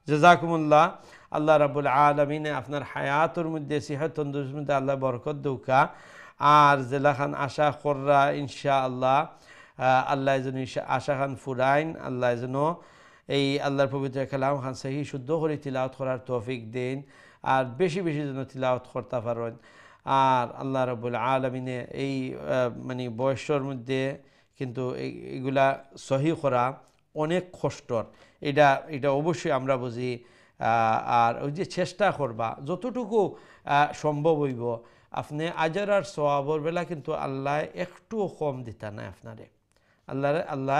জাযাকুমুল্লাহ আল্লাহ রাব্বুল আলামিন আপনার হায়াতের মধ্যে সিহত তন্দুরুস্তির মধ্যে আল্লাহ বরকত দৌকা আর জেলা খান আশা কররা ইনশাআল্লাহ আল্লাহ যেন আশা খান ফুরাইন আল্লাহ যেন এই আল্লাহর পবিত্র কালাম খান সহি শুদ্ধ করে তিলাওয়াত করার তৌফিক দেন আর বেশি বেশি যেন তিলাওয়াত করতে পারেন আর আল্লাহ রাব্বুল আলামিনে এই মানে বয়সের মধ্যে কিন্তু এইগুলা সহি করা অনেক কষ্টর এটা অবশ্যই আমরা বুঝি আর ওই যে চেষ্টা করবা যতটুকু সম্ভব হইব আপনি আজর আর সওয়াবর বেলা কিন্তু আল্লাহ একটুও কম দিতা নাই আপনারে আল্লাহ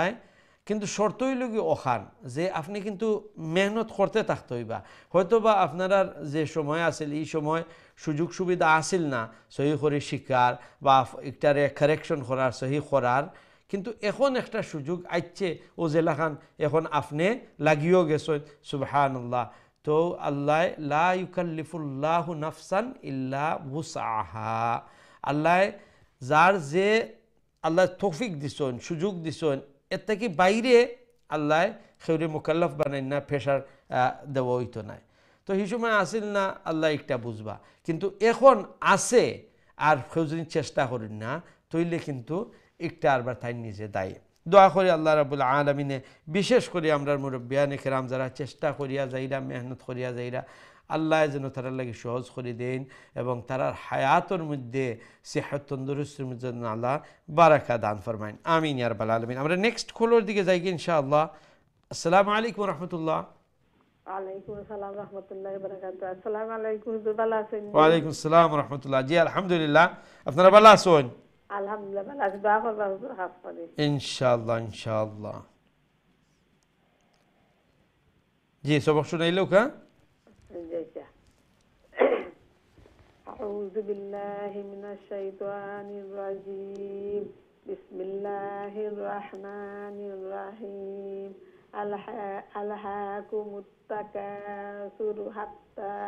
কিন্তু শর্ত হইল কি ওখান যে আপনি কিন্তু মেহনত করতে থাকতে হইবা হয়তো বা আপনার যে সময় আছিল এই সময় সুযোগ সুবিধা আসিল না সহি করে শিকার বা একটারে কারেকশন করার সহি করার কিন্তু এখন একটা সুযোগ আইছে ও জেলাখান এখন আপনি লাগিও গেছেন সুবহানাল্লাহ তো আল্লাহ লা ইউকাল্লিফুল্লাহু নাফসান ইল্লা উসআহা আল্লাহ যার যে আল্লাহ তৌফিক দিছেন সুযোগ দিছেন এর থেকে বাইরে আল্লাহ খেউরে মুকাল্লাফ বানাই না ফেসার দেওয়া হইতো নাই তো এই সময় আসিল না আল্লাহ একটা বুঝবা কিন্তু এখন আছে আর কেউ যদি চেষ্টা করেন না তৈলে কিন্তু একটা আরবার তাই নিজে দায়ী দোয়া করি আল্লাহ রাব্বুল আলামিনে বিশেষ করে আমরা মুরব্বিয়ানে কেরাম যারা চেষ্টা করিয়া যাইরা মেহনত করিয়া যাইরা আল্লাহ যেন তারা লাগে সহজ করে দেন এবং তারার হায়াতের মধ্যে সেহত তন্দুরুস্তির মধ্যে আল্লাহ বারাকা দান ফরমাইন আমিন ইয়া রাব্বাল আলামিন আমরা নেক্সট কলার দিকে যাই ইনশাআল্লাহ আসসালামু আলাইকুম ওয়া রাহমাতুল্লাহ ওয়ালাইকুম আসসালাম রাহমাতুল্লাহি ওয়া বারাকাতুহু আসসালামু আলাইকুম হুজুর ভালো আছেন ওয়া আলাইকুম আসসালাম ওয়া রাহমাতুল্লাহ জি আলহামদুলিল্লাহ আপনারা ভালো আছেন আলহামদুলিল্লাহ ভালো আছি দোয়া করবা হুজুর হাফ করে ইনশাআল্লাহ ইনশাআল্লাহ জি সবক শুনাইলো কা أعوذ بالله من الشيطان الرجيم بسم الله الرحمن الرحيم ألهاكم التكاثر حتى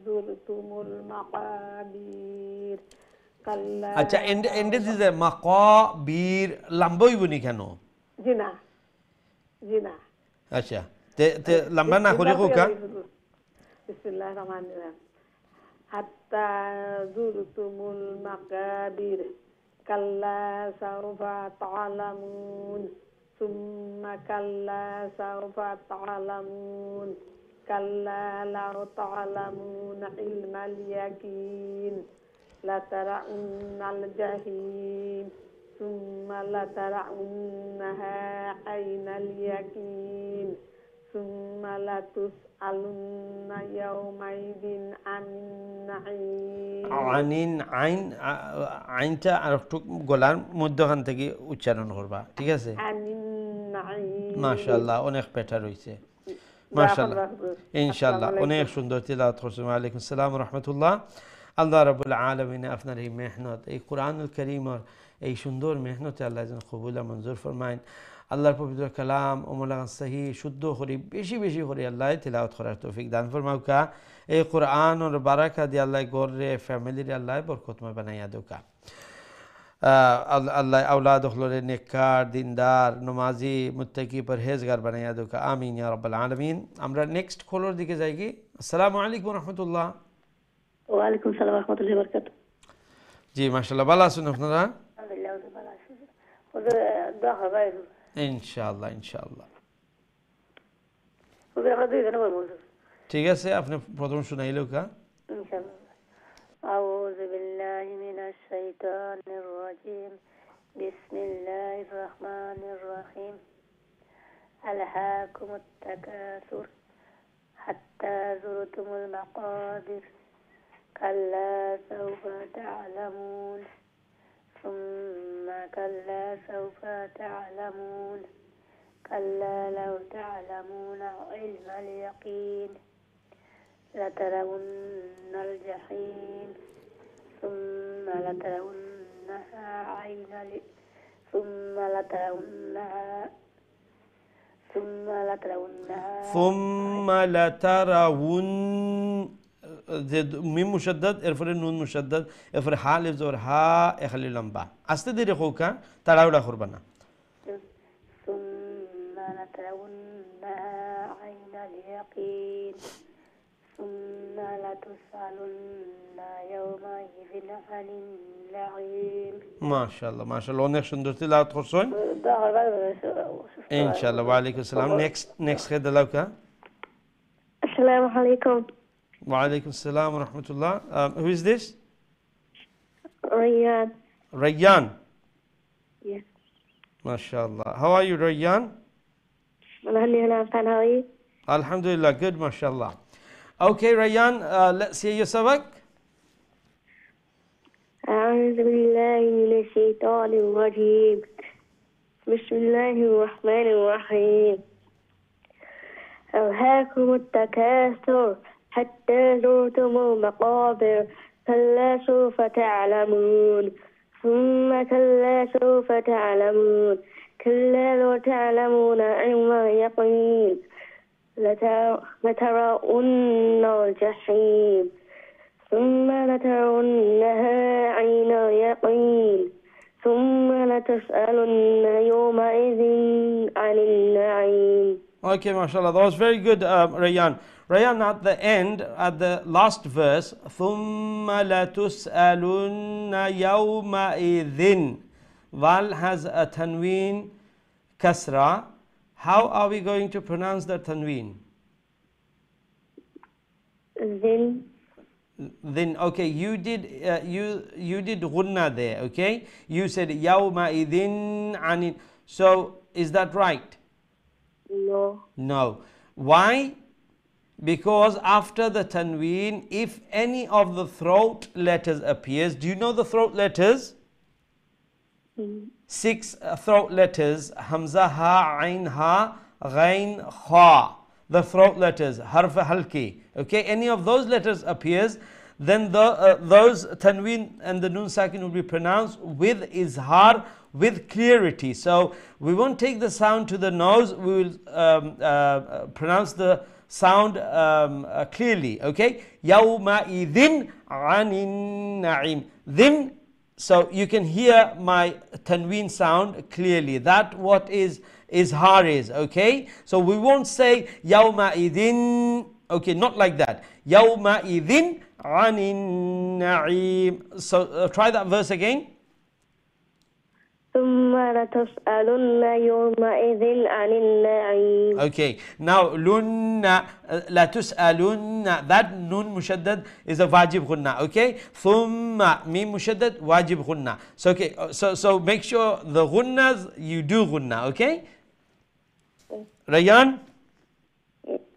زرتم المقابر كلا আচ্ছা এন্ডে দিতে মাকাবির লম্বই বনি কেন জিনা জিনা আচ্ছা তে লম্বা না করে কোকা বিসমিল্লাহির রহমানির রহিম হাত্তা যুরতুমুল মাকাবির কাল্লা সাওফা তা'লামুন সুম্মা কাল্লা সাওফা তা'লামুন কাল্লা লাউ তা'লামুনা ইলমাল ইয়াকিন লাতারাউন্নাল জাহিম সুম্মা লাতারাউন্নাহা আইনাল ইয়াকিন সুম্মা লাতুসআলুন্না ইয়াওমাইদিন আনিন নাঈম আইনটা আর একটু গলার মধ্যখান থেকে উচ্চারণ করবা ঠিক আছে আনিন নাঈম মাশাআল্লাহ অনেক বেটার হইছে মাশাআল্লাহ ইনশাআল্লাহ অনেক সুন্দর তিলাওয়াত করছেন ওয়া আলাইকুম আসসালাম ওয়া রাহমাতুল্লাহ আল্লাহ রাব্বুল আলামিন আপনার এই মেহনত এই কুরআনুল কারীমের এই সুন্দর মেহনতে আল্লাহ যেন কবুল মঞ্জুর ফরমায়েন আল্লাহর পবিত্র কালাম ওমলাগান সহি শুদ্ধ করি বেশি বেশি করে আল্লাহ তিলাওয়াত করার তৌফিক দান ফরমাউকা এই কুরআনের বারাকা দিয়ে আল্লাহ গড়রে ফ্যামিলির আল্লাহ বরকতময় বানাইয়া দোকা আল্লাহ আওলাদ হলরে নেককার দিনদার নমাজি মুত্তাকি পরহেজগার বানাইয়া দোকা আমিন ইয়া রাব্বাল আলামিন আমরা নেক্সট কলার দিকে যাই কি আসসালামু আলাইকুম ওয়া রাহমাতুল্লাহ ওয়া আলাইকুম আসসালাম ওয়া রাহমাতুল্লাহি ওয়া বারাকাতুহু জি মাশাআল্লাহ ভালো আছেন আপনারা আলহামদুলিল্লাহ ভালো আছি হুজুর দোয়া করবা ইনশাআল্লাহ ইনশাআল্লাহ হুজুর আমরা দুইজন বলবো ঠিক আছে আপনি প্রথম শুনাইলো কা ইনশাআল্লাহ আউযু বিল্লাহি মিনাশ শাইতানির রাজীম বিসমিল্লাহির রহমানির রহিম আলহাকুমুত তাকাসুর হাত্তা যুরতুমুল মাকাবির কাল্লা সাওফা তা'লামুন ثم كلا سوف تعلمون كلا لو تعلمون علم اليقين لترون الجحيم ثم لترون ثم لترونها ثم لترون ميم مشدد ارفع النون مشدد ارفع ها لفظ اور ها اخلي لمبا আস্তে ধীরে হোকা তাড়াহুড়া করবে না ثم لترونها عين اليقين ثم لتسألن يومئذ عن النعيم মাশাআল্লাহ মাশাআল্লাহ অনেক সুন্দর তিলাওয়াত করছেন ইনশাআল্লাহ ওয়া আলাইকুম আসসালাম নেক্সট খেদ লাউকা Assalamu alaikum. wa alaikum assalam wa rahmatullah who is this Rayyan. Rayyan Yes. mashallah how are you Rayyan Alhamdulillah, fine. How are you? alhamdulillah good mashallah okay Rayyan let's hear your sabak أعوذ بالله من الشيطان الرجيم. بسم الله الرحمن الرحيم. ألهاكم التكاثر حتى زرتم المقابر كلا سوف تعلمون ثم كلا سوف تعلمون كلا لو تعلمون علم اليقين لترون الجحيم ثم لترونها عين اليقين ثم لتسألن يومئذ عن النعيم. Okay, mashallah. That was very good, Rayyan. Rayyan, at the end, at the last verse, ثُمَّ لَتُسْأَلُنَّ يَوْمَئِذٍ. Val has a tanween kasra. How are we going to pronounce the tanween? Then okay, you did you did ghunna there. Okay, you said yawma'idhin anin. So is that right? No. No. Why? Because after the tanween, if any of the throat letters appears, do you know the throat letters? 6 throat letters: hamza, ha, ain, ha, ghain, kha. The throat letters, harf halki. Okay, any of those letters appears, then those tanween and the nun sakin will be pronounced with izhar, with clarity. So we won't take the sound to the nose, we will pronounce the sound clearly. Okay, yawma idhin anin na'im. Then, so you can hear my tanween sound clearly. That what is izhar is. Okay, so we won't say yawma idhin. Okay, not like that. Yawma idhin anin na'im. So try that verse again. ثم لتسألن يومئذ عن النعيم. Okay, now lunna la tus'alunna, that nun mushaddad is a wajib ghunna. Okay, thumma mim mushaddad wajib ghunna. So okay, so make sure the ghunnas you do ghunna. Okay, Rayyan,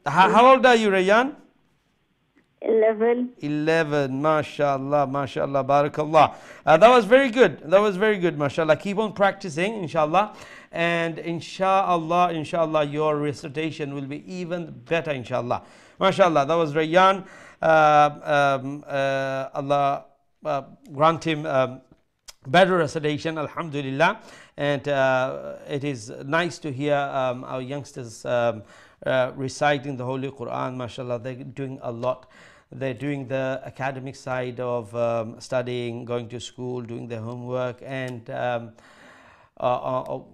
how old are you, Rayyan? 11. 11, mashallah, mashallah, barakallah. That was very good. That was very good, mashallah. Keep on practicing, inshallah. And inshallah, your recitation will be even better, inshallah. Mashallah, that was Rayyan. Allah grant him better recitation, alhamdulillah. And it is nice to hear our youngsters reciting the Holy Quran, mashallah. They're doing a lot. They're doing the academic side of studying, going to school, doing their homework, and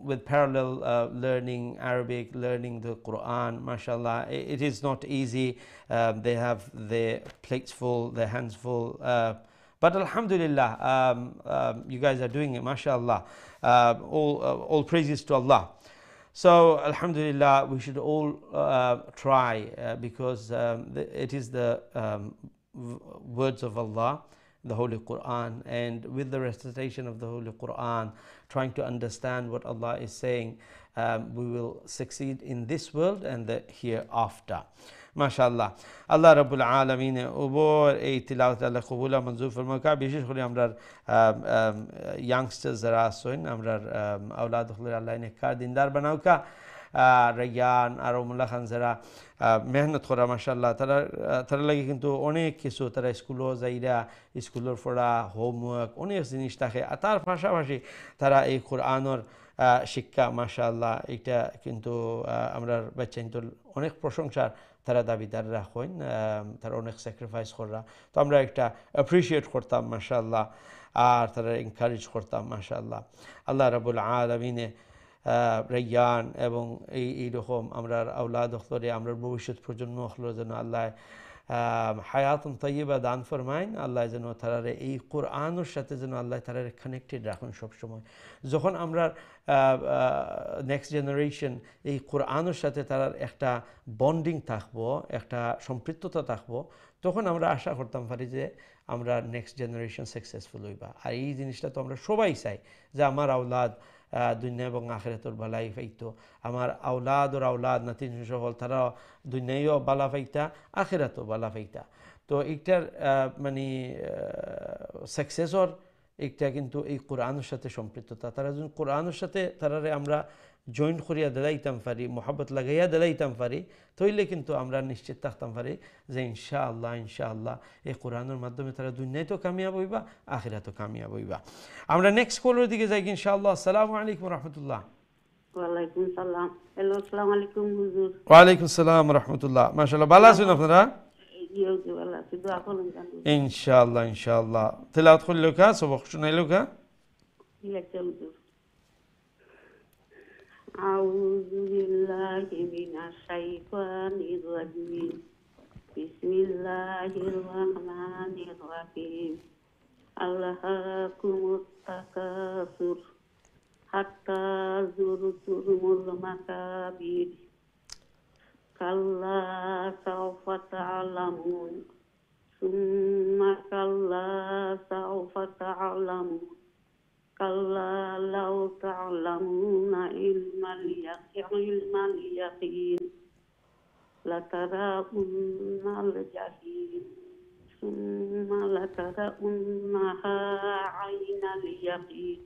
with parallel learning Arabic, learning the Quran, mashallah. It is not easy. They have their plates full, their hands full. But alhamdulillah, you guys are doing it, mashallah. All praises to Allah. So alhamdulillah, we should all try because it is the words of Allah, the Holy Quran, and with the recitation of the Holy Quran, trying to understand what Allah is saying, we will succeed in this world and the hereafter. MashaAllah. Allah Rabbul Alameen ubor ei tilawat Allah qabula manzur farmaka bishesh kore amrar youngsters jara asoin amrar aulad khulil Allah ine kar dindar banauka Rayyan আর মোল্লা খান যারা মেহনত করা মাশাআল্লাহ তারা লাগে কিন্তু অনেক কিছু তারা স্কুলও যাইরা স্কুলের পড়া হোমওয়ার্ক অনেক জিনিস থাকে আর তার পাশাপাশি তারা এই কোরআনের শিক্ষা মাশাআল্লাহ এটা কিন্তু আমরা বাচ্চাইন অনেক প্রশংসার তারা দাবিদার রাখেন তারা অনেক স্যাক্রিফাইস করা তো আমরা একটা অ্যাপ্রিসিয়েট করতাম মাশাআল্লাহ আর তারা এনকারেজ করতাম মাশাআল্লাহ আল্লাহ রাব্বুল আলামিনে রাইয়ান এবং এইরকম আমরা আওলাদ হলরে আমরা ভবিষ্যৎ প্রজন্ম হলো যেন আল্লাহ হায়াতুন তাইয়্যিবা দান ফরমাইন আল্লাহ যেন তারারে এই কোরআনের সাথে যেন আল্লাহ তারারে কানেক্টেড রাখুন সবসময় যখন আমরা নেক্সট জেনারেশন এই কোরআনের সাথে তারার একটা বন্ডিং থাকবো একটা সম্পৃক্ততা থাকবো তখন আমরা আশা করতাম পারি যে আমরা নেক্সট জেনারেশন সাকসেসফুল হইবা আর এই জিনিসটা তো আমরা সবাই চাই যে আমার আওলাদ দুনিয়া এবং আখিরাতের বালাই পাইতো আমার আওলাদ নাতিন সকল তারা দুনিয়ায়ও বালা পাইতা আখিরাতেও বালা পাইতা তো এইটার মানে সাকসেসর একটা কিন্তু এই কোরআনের সাথে সম্পৃক্ততা তারা যখন কোরআনের সাথে তারারে আমরা জয়েন্ট করিয়া দিলাইতাম পারি মোহাব্বত লাগাইয়া দিলাইতাম পারি তইলে কিন্তু আমরা নিশ্চিত থাকতাম পারি যে ইনশাআল্লাহ এই কোরআনের মাধ্যমে তারা দুনিয়ায় তো কামিয়াব হইবা আখিরাতেও কামিয়াব হইবা আমরা নেক্সট কলের দিকে যাই ইনশাআল্লাহ আসসালামু আলাইকুম রাহমাতুল্লাহ ওয়ালাইকুম সালাম হ্যালো আসসালামু আলাইকুম হুজুর ওয়ালাইকুম আসসালাম রাহমাতুল্লাহ মাশাআল্লাহ ভালো আছেন আপনারা ইনশাআল্লাহ তেলাওয়াত করলো কা সবক শুনাইলো কা أعوذ بالله من الشيطان الرجيم بسم الله الرحمن الرحيم ألهاكم التكاثر حتى زرتم المقابر كلا سوف تعلمون ثم كلا سوف تعلمون كلا لو تعلمون علم اليقين لترون الجحيم ثم لترونها عين اليقين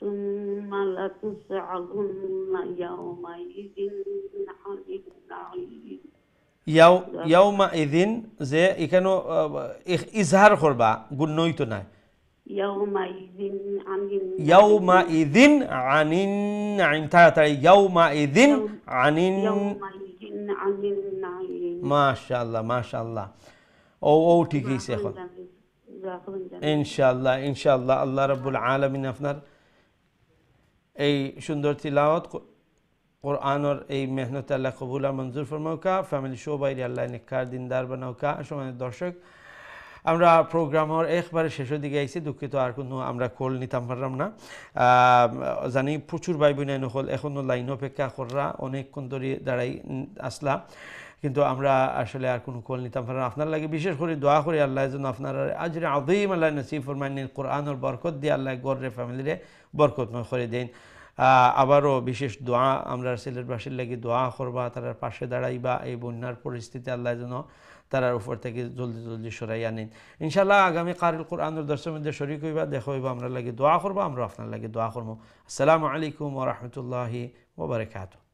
ثم لتسألن يومئذ عن النعيم يومئذ যে এখানে ইজহার করবা গুণইত না يومئذ عن النعيم يومئذ عن النعيم ما شاء الله ও ঠিক আছে এখন ইনশাআল্লাহ আল্লাহ রাব্বুল আলামিন আপনার এই সুন্দর তিলাওয়াত কোরআনের এই মেহনত আল্লাহ কবুল আর মঞ্জুর ফরমাউকা ফ্যামিলি শো বাইরে আল্লাহ নেককার দিনদার বানাউকা সম্মানিত দর্শক আমরা প্রোগ্রামের একবারে শেষের দিকে আইছি দুঃখিত আর কোনো আমরা কল নিতাম পারলাম না জানি প্রচুর ভাই বোন হল এখনও লাইন অপেক্ষা কররা অনেকক্ষণ ধরে দাঁড়াই আসলাম কিন্তু আমরা আসলে আর কোনো কল নিতাম পারলাম আপনার লাগে বিশেষ করে দোয়া করি আল্লাহ যেন আপনার আজরে আযীম আল্লাহ নসিব ফরমাইন কোরআনের বরকত দিয়ে আল্লাহ গড়রে ফ্যামিলিরে বরকতময় করে দেন আবারও বিশেষ দোয়া আমরা সিলেটবাসীর লাগে দোয়া করবা তার পাশে দাঁড়াইবা এই বন্যার পরিস্থিতি আল্লাহ যেন তারার উপর থেকে জলদি সরাই আনেন ইনশাআল্লাহ আগামী কারিল কোরআনের দর্শনের মধ্যে শরীক হইবা দেখা হইবা আমরা লাগে দোয়া করবা আমরা আপনার লাগে দোয়া করবো আসসালামু আলাইকুম ওয়া রাহমাতুল্লাহি ওয়া বারাকাতুহু